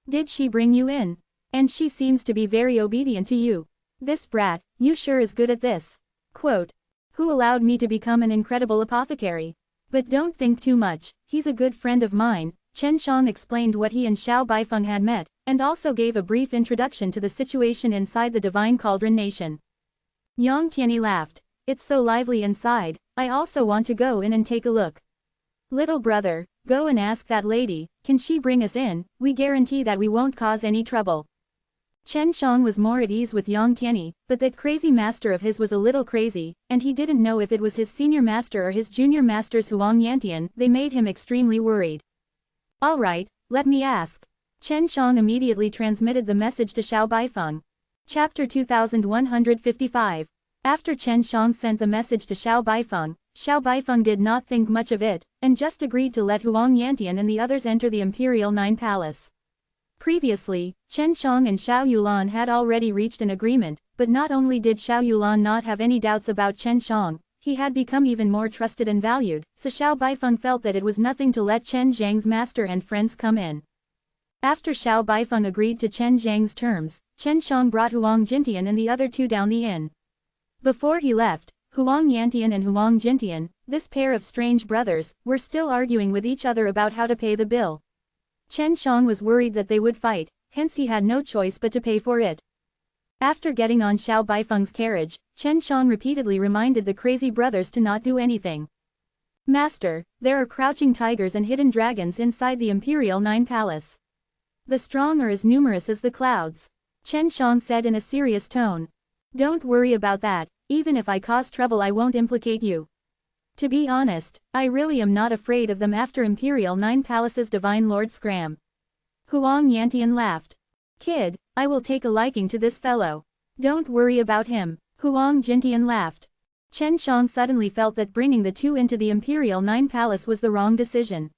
Did she bring you in? And she seems to be very obedient to you. This brat, you sure is good at this. Quote. Who allowed me to become an incredible apothecary? But don't think too much, he's a good friend of mine. Chen Shang explained what he and Xiao Baifeng had met, and also gave a brief introduction to the situation inside the Divine Cauldron Nation. Yang Tianyi laughed. It's so lively inside, I also want to go in and take a look. Little brother, go and ask that lady, can she bring us in? We guarantee that we won't cause any trouble. Chen Shang was more at ease with Yang Tianyi, but that crazy master of his was a little crazy, and he didn't know if it was his senior master or his junior master's Huang Yantian. They made him extremely worried. Alright, let me ask. Chen Shang immediately transmitted the message to Xiao Baifeng. Chapter 2155. After Chen Shang sent the message to Xiao Baifeng did not think much of it, and just agreed to let Huang Yantian and the others enter the Imperial 9 Palace. Previously, Chen Shang and Xiao Yulan had already reached an agreement, but not only did Xiao Yulan not have any doubts about Chen Shang, he had become even more trusted and valued, so Xiao Baifeng felt that it was nothing to let Chen Zhang's master and friends come in. After Xiao Baifeng agreed to Chen Zhang's terms, Chen Shang brought Huang Jintian and the other two down the inn. Before he left, Huang Yantian and Huang Jintian, this pair of strange brothers, were still arguing with each other about how to pay the bill. Chen Shang was worried that they would fight, hence he had no choice but to pay for it. After getting on Xiao Baifeng's carriage, Chen Shang repeatedly reminded the crazy brothers to not do anything. Master, there are crouching tigers and hidden dragons inside the Imperial 9 Palace. The strong are as numerous as the clouds. Chen Shang said in a serious tone. Don't worry about that, even if I cause trouble I won't implicate you. To be honest, I really am not afraid of them after Imperial 9 Palace's Divine Lord Scram. Huang Yantian laughed. Kid, I will take a liking to this fellow. Don't worry about him. Huang Jintian laughed. Chen Shang suddenly felt that bringing the two into the Imperial 9 Palace was the wrong decision.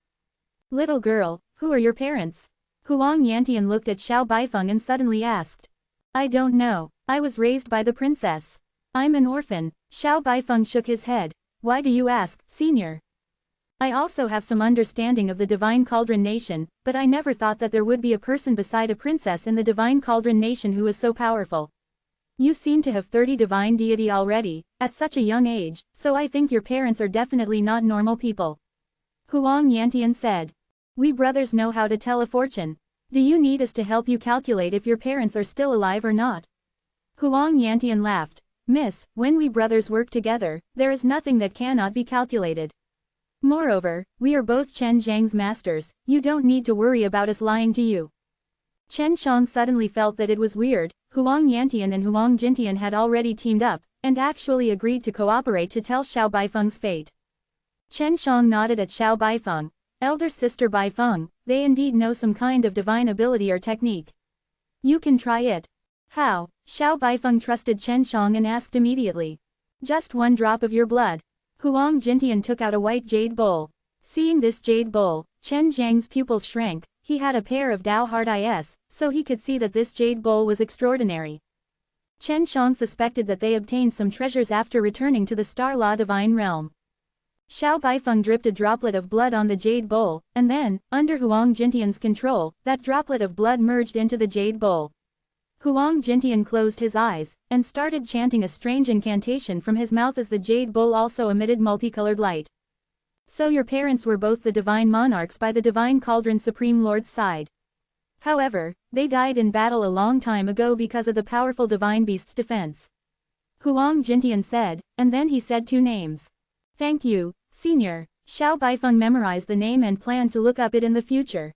Little girl, who are your parents? Huang Yantian looked at Xiao Baifeng and suddenly asked. I don't know, I was raised by the princess. I'm an orphan. Xiao Baifeng shook his head. Why do you ask, senior? I also have some understanding of the Divine Cauldron Nation, but I never thought that there would be a person beside a princess in the Divine Cauldron Nation who is so powerful. You seem to have 30 divine deity already, at such a young age, so I think your parents are definitely not normal people. Huang Yantian said. We brothers know how to tell a fortune. Do you need us to help you calculate if your parents are still alive or not? Huang Yantian laughed. Miss, when we brothers work together, there is nothing that cannot be calculated. Moreover, we are both Chen Zhang's masters, you don't need to worry about us lying to you. Chen Shang suddenly felt that it was weird. Huang Yantian and Huang Jintian had already teamed up, and actually agreed to cooperate to tell Xiao Baifeng's fate. Chen Shang nodded at Xiao Baifeng. Elder sister Baifeng, they indeed know some kind of divine ability or technique. You can try it. How? Xiao Baifeng trusted Chen Shang and asked immediately. Just one drop of your blood. Huang Jintian took out a white jade bowl. Seeing this jade bowl, Chen Zhang's pupils shrank. He had a pair of Dao hard eyes, so he could see that this jade bowl was extraordinary. Chen Shang suspected that they obtained some treasures after returning to the Star Law Divine Realm. Xiao Baifeng dripped a droplet of blood on the jade bowl, and then, under Huang Jintian's control, that droplet of blood merged into the jade bowl. Huang Jintian closed his eyes, and started chanting a strange incantation from his mouth as the jade bowl also emitted multicolored light. So your parents were both the divine monarchs by the divine cauldron Supreme Lord's side. However, they died in battle a long time ago because of the powerful divine beast's defense. Huang Jintian said, and then he said two names. Thank you, Senior. Xiao Baifeng memorized the name and planned to look up it in the future.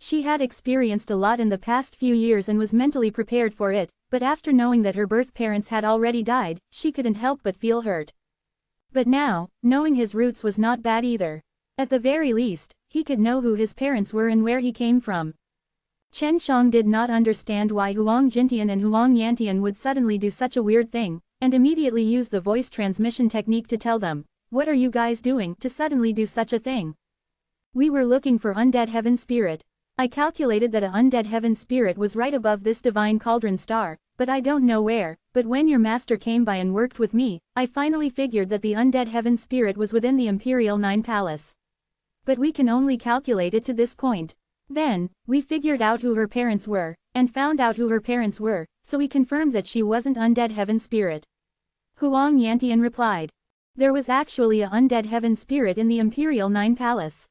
She had experienced a lot in the past few years and was mentally prepared for it, but after knowing that her birth parents had already died, she couldn't help but feel hurt. But now, knowing his roots was not bad either. At the very least, he could know who his parents were and where he came from. Chen Shang did not understand why Huang Jintian and Huang Yantian would suddenly do such a weird thing, and immediately used the voice transmission technique to tell them, "What are you guys doing to suddenly do such a thing?" "We were looking for undead heaven spirit. I calculated that an undead heaven spirit was right above this divine cauldron star, but I don't know where, but when your master came by and worked with me, I finally figured that the undead heaven spirit was within the Imperial Nine Palace. But we can only calculate it to this point. Then, we figured out who her parents were, and found out who her parents were, so we confirmed that she wasn't undead heaven spirit." Huang Yantian replied. There was actually a undead heaven spirit in the Imperial Nine Palace.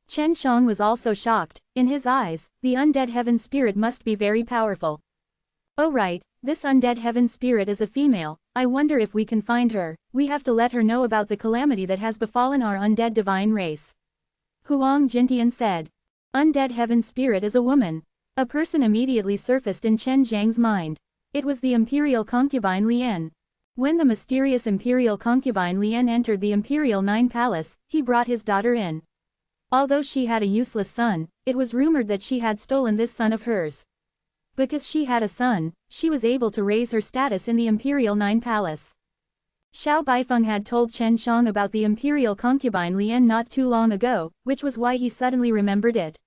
Chen Shang was also shocked. In his eyes, the undead heaven spirit must be very powerful. "Oh right, this undead heaven spirit is a female. I wonder if we can find her. We have to let her know about the calamity that has befallen our undead divine race." Huang Jintian said. Undead heaven spirit is a woman. A person immediately surfaced in Chen Zhang's mind. It was the imperial concubine Lian. When the mysterious imperial concubine Lian entered the Imperial Nine Palace, he brought his daughter in. Although she had a useless son, it was rumored that she had stolen this son of hers. Because she had a son, she was able to raise her status in the Imperial Nine Palace. Xiao Baifeng had told Chen Shang about the imperial concubine Lian not too long ago, which was why he suddenly remembered it.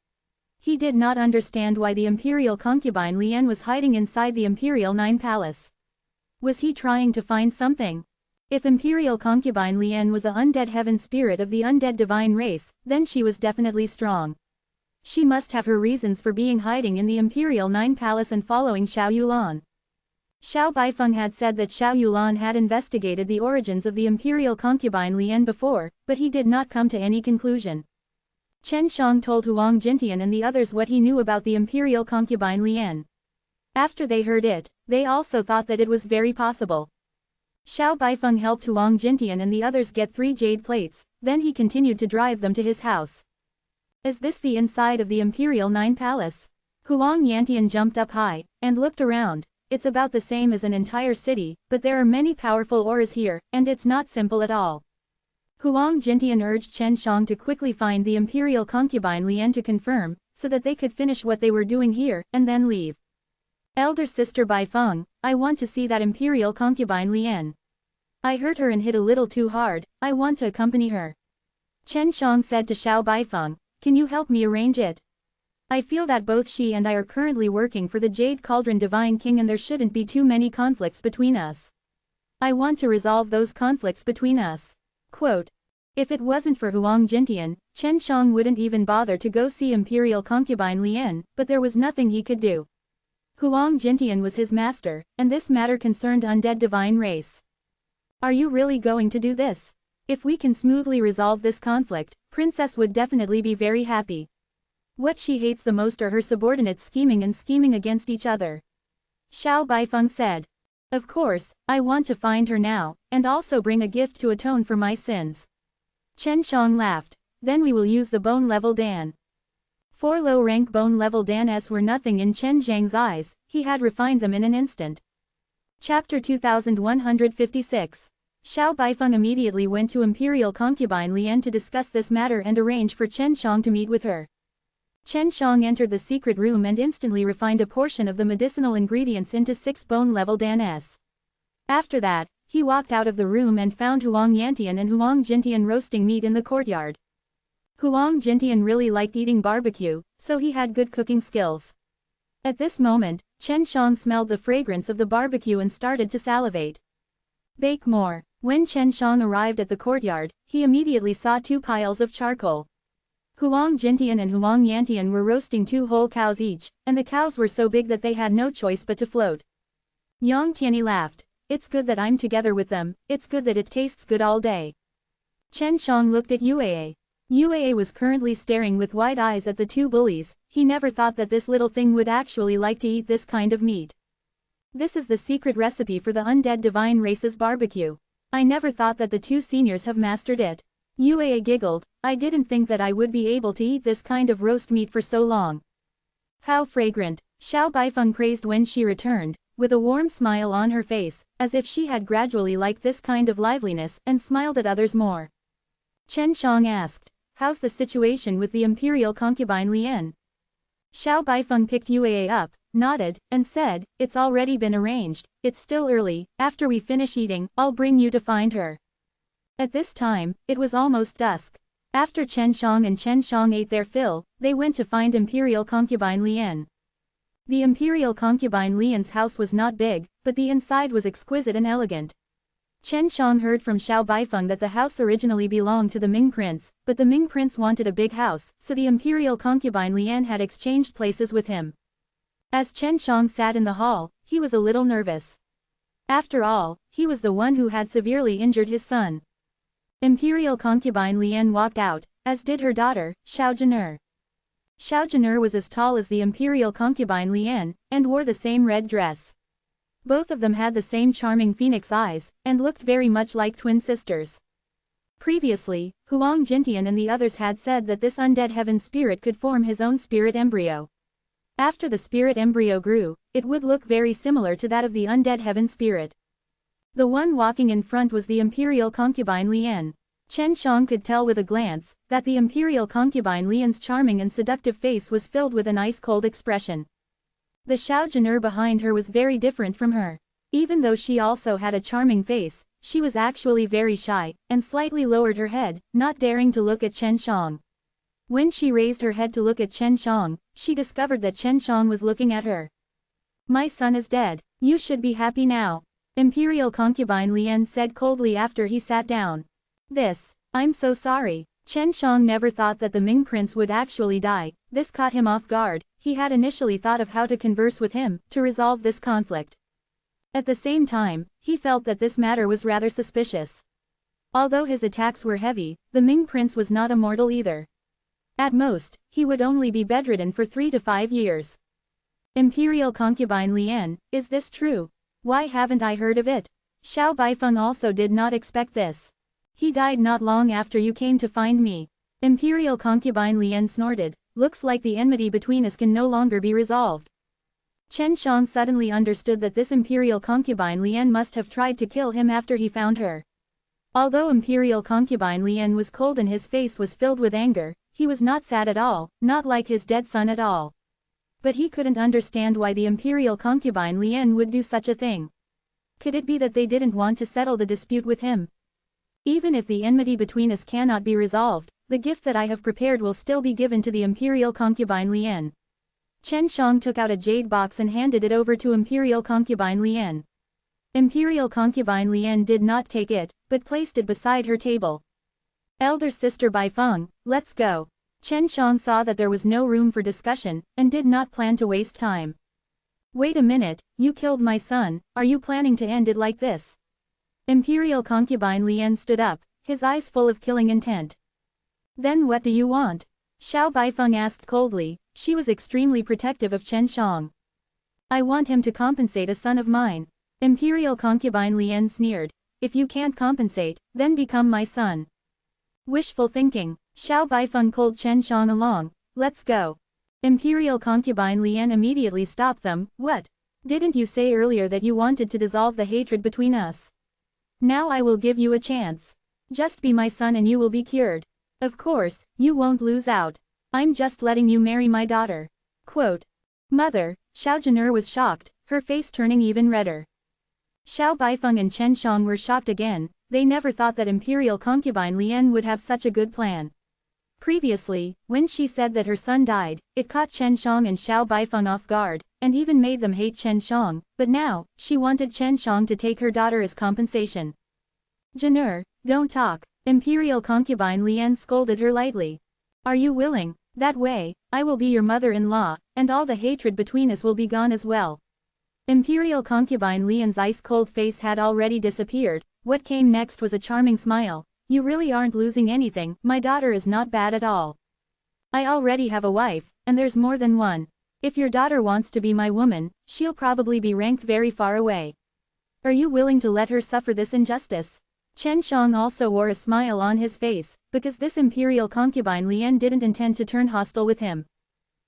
He did not understand why the imperial concubine Lian was hiding inside the Imperial Nine Palace. Was he trying to find something? If imperial concubine Lian was a undead heaven spirit of the undead divine race, then she was definitely strong. She must have her reasons for being hiding in the Imperial Nine Palace and following Xiao Yulan. Xiao Baifeng had said that Xiao Yulan had investigated the origins of the imperial concubine Lian before, but he did not come to any conclusion. Chen Shang told Huang Jintian and the others what he knew about the imperial concubine Lian. After they heard it, they also thought that it was very possible. Xiao Baifeng helped Huang Jintian and the others get 3 jade plates, then he continued to drive them to his house. Is this the inside of the Imperial Nine Palace? Huang Yantian jumped up high, and looked around. It's about the same as an entire city, but there are many powerful auras here, and it's not simple at all. Huang Jintian urged Chen Shang to quickly find the imperial concubine Lian to confirm, so that they could finish what they were doing here, and then leave. Elder sister Baifeng, I want to see that imperial concubine Lian. I hurt her and hit a little too hard, I want to accompany her. Chen Shang said to Xiao Baifeng, can you help me arrange it? I feel that both she and I are currently working for the Jade Cauldron Divine King and there shouldn't be too many conflicts between us. I want to resolve those conflicts between us. Quote. If it wasn't for Huang Jintian, Chen Shang wouldn't even bother to go see Imperial Concubine Lian, but there was nothing he could do. Huang Jintian was his master, and this matter concerned undead divine race. Are you really going to do this? If we can smoothly resolve this conflict, Princess would definitely be very happy. What she hates the most are her subordinates scheming against each other. Xiao Baifeng said. Of course, I want to find her now, and also bring a gift to atone for my sins. Chen Shang laughed. Then we will use the bone level Dan. 4 low-rank bone level Dans were nothing in Chen Zhang's eyes, he had refined them in an instant. Chapter 2156. Xiao Baifeng immediately went to Imperial Concubine Lian to discuss this matter and arrange for Chen Shang to meet with her. Chen Shang entered the secret room and instantly refined a portion of the medicinal ingredients into 6 bone level Dans. After that, he walked out of the room and found Huang Yantian and Huang Jintian roasting meat in the courtyard. Huang Jintian really liked eating barbecue, so he had good cooking skills. At this moment, Chen Shang smelled the fragrance of the barbecue and started to salivate. Bake more. When Chen Shang arrived at the courtyard, he immediately saw 2 piles of charcoal. Huang Jintian and Huang Yantian were roasting 2 whole cows each, and the cows were so big that they had no choice but to float. Yang Tianyi laughed. It's good that I'm together with them, it's good that it tastes good all day. Chen Shang looked at Yuaa. Yuaa was currently staring with wide eyes at the 2 bullies. He never thought that this little thing would actually like to eat this kind of meat. This is the secret recipe for the undead divine race's barbecue. I never thought that the 2 seniors have mastered it. Yuaa giggled. I didn't think that I would be able to eat this kind of roast meat for so long. How fragrant, Xiao Baifeng praised when she returned, with a warm smile on her face, as if she had gradually liked this kind of liveliness and smiled at others more. Chen Shang asked, how's the situation with the imperial concubine Lian? Xiao Baifeng picked Yuaa up, nodded, and said, it's already been arranged, it's still early, after we finish eating, I'll bring you to find her. At this time, it was almost dusk. After Chen Shang and Chen Shang ate their fill, they went to find imperial concubine Lian. The imperial concubine Lian's house was not big, but the inside was exquisite and elegant. Chen Shang heard from Xiao Baifeng that the house originally belonged to the Ming prince, but the Ming prince wanted a big house, so the imperial concubine Lian had exchanged places with him. As Chen Shang sat in the hall, he was a little nervous. After all, he was the one who had severely injured his son. Imperial concubine Lian walked out, as did her daughter, Xiao Zhen'er. Xiao Zhen'er was as tall as the imperial concubine Lian, and wore the same red dress. Both of them had the same charming phoenix eyes, and looked very much like twin sisters. Previously, Huang Jintian and the others had said that this undead heaven spirit could form his own spirit embryo. After the spirit embryo grew, it would look very similar to that of the undead heaven spirit. The one walking in front was the imperial concubine Lian. Chen Shang could tell with a glance that the imperial concubine Lian's charming and seductive face was filled with an ice-cold expression. The Xiao Zhen'er behind her was very different from her. Even though she also had a charming face, she was actually very shy, and slightly lowered her head, not daring to look at Chen Shang. When she raised her head to look at Chen Shang, she discovered that Chen Shang was looking at her. My son is dead, you should be happy now. Imperial concubine Lian said coldly after he sat down. I'm so sorry. Chen Shang never thought that the Ming prince would actually die. This caught him off guard. He had initially thought of how to converse with him, to resolve this conflict. At the same time, he felt that this matter was rather suspicious. Although his attacks were heavy, the Ming prince was not immortal either. At most, he would only be bedridden for 3 to 5 years. Imperial concubine Lian, is this true? Why haven't I heard of it? Xiao Baifeng also did not expect this. He died not long after you came to find me. Imperial concubine Lian snorted. Looks like the enmity between us can no longer be resolved. Chen Shang suddenly understood that this imperial concubine Lian must have tried to kill him after he found her. Although imperial concubine Lian was cold and his face was filled with anger, he was not sad at all, not like his dead son at all. But he couldn't understand why the imperial concubine Lian would do such a thing. Could it be that they didn't want to settle the dispute with him? Even if the enmity between us cannot be resolved, the gift that I have prepared will still be given to the imperial concubine Lian. Chen Shang took out a jade box and handed it over to imperial concubine Lian. Imperial concubine Lian did not take it, but placed it beside her table. Elder sister Baifeng, let's go. Chen Shang saw that there was no room for discussion, and did not plan to waste time. Wait a minute, you killed my son, are you planning to end it like this? Imperial concubine Lian stood up, his eyes full of killing intent. Then what do you want? Xiao Baifeng asked coldly. She was extremely protective of Chen Shang. I want him to compensate a son of mine. Imperial concubine Lian sneered. If you can't compensate, then become my son. Wishful thinking. Xiao Baifeng pulled Chen Shang along. Let's go. Imperial concubine Lian immediately stopped them. What? Didn't you say earlier that you wanted to dissolve the hatred between us? Now I will give you a chance. Just be my son and you will be cured. Of course, you won't lose out. I'm just letting you marry my daughter. Quote. Mother, Xiao Zhen'er was shocked, her face turning even redder. Xiao Baifeng and Chen Shang were shocked again. They never thought that imperial concubine Lian would have such a good plan. Previously, when she said that her son died, it caught Chen Shang and Xiao Baifeng off guard, and even made them hate Chen Shang, but now, she wanted Chen Shang to take her daughter as compensation. "Jin'er, don't talk," imperial concubine Lian scolded her lightly. "Are you willing? That way, I will be your mother-in-law, and all the hatred between us will be gone as well." Imperial concubine Lian's ice-cold face had already disappeared. What came next was a charming smile. "You really aren't losing anything, my daughter is not bad at all. I already have a wife, and there's more than one. If your daughter wants to be my woman, she'll probably be ranked very far away. Are you willing to let her suffer this injustice?" Chen Shang also wore a smile on his face, because this imperial concubine Lian didn't intend to turn hostile with him.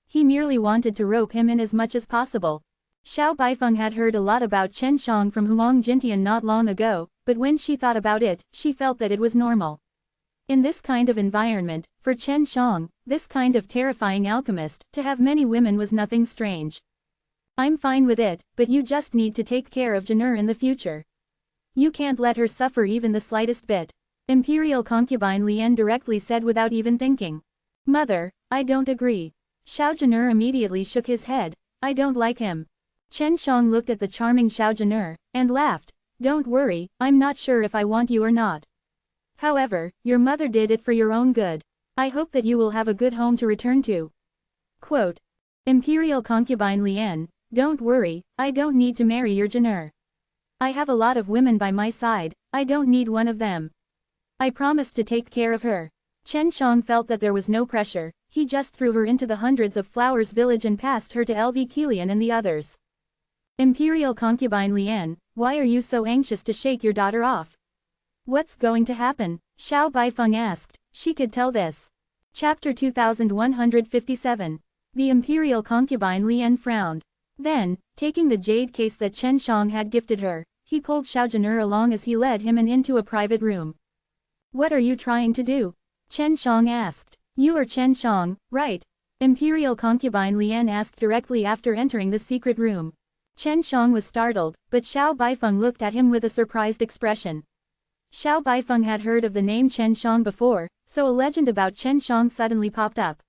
He merely wanted to rope him in as much as possible. Xiao Baifeng had heard a lot about Chen Shang from Huang Jintian not long ago, but when she thought about it, she felt that it was normal. In this kind of environment, for Chen Shang, this kind of terrifying alchemist, to have many women was nothing strange. "I'm fine with it, but you just need to take care of Jin'er in the future. You can't let her suffer even the slightest bit," imperial concubine Lian directly said without even thinking. "Mother, I don't agree." Xiao Jin'er immediately shook his head. "I don't like him." Chen Shang looked at the charming Xiao Jin'er, and laughed. "Don't worry, I'm not sure if I want you or not. However, your mother did it for your own good. I hope that you will have a good home to return to." Quote. Imperial concubine Lian, "Don't worry, I don't need to marry your Jin'er. I have a lot of women by my side, I don't need one of them. I promised to take care of her." Chen Shang felt that there was no pressure. He just threw her into the hundreds of flowers village and passed her to LV Kilian and the others. Imperial concubine Lian, "Why are you so anxious to shake your daughter off? What's going to happen?" Xiao Baifeng asked. She could tell this. Chapter 2157. The imperial concubine Lian frowned. Then, taking the jade case that Chen Shang had gifted her, he pulled Xiao Jin'er along as he led him into a private room. "What are you trying to do?" Chen Shang asked. "You are Chen Shang, right?" Imperial concubine Lian asked directly after entering the secret room. Chen Shang was startled, but Xiao Baifeng looked at him with a surprised expression. Xiao Baifeng had heard of the name Chen Shang before, so a legend about Chen Shang suddenly popped up.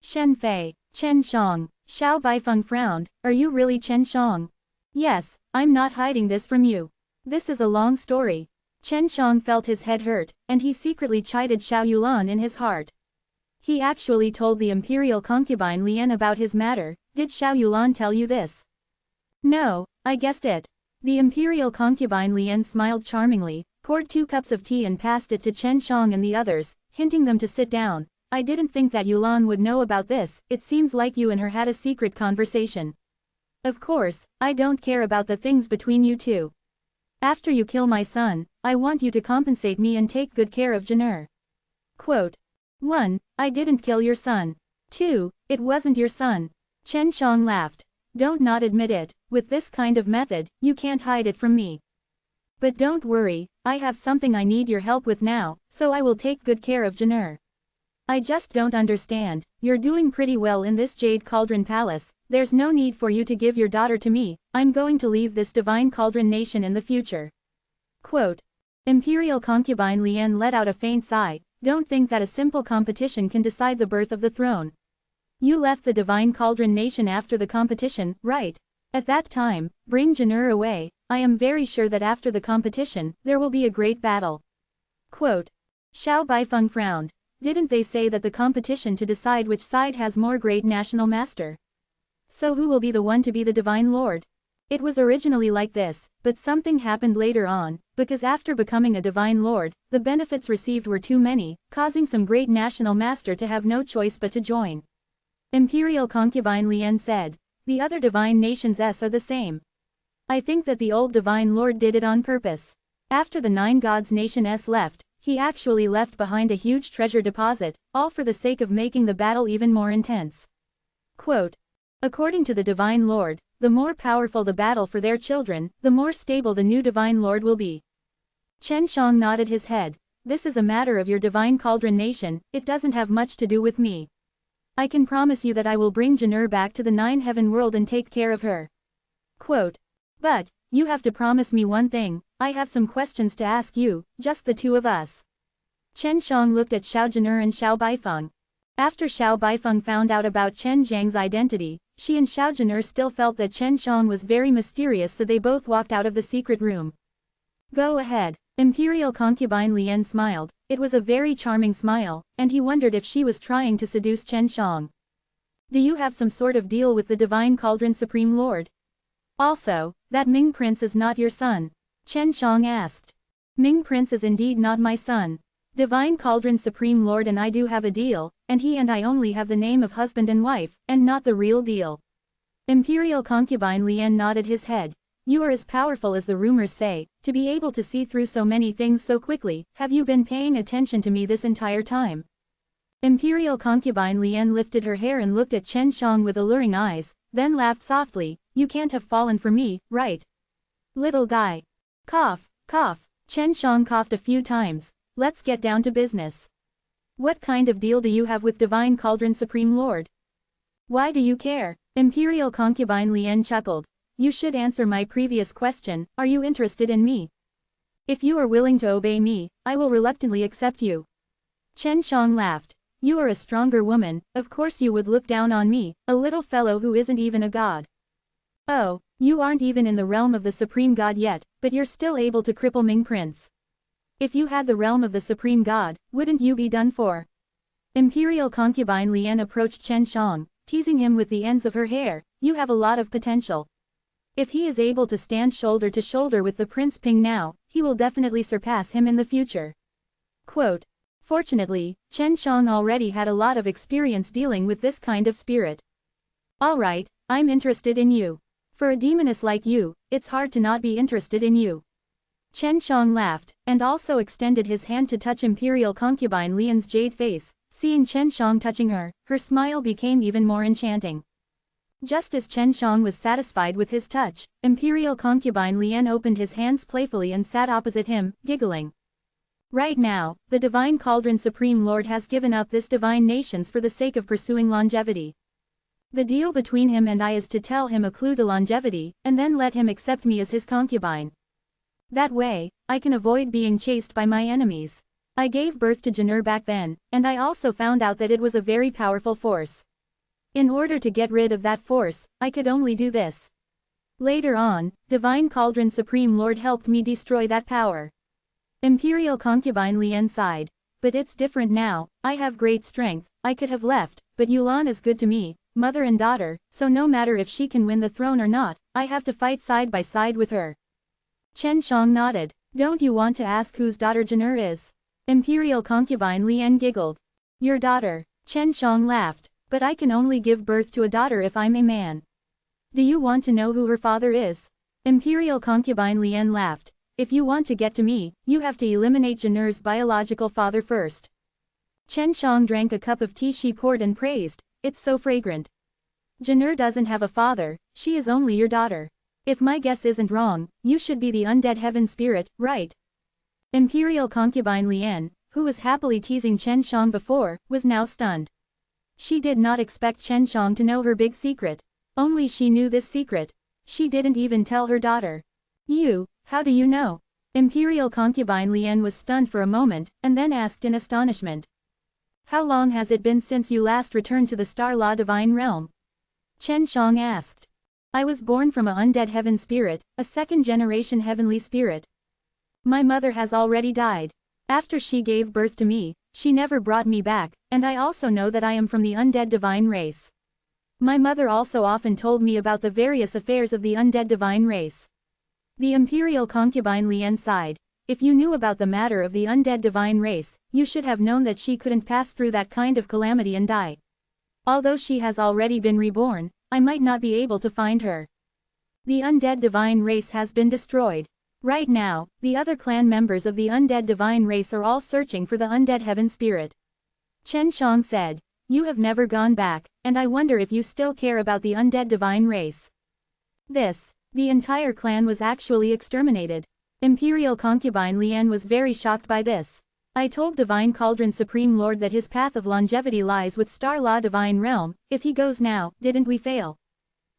"Shen Fei, Chen Shang." Xiao Baifeng frowned. "Are you really Chen Shang?" "Yes, I'm not hiding this from you. This is a long story." Chen Shang felt his head hurt, and he secretly chided Xiao Yulan in his heart. He actually told the imperial concubine Lian about his matter. "Did Xiao Yulan tell you this?" "No, I guessed it." The imperial concubine Lian smiled charmingly, poured 2 cups of tea and passed it to Chen Shang and the others, hinting them to sit down. "I didn't think that Yulan would know about this. It seems like you and her had a secret conversation. Of course, I don't care about the things between you two. After you kill my son, I want you to compensate me and take good care of Jin'er." Quote. 1. I didn't kill your son. 2. It wasn't your son. Chen Shang laughed. "Don't not admit it. With this kind of method, you can't hide it from me. But don't worry, I have something I need your help with now, so I will take good care of Jin'er. I just don't understand, you're doing pretty well in this Jade Cauldron Palace, there's no need for you to give your daughter to me, I'm going to leave this Divine Cauldron nation in the future." Quote. Imperial concubine Lian let out a faint sigh. "Don't think that a simple competition can decide the birth of the throne. You left the Divine Cauldron nation after the competition, right? At that time, bring Jin'er away. I am very sure that after the competition, there will be a great battle." Quote. Xiao Baifeng frowned. "Didn't they say that the competition to decide which side has more great national master? So who will be the one to be the Divine Lord?" It was originally like this, but something happened later on, because after becoming a Divine Lord, the benefits received were too many, causing some great national master to have no choice but to join. Imperial concubine Lian said. "The other divine nations are the same. I think that the old Divine Lord did it on purpose. After the 9 gods nation left, he actually left behind a huge treasure deposit, all for the sake of making the battle even more intense." Quote. According to the Divine Lord, the more powerful the battle for their children, the more stable the new Divine Lord will be. Chen Shang nodded his head. "This is a matter of your Divine Cauldron nation, it doesn't have much to do with me. I can promise you that I will bring Jin'er back to the 9 heaven world and take care of her." Quote. But, you have to promise me one thing, I have some questions to ask you, just the two of us. Chen Shang looked at Xiao Zhen'er and Xiao Baifeng. After Xiao Baifeng found out about Chen Zhang's identity, she and Xiao Zhen'er still felt that Chen Shang was very mysterious, so they both walked out of the secret room. Go ahead. Imperial concubine Lian smiled. It was a very charming smile, and he wondered if she was trying to seduce Chen Shang. Do you have some sort of deal with the Divine Cauldron Supreme Lord? Also, that Ming Prince is not your son? Chen Shang asked. Ming Prince is indeed not my son. Divine Cauldron Supreme Lord and I do have a deal, and he and I only have the name of husband and wife, and not the real deal. Imperial concubine Lian nodded his head. You are as powerful as the rumors say, to be able to see through so many things so quickly. Have you been paying attention to me this entire time? Imperial concubine Lian lifted her hair and looked at Chen Shang with alluring eyes, then laughed softly. You can't have fallen for me, right? Little guy. Cough, cough. Chen Shang coughed a few times. Let's get down to business. What kind of deal do you have with Divine Cauldron Supreme Lord? Why do you care? Imperial concubine Lian chuckled. You should answer my previous question, are you interested in me? If you are willing to obey me, I will reluctantly accept you. Chen Shang laughed. You are a stronger woman, of course you would look down on me, a little fellow who isn't even a god. Oh, you aren't even in the realm of the Supreme God yet, but you're still able to cripple Ming Prince. If you had the realm of the Supreme God, wouldn't you be done for? Imperial concubine Lian approached Chen Shang, teasing him with the ends of her hair. You have a lot of potential. If he is able to stand shoulder to shoulder with the Prince Ping now, he will definitely surpass him in the future. Quote. Fortunately, Chen Shang already had a lot of experience dealing with this kind of spirit. Alright, I'm interested in you. For a demoness like you, it's hard to not be interested in you. Chen Shang laughed, and also extended his hand to touch Imperial concubine Lian's jade face. Seeing Chen Shang touching her, her smile became even more enchanting. Just as Chen Shang was satisfied with his touch, Imperial concubine Lian opened his hands playfully and sat opposite him, giggling. Right now, the Divine Cauldron Supreme Lord has given up this divine nations for the sake of pursuing longevity. The deal between him and I is to tell him a clue to longevity, and then let him accept me as his concubine. That way, I can avoid being chased by my enemies. I gave birth to Zhen'er back then, and I also found out that it was a very powerful force. In order to get rid of that force, I could only do this. Later on, Divine Cauldron Supreme Lord helped me destroy that power. Imperial concubine Lian sighed. But it's different now, I have great strength, I could have left, but Yulan is good to me, mother and daughter, so no matter if she can win the throne or not, I have to fight side by side with her. Chen Shang nodded. Don't you want to ask whose daughter Zhen'er is? Imperial concubine Lian giggled. Your daughter. Chen Shang laughed. But I can only give birth to a daughter if I'm a man. Do you want to know who her father is? Imperial concubine Lian laughed. If you want to get to me, you have to eliminate Zhen'er's biological father first. Chen Shang drank a cup of tea she poured and praised. It's so fragrant. Zhen'er doesn't have a father, she is only your daughter. If my guess isn't wrong, you should be the undead heaven spirit, right? Imperial concubine Lian, who was happily teasing Chen Shang before, was now stunned. She did not expect Chen Shang to know her big secret. Only she knew this secret. She didn't even tell her daughter. You, how do you know? Imperial concubine Lian was stunned for a moment, and then asked in astonishment. How long has it been since you last returned to the Star Law Divine Realm? Chen Shang asked. I was born from an undead heaven spirit, a second-generation heavenly spirit. My mother has already died. After she gave birth to me, she never brought me back, and I also know that I am from the undead divine race. My mother also often told me about the various affairs of the undead divine race. The Imperial concubine Lian sighed. If you knew about the matter of the undead divine race, you should have known that she couldn't pass through that kind of calamity and die. Although she has already been reborn, I might not be able to find her. The undead divine race has been destroyed. Right now, the other clan members of the undead divine race are all searching for the undead heaven spirit. Chen Shang said, you have never gone back, and I wonder if you still care about the undead divine race. The entire clan was actually exterminated. Imperial concubine Lian was very shocked by this. I told Divine Cauldron Supreme Lord that his path of longevity lies with Star Law Divine Realm. If he goes now, didn't we fail?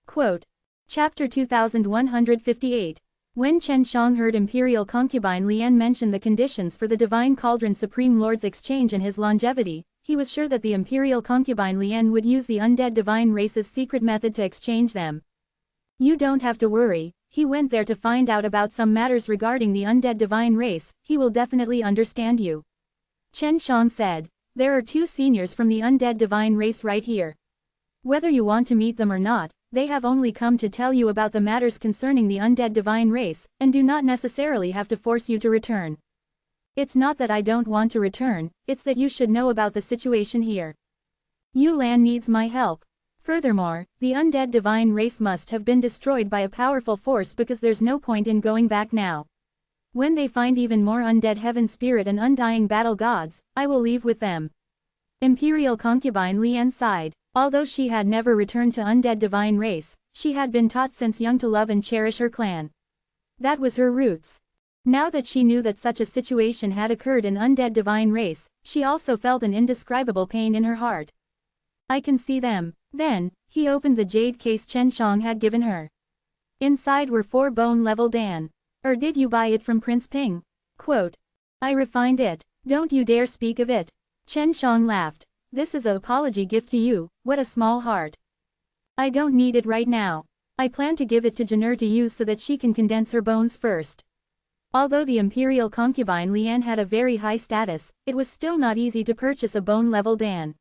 Quote. Chapter 2158. When Chen Shang heard Imperial concubine Lian mention the conditions for the Divine Cauldron Supreme Lord's exchange and his longevity, he was sure that the Imperial concubine Lian would use the undead divine race's secret method to exchange them. You don't have to worry, he went there to find out about some matters regarding the undead divine race, he will definitely understand you. Chen Shang said, there are 2 seniors from the undead divine race right here. Whether you want to meet them or not, they have only come to tell you about the matters concerning the undead divine race, and do not necessarily have to force you to return. It's not that I don't want to return, it's that you should know about the situation here. Yulan needs my help. Furthermore, the undead divine race must have been destroyed by a powerful force because there's no point in going back now. When they find even more undead heaven spirit and undying battle gods, I will leave with them. Imperial concubine Lian sighed. Although she had never returned to undead divine race, she had been taught since young to love and cherish her clan. That was her roots. Now that she knew that such a situation had occurred in undead divine race, she also felt an indescribable pain in her heart. I can see them. Then, he opened the jade case Chen Shang had given her. Inside were 4 bone-level Dan. Did you buy it from Prince Ping? Quote. I refined it. Don't you dare speak of it. Chen Shang laughed. This is an apology gift to you, what a small heart. I don't need it right now. I plan to give it to Janur to use so that she can condense her bones first. Although the Imperial concubine Lian had a very high status, it was still not easy to purchase a bone-level Dan.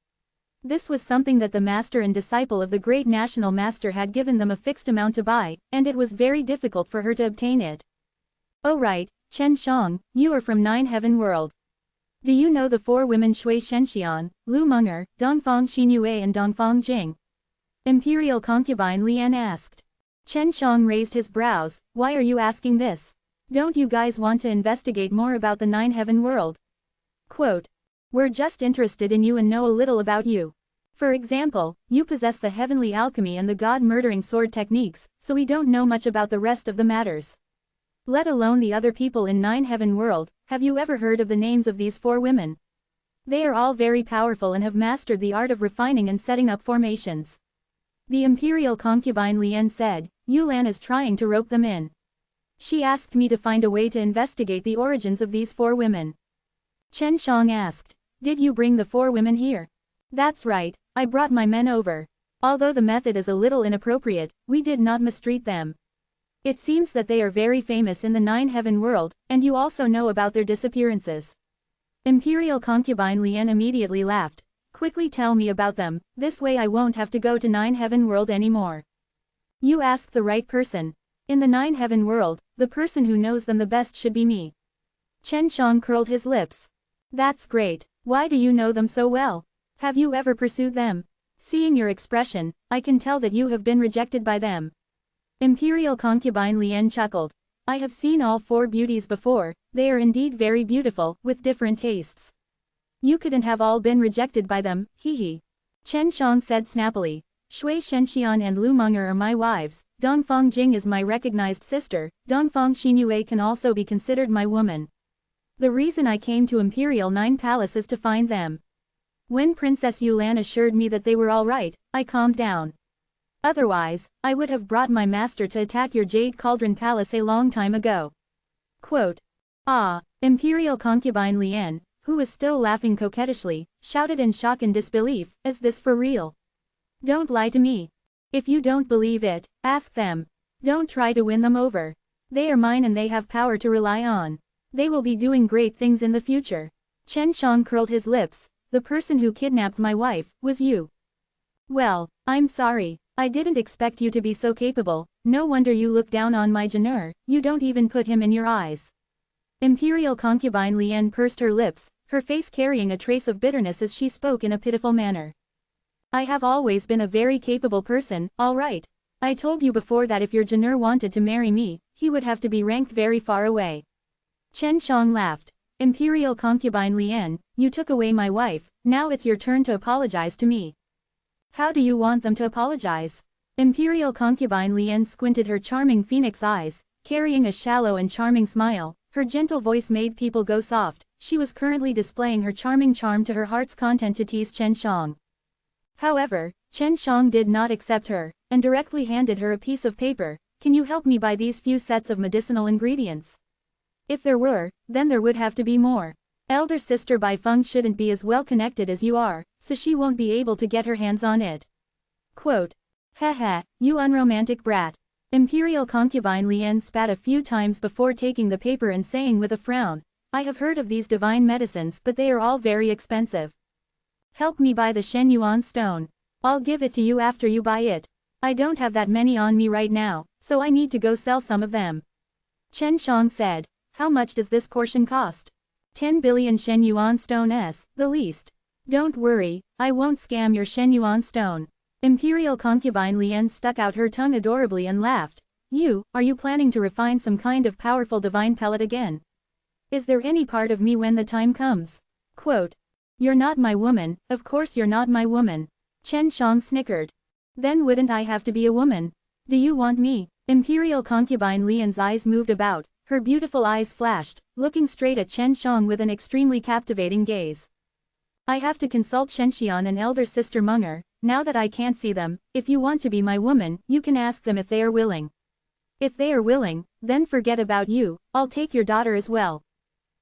This was something that the master and disciple of the great national master had given them a fixed amount to buy, and it was very difficult for her to obtain it. Oh right, Chen Shang, you are from 9 Heaven World. Do you know the 4 women Shui Shenxian, Lu Meng'er, Dongfang Xinyue and Dongfang Jing? Imperial concubine Lian asked. Chen Shang raised his brows, why are you asking this? Don't you guys want to investigate more about the 9 Heaven World? Quote. We're just interested in you and know a little about you. For example, you possess the heavenly alchemy and the god-murdering sword techniques, so we don't know much about the rest of the matters. Let alone the other people in 9 Heaven World, have you ever heard of the names of these 4 women? They are all very powerful and have mastered the art of refining and setting up formations. The Imperial concubine Lian said, Yulan is trying to rope them in. She asked me to find a way to investigate the origins of these 4 women. Chen Shang asked, did you bring the 4 women here? That's right, I brought my men over. Although the method is a little inappropriate, we did not mistreat them. It seems that they are very famous in the 9 Heaven World, and you also know about their disappearances. Imperial concubine Lian immediately laughed. Quickly tell me about them, this way I won't have to go to 9 Heaven World anymore. You asked the right person. In the 9 Heaven World, the person who knows them the best should be me. Chen Shang curled his lips. That's great, why do you know them so well? Have you ever pursued them? Seeing your expression, I can tell that you have been rejected by them. Imperial concubine Lian chuckled. I have seen all 4 beauties before, they are indeed very beautiful, with different tastes. You couldn't have all been rejected by them, hee hee. Chen Shang said snappily. Shui Shenxian and Lu Meng'er are my wives, Dongfang Jing is my recognized sister, Dongfang Xinyue can also be considered my woman. The reason I came to Imperial 9 Palace is to find them. When Princess Yulan assured me that they were all right, I calmed down. Otherwise, I would have brought my master to attack your Jade Cauldron Palace a long time ago. Quote. Ah, Imperial concubine Lian, who was still laughing coquettishly, shouted in shock and disbelief, is this for real? Don't lie to me. If you don't believe it, ask them. Don't try to win them over. They are mine and they have power to rely on. They will be doing great things in the future. Chen Shang curled his lips. The person who kidnapped my wife, was you. Well, I'm sorry. I didn't expect you to be so capable, no wonder you look down on my Janur, you don't even put him in your eyes. Imperial concubine Lian pursed her lips, her face carrying a trace of bitterness as she spoke in a pitiful manner. I have always been a very capable person, all right. I told you before that if your Janur wanted to marry me, he would have to be ranked very far away. Chen Shang laughed. Imperial concubine Lian, you took away my wife, now it's your turn to apologize to me. How do you want them to apologize? Imperial concubine Lian squinted her charming phoenix eyes, carrying a shallow and charming smile, her gentle voice made people go soft, she was currently displaying her charming charm to her heart's content to tease Chen Shang. However, Chen Shang did not accept her, and directly handed her a piece of paper. Can you help me buy these few sets of medicinal ingredients? If there were, then there would have to be more. Elder sister Bai Feng shouldn't be as well connected as you are, so she won't be able to get her hands on it. Quote. Haha, you unromantic brat. Imperial concubine Lien spat a few times before taking the paper and saying with a frown, I have heard of these divine medicines but they are all very expensive. Help me buy the Shen Yuan stone. I'll give it to you after you buy it. I don't have that many on me right now, so I need to go sell some of them. Chen Shang said, how much does this portion cost? 10 billion Shen Yuan stones, the least. Don't worry, I won't scam your Shen Yuan stone. Imperial concubine Lien stuck out her tongue adorably and laughed. Are you planning to refine some kind of powerful divine pellet again? Is there any part of me when the time comes? Quote. You're not my woman, of course you're not my woman. Chen Shang snickered. Then wouldn't I have to be a woman? Do you want me? Imperial concubine Lian's eyes moved about, her beautiful eyes flashed, looking straight at Chen Shang with an extremely captivating gaze. I have to consult Shenxian and elder sister Munger, now that I can't see them. If you want to be my woman, you can ask them if they are willing. If they are willing, then forget about you, I'll take your daughter as well.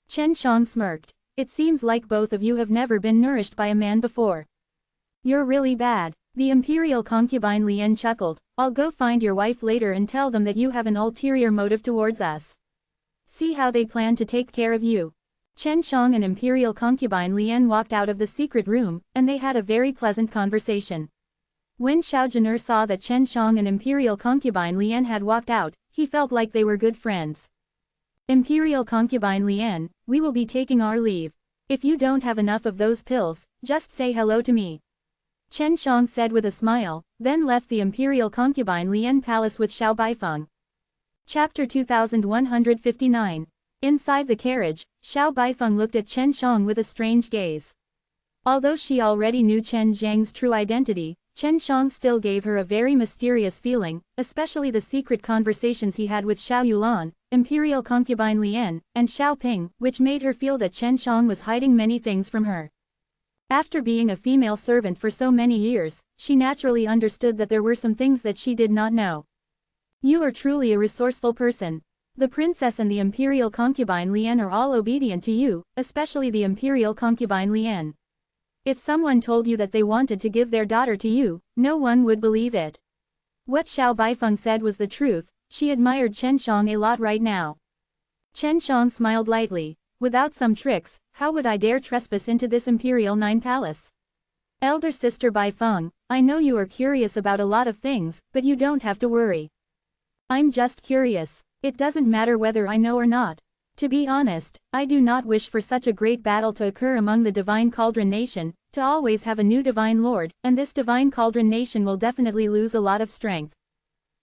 Chen Shang smirked. It seems like both of you have never been nourished by a man before. You're really bad. The imperial concubine Lien chuckled. I'll go find your wife later and tell them that you have an ulterior motive towards us. See how they plan to take care of you. Chen Shang and imperial concubine Lien walked out of the secret room, and they had a very pleasant conversation. When Xiao Zhen'er saw that Chen Shang and imperial concubine Lien had walked out, he felt like they were good friends. Imperial concubine Lien, we will be taking our leave. If you don't have enough of those pills, just say hello to me. Chen Shang said with a smile, then left the imperial concubine Lien palace with Xiao Baifeng. Chapter 2159. Inside the carriage, Xiao Baifeng looked at Chen Shang with a strange gaze. Although she already knew Chen Zhang's true identity, Chen Shang still gave her a very mysterious feeling, especially the secret conversations he had with Xiao Yulan, imperial concubine Lien, and Xiao Ping, which made her feel that Chen Shang was hiding many things from her. After being a female servant for so many years, she naturally understood that there were some things that she did not know. You are truly a resourceful person. The princess and the imperial concubine Lien are all obedient to you, especially the imperial concubine Lien. If someone told you that they wanted to give their daughter to you, no one would believe it. What Xiao Baifeng said was the truth. She admired Chen Shang a lot right now. Chen Shang smiled lightly. Without some tricks, how would I dare trespass into this imperial Nine Palace? Elder sister Baifeng, I know you are curious about a lot of things, but you don't have to worry. I'm just curious. It doesn't matter whether I know or not. To be honest, I do not wish for such a great battle to occur among the Divine Cauldron Nation, to always have a new Divine Lord, and this Divine Cauldron Nation will definitely lose a lot of strength.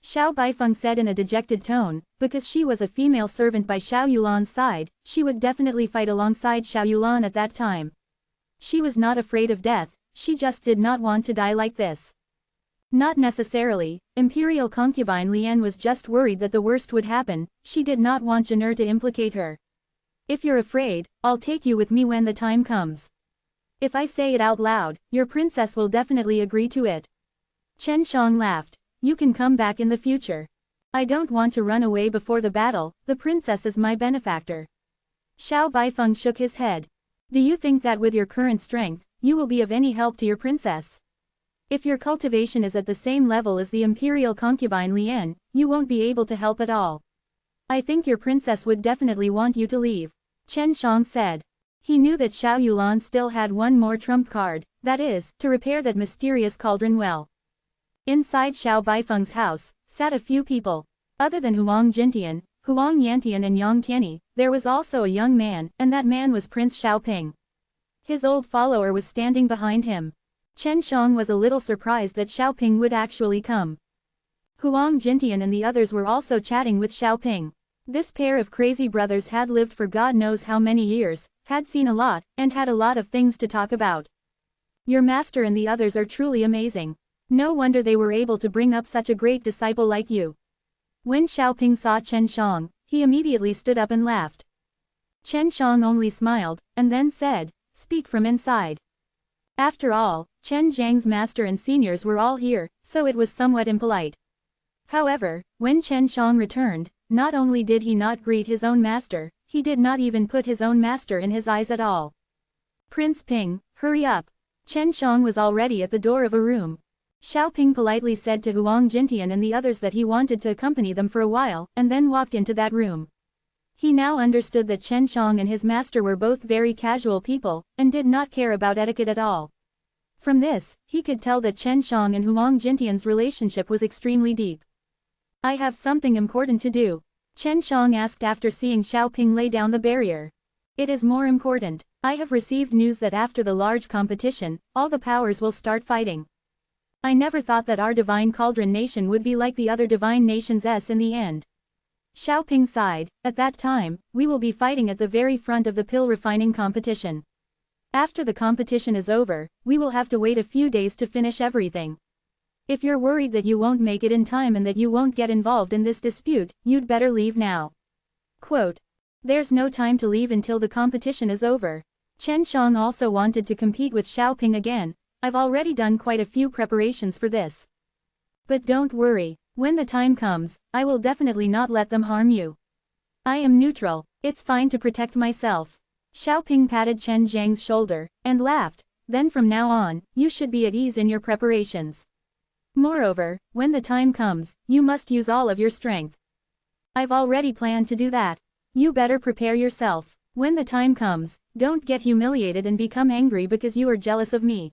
Xiao Baifeng said in a dejected tone, because she was a female servant by Xiao Yulan's side, she would definitely fight alongside Xiao Yulan at that time. She was not afraid of death, she just did not want to die like this. Not necessarily, imperial concubine Lien was just worried that the worst would happen, she did not want Zhen'er to implicate her. If you're afraid, I'll take you with me when the time comes. If I say it out loud, your princess will definitely agree to it. Chen Shang laughed. You can come back in the future. I don't want to run away before the battle, the princess is my benefactor. Xiao Baifeng shook his head. Do you think that with your current strength, you will be of any help to your princess? If your cultivation is at the same level as the imperial concubine Lien, you won't be able to help at all. I think your princess would definitely want you to leave. Chen Shang said. He knew that Xiao Yulan still had one more trump card, that is, to repair that mysterious cauldron well. Inside Xiao Baifeng's house, sat a few people. Other than Huang Jintian, Huang Yantian and Yang Tianyi, there was also a young man, and that man was Prince Xiaoping. His old follower was standing behind him. Chen Shang was a little surprised that Xiaoping would actually come. Huang Jintian and the others were also chatting with Xiaoping. This pair of crazy brothers had lived for God knows how many years, had seen a lot, and had a lot of things to talk about. Your master and the others are truly amazing. No wonder they were able to bring up such a great disciple like you. When Xiaoping saw Chen Shang, he immediately stood up and laughed. Chen Shang only smiled, and then said, "Speak from inside." After all, Chen Zhang's master and seniors were all here, so it was somewhat impolite. However, when Chen Shang returned, not only did he not greet his own master, he did not even put his own master in his eyes at all. Prince Ping, hurry up. Chen Shang was already at the door of a room. Xiao Ping politely said to Huang Jintian and the others that he wanted to accompany them for a while, and then walked into that room. He now understood that Chen Shang and his master were both very casual people, and did not care about etiquette at all. From this, he could tell that Chen Shang and Huang Jintian's relationship was extremely deep. I have something important to do. Chen Shang asked after seeing Xiao Ping lay down the barrier. It is more important. I have received news that after the large competition, all the powers will start fighting. I never thought that our divine cauldron nation would be like the other divine nations in the end. Xiao Ping sighed. At that time, we will be fighting at the very front of the pill refining competition. After the competition is over, we will have to wait a few days to finish everything. If you're worried that you won't make it in time and that you won't get involved in this dispute, you'd better leave now. Quote. There's no time to leave until the competition is over. Chen Shang also wanted to compete with Xiao Ping again. I've already done quite a few preparations for this. But don't worry, when the time comes, I will definitely not let them harm you. I am neutral, it's fine to protect myself. Xiao Ping patted Chen Zhang's shoulder, and laughed. Then from now on, you should be at ease in your preparations. Moreover, when the time comes, you must use all of your strength. I've already planned to do that. You better prepare yourself. When the time comes, don't get humiliated and become angry because you are jealous of me.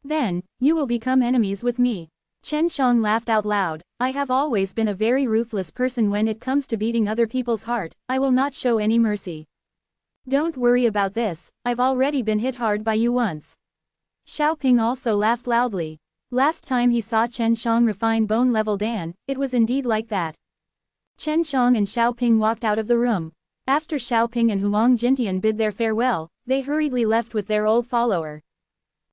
Then, you will become enemies with me. Chen Shang laughed out loud. I have always been a very ruthless person when it comes to beating other people's heart. I will not show any mercy. Don't worry about this, I've already been hit hard by you once. Xiao Ping also laughed loudly. Last time he saw Chen Shang refine bone level Dan, it was indeed like that. Chen Shang and Xiao Ping walked out of the room. After Xiao Ping and Huang Jintian bid their farewell, they hurriedly left with their old follower.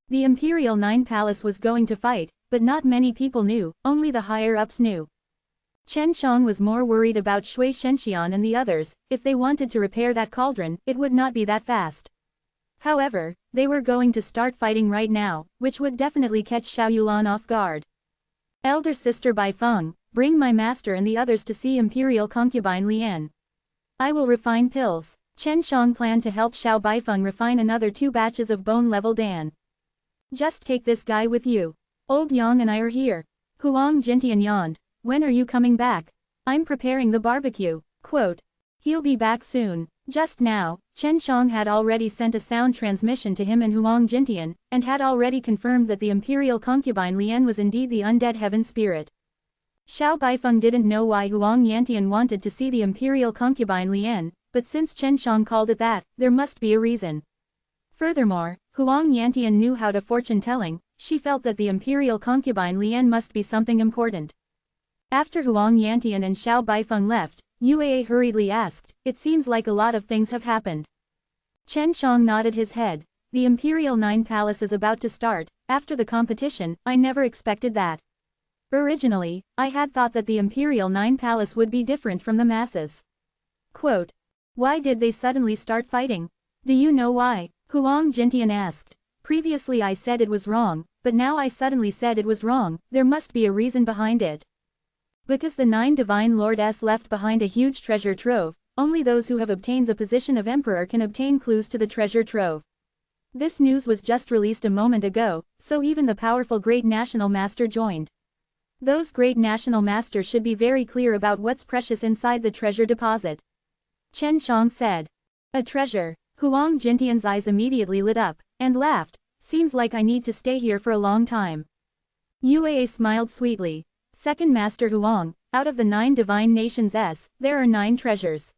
The Imperial Nine Palace was going to fight, but not many people knew, only the higher-ups knew. Chen Shang was more worried about Shui Shenxian and the others. If they wanted to repair that cauldron, it would not be that fast. However, they were going to start fighting right now, which would definitely catch Xiao Yulan off guard. Elder sister Bai Feng, bring my master and the others to see Imperial concubine Lian. I will refine pills. Chen Shang planned to help Xiao Baifeng refine another 2 batches of bone-level Dan. Just take this guy with you. Old Yang and I are here. Huang Jintian yawned. When are you coming back? I'm preparing the barbecue. Quote. He'll be back soon. Just now, Chen Shang had already sent a sound transmission to him and Huang Jintian, and had already confirmed that the Imperial concubine Lian was indeed the undead heaven spirit. Xiao Baifeng didn't know why Huang Yantian wanted to see the Imperial concubine Lian, but since Chen Shang called it that, there must be a reason. Furthermore, Huang Yantian knew how to fortune-telling. She felt that the Imperial concubine Lian must be something important. After Huang Yantian and Xiao Baifeng left, Yue hurriedly asked, it seems like a lot of things have happened. Chen Shang nodded his head. The Imperial Nine Palace is about to start. After the competition, I never expected that. Originally, I had thought that the Imperial Nine Palace would be different from the masses. Quote. Why did they suddenly start fighting? Do you know why? Huang Jintian asked. Previously I said it was wrong, but now I suddenly said it was wrong. There must be a reason behind it. Because the 9 divine lords left behind a huge treasure trove, only those who have obtained the position of emperor can obtain clues to the treasure trove. This news was just released a moment ago, so even the powerful great national master joined. Those great national masters should be very clear about what's precious inside the treasure deposit. Chen Shang said. A treasure. Huang Jintian's eyes immediately lit up, and laughed. Seems like I need to stay here for a long time. Yue smiled sweetly. Second Master Huang, out of the 9 divine nations, there are 9 treasures.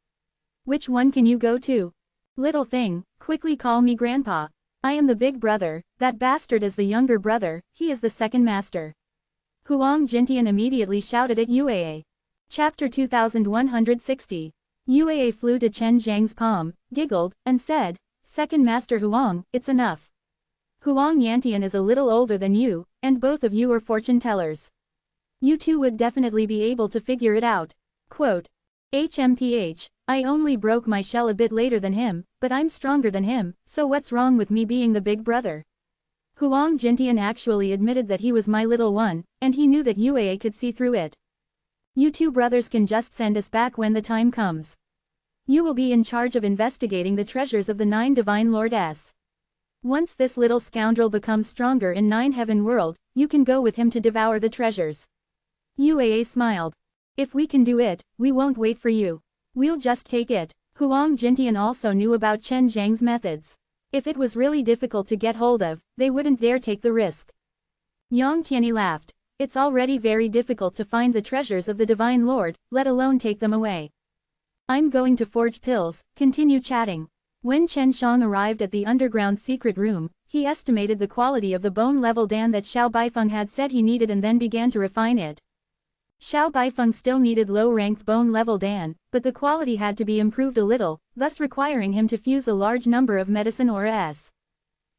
Which one can you go to? Little thing, quickly call me Grandpa. I am the big brother, that bastard is the younger brother, he is the second master. Huang Jintian immediately shouted at Yue. Chapter 2160. Yue flew to Chen Zhang's palm, giggled, and said, Second Master Huang, it's enough. Huang Yantian is a little older than you, and both of you are fortune tellers. You two would definitely be able to figure it out. Quote. HMPH, I only broke my shell a bit later than him, but I'm stronger than him, so what's wrong with me being the big brother? Huang Jintian actually admitted that he was my little one, and he knew that Yue could see through it. You two brothers can just send us back when the time comes. You will be in charge of investigating the treasures of the 9 Divine Lords. Once this little scoundrel becomes stronger in 9 Heaven World, you can go with him to devour the treasures. Yue smiled. If we can do it, we won't wait for you. We'll just take it. Huang Jintian also knew about Chen Zhang's methods. If it was really difficult to get hold of, they wouldn't dare take the risk. Yang Tianyi laughed. It's already very difficult to find the treasures of the Divine Lord, let alone take them away. I'm going to forge pills, continue chatting. When Chen Shang arrived at the underground secret room, he estimated the quality of the bone-level Dan that Xiao Baifeng had said he needed and then began to refine it. Xiao Baifeng still needed low-ranked bone-level Dan, but the quality had to be improved a little, thus requiring him to fuse a large number of medicine auras.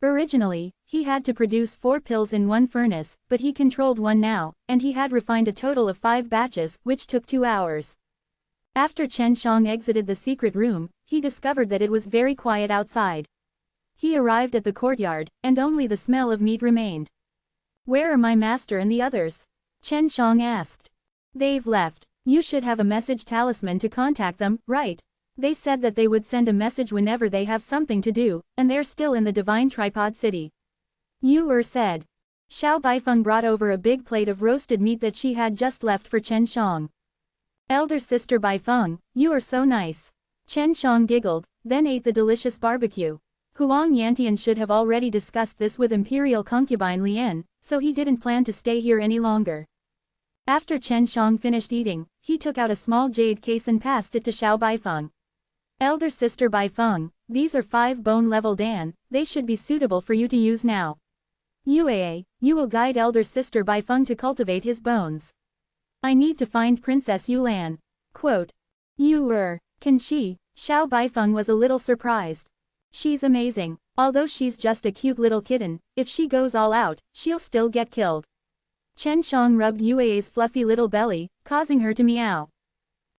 Originally, he had to produce 4 pills in one furnace, but he controlled one now, and he had refined a total of 5 batches, which took 2 hours. After Chen Shang exited the secret room, he discovered that it was very quiet outside. He arrived at the courtyard, and only the smell of meat remained. Where are my master and the others? Chen Shang asked. They've left. You should have a message talisman to contact them, right? They said that they would send a message whenever they have something to do, and they're still in the Divine Tripod City. Yu said. Xiao Baifeng brought over a big plate of roasted meat that she had just left for Chen Shang. Elder sister Baifeng, you are so nice. Chen Shang giggled, then ate the delicious barbecue. Huang Yantian should have already discussed this with Imperial concubine Lian, so he didn't plan to stay here any longer. After Chen Shang finished eating, he took out a small jade case and passed it to Xiao Baifeng. Elder sister Baifeng, these are 5 bone-level Dan, they should be suitable for you to use now. Yue, you will guide elder sister Baifeng to cultivate his bones. I need to find Princess Yulan. Quote. Can she? Xiao Baifeng was a little surprised. She's amazing. Although she's just a cute little kitten, if she goes all out, she'll still get killed. Chen Shang rubbed Yue's fluffy little belly, causing her to meow.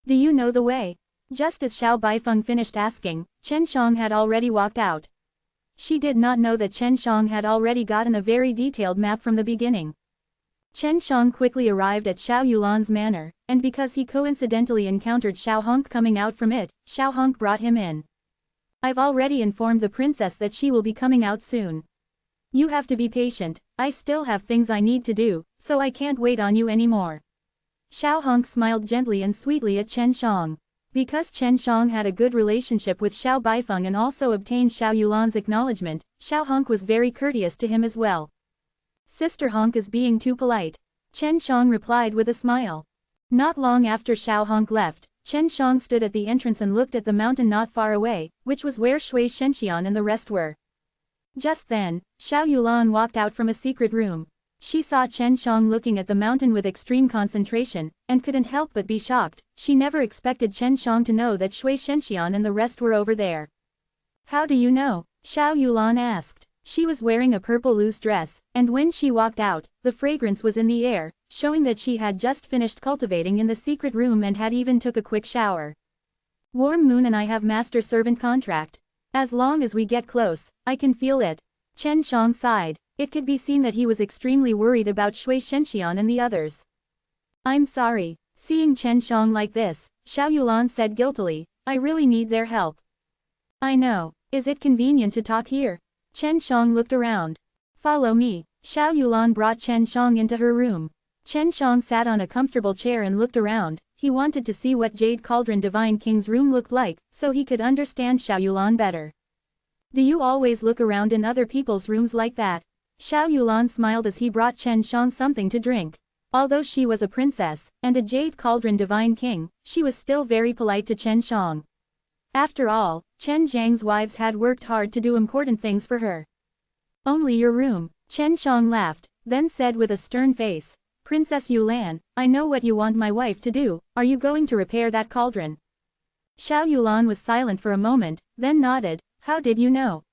Do you know the way? Just as Xiao Baifeng finished asking, Chen Shang had already walked out. She did not know that Chen Shang had already gotten a very detailed map from the beginning. Chen Shang quickly arrived at Xiao Yulan's manor, and because he coincidentally encountered Xiao Honk coming out from it, Xiao Honk brought him in. I've already informed the princess that she will be coming out soon. You have to be patient, I still have things I need to do, so I can't wait on you anymore. Xiao Honk smiled gently and sweetly at Chen Shang. Because Chen Shang had a good relationship with Xiao Baifeng and also obtained Xiao Yulan's acknowledgement, Xiao Honk was very courteous to him as well. Sister Honk is being too polite. Chen Shang replied with a smile. Not long after Xiao Honk left, Chen Shang stood at the entrance and looked at the mountain not far away, which was where Shui Shenxian and the rest were. Just then, Xiao Yulan walked out from a secret room. She saw Chen Shang looking at the mountain with extreme concentration, and couldn't help but be shocked. She never expected Chen Shang to know that Shui Shenxian and the rest were over there. How do you know? Xiao Yulan asked. She was wearing a purple loose dress, and when she walked out, the fragrance was in the air, showing that she had just finished cultivating in the secret room and had even took a quick shower. Warm Moon and I have master-servant contract. As long as we get close, I can feel it. Chen Shang sighed. It could be seen that he was extremely worried about Shui Shenxian and the others. I'm sorry. Seeing Chen Shang like this, Xiao Yulan said guiltily, I really need their help. I know. Is it convenient to talk here? Chen Shang looked around. Follow me. Xiao Yulan brought Chen Shang into her room. Chen Shang sat on a comfortable chair and looked around. He wanted to see what Jade Cauldron Divine King's room looked like, so he could understand Xiao Yulan better. Do you always look around in other people's rooms like that? Xiao Yulan smiled as he brought Chen Shang something to drink. Although she was a princess, and a Jade Cauldron Divine King, she was still very polite to Chen Shang. After all, Chen Zhang's wives had worked hard to do important things for her. Only your room. Chen Shang laughed, then said with a stern face, Princess Yulan, I know what you want my wife to do, are you going to repair that cauldron? Xiao Yulan was silent for a moment, then nodded, how did you know?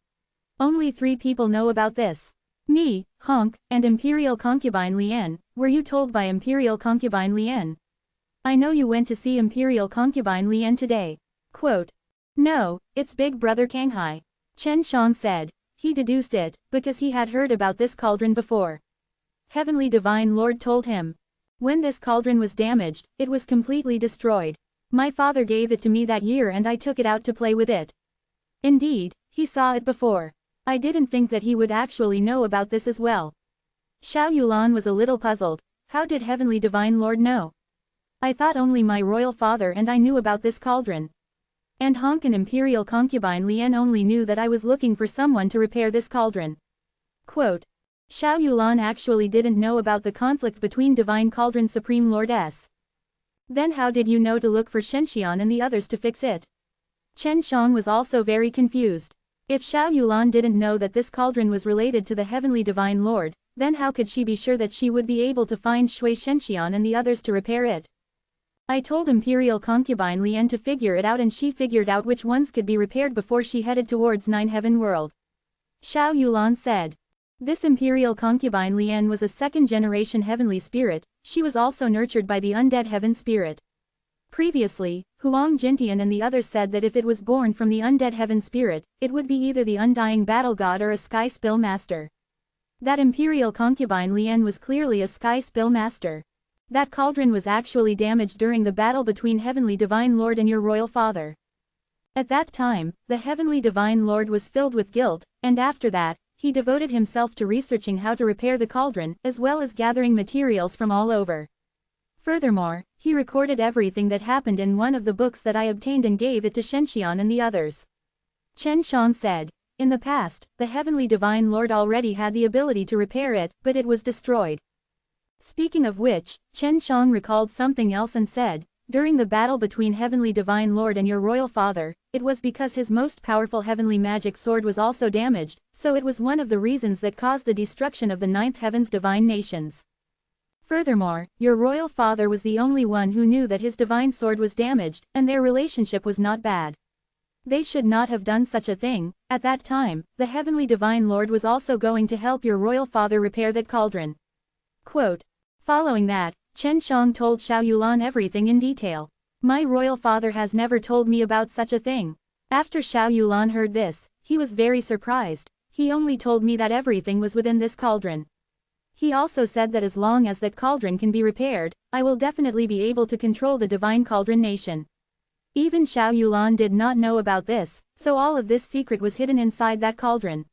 Only 3 people know about this. Me, Honk, and Imperial Concubine Lian. Were you told by Imperial Concubine Lian? I know you went to see Imperial Concubine Lian today. Quote. No, it's Big Brother Kanghai. Chen Shang said. he deduced it, because he had heard about this cauldron before. Heavenly Divine Lord told him. When this cauldron was damaged, it was completely destroyed. My father gave it to me that year and I took it out to play with it. Indeed, he saw it before. I didn't think that he would actually know about this as well. Xiao Yulan was a little puzzled. How did Heavenly Divine Lord know? I thought only my royal father and I knew about this cauldron. And Honkan Imperial concubine Lian only knew that I was looking for someone to repair this cauldron. Quote. Xiao Yulan actually didn't know about the conflict between Divine Cauldron Supreme Lord S. Then how did you know to look for Shenxian and the others to fix it? Chen Shang was also very confused. If Xiao Yulan didn't know that this cauldron was related to the Heavenly Divine Lord, then how could she be sure that she would be able to find Shui Shenxian and the others to repair it? I told Imperial concubine Lian to figure it out and she figured out which ones could be repaired before she headed towards Nine Heaven World. Xiao Yulan said. This Imperial concubine Lian was a second-generation heavenly spirit, she was also nurtured by the undead heaven spirit. Previously, Huang Jintian and the others said that if it was born from the undead heaven spirit, it would be either the undying battle god or a sky spill master. That Imperial concubine Lian was clearly a sky spill master. That cauldron was actually damaged during the battle between Heavenly Divine Lord and your royal father. At that time, the Heavenly Divine Lord was filled with guilt, and after that, he devoted himself to researching how to repair the cauldron, as well as gathering materials from all over. Furthermore, he recorded everything that happened in one of the books that I obtained and gave it to Shenxian and the others. Chen Shang said. In the past, the Heavenly Divine Lord already had the ability to repair it, but it was destroyed. Speaking of which, Chen Shang recalled something else and said, during the battle between Heavenly Divine Lord and your royal father, it was because his most powerful heavenly magic sword was also damaged, so it was one of the reasons that caused the destruction of the ninth heaven's divine nations. Furthermore, your royal father was the only one who knew that his divine sword was damaged, and their relationship was not bad. They should not have done such a thing. At that time, the Heavenly Divine Lord was also going to help your royal father repair that cauldron. Quote. Following that, Chen Shang told Xiao Yulan everything in detail. My royal father has never told me about such a thing. After Xiao Yulan heard this, he was very surprised. He only told me that everything was within this cauldron. He also said that as long as that cauldron can be repaired, I will definitely be able to control the Divine Cauldron Nation. Even Xiao Yulan did not know about this, so all of this secret was hidden inside that cauldron.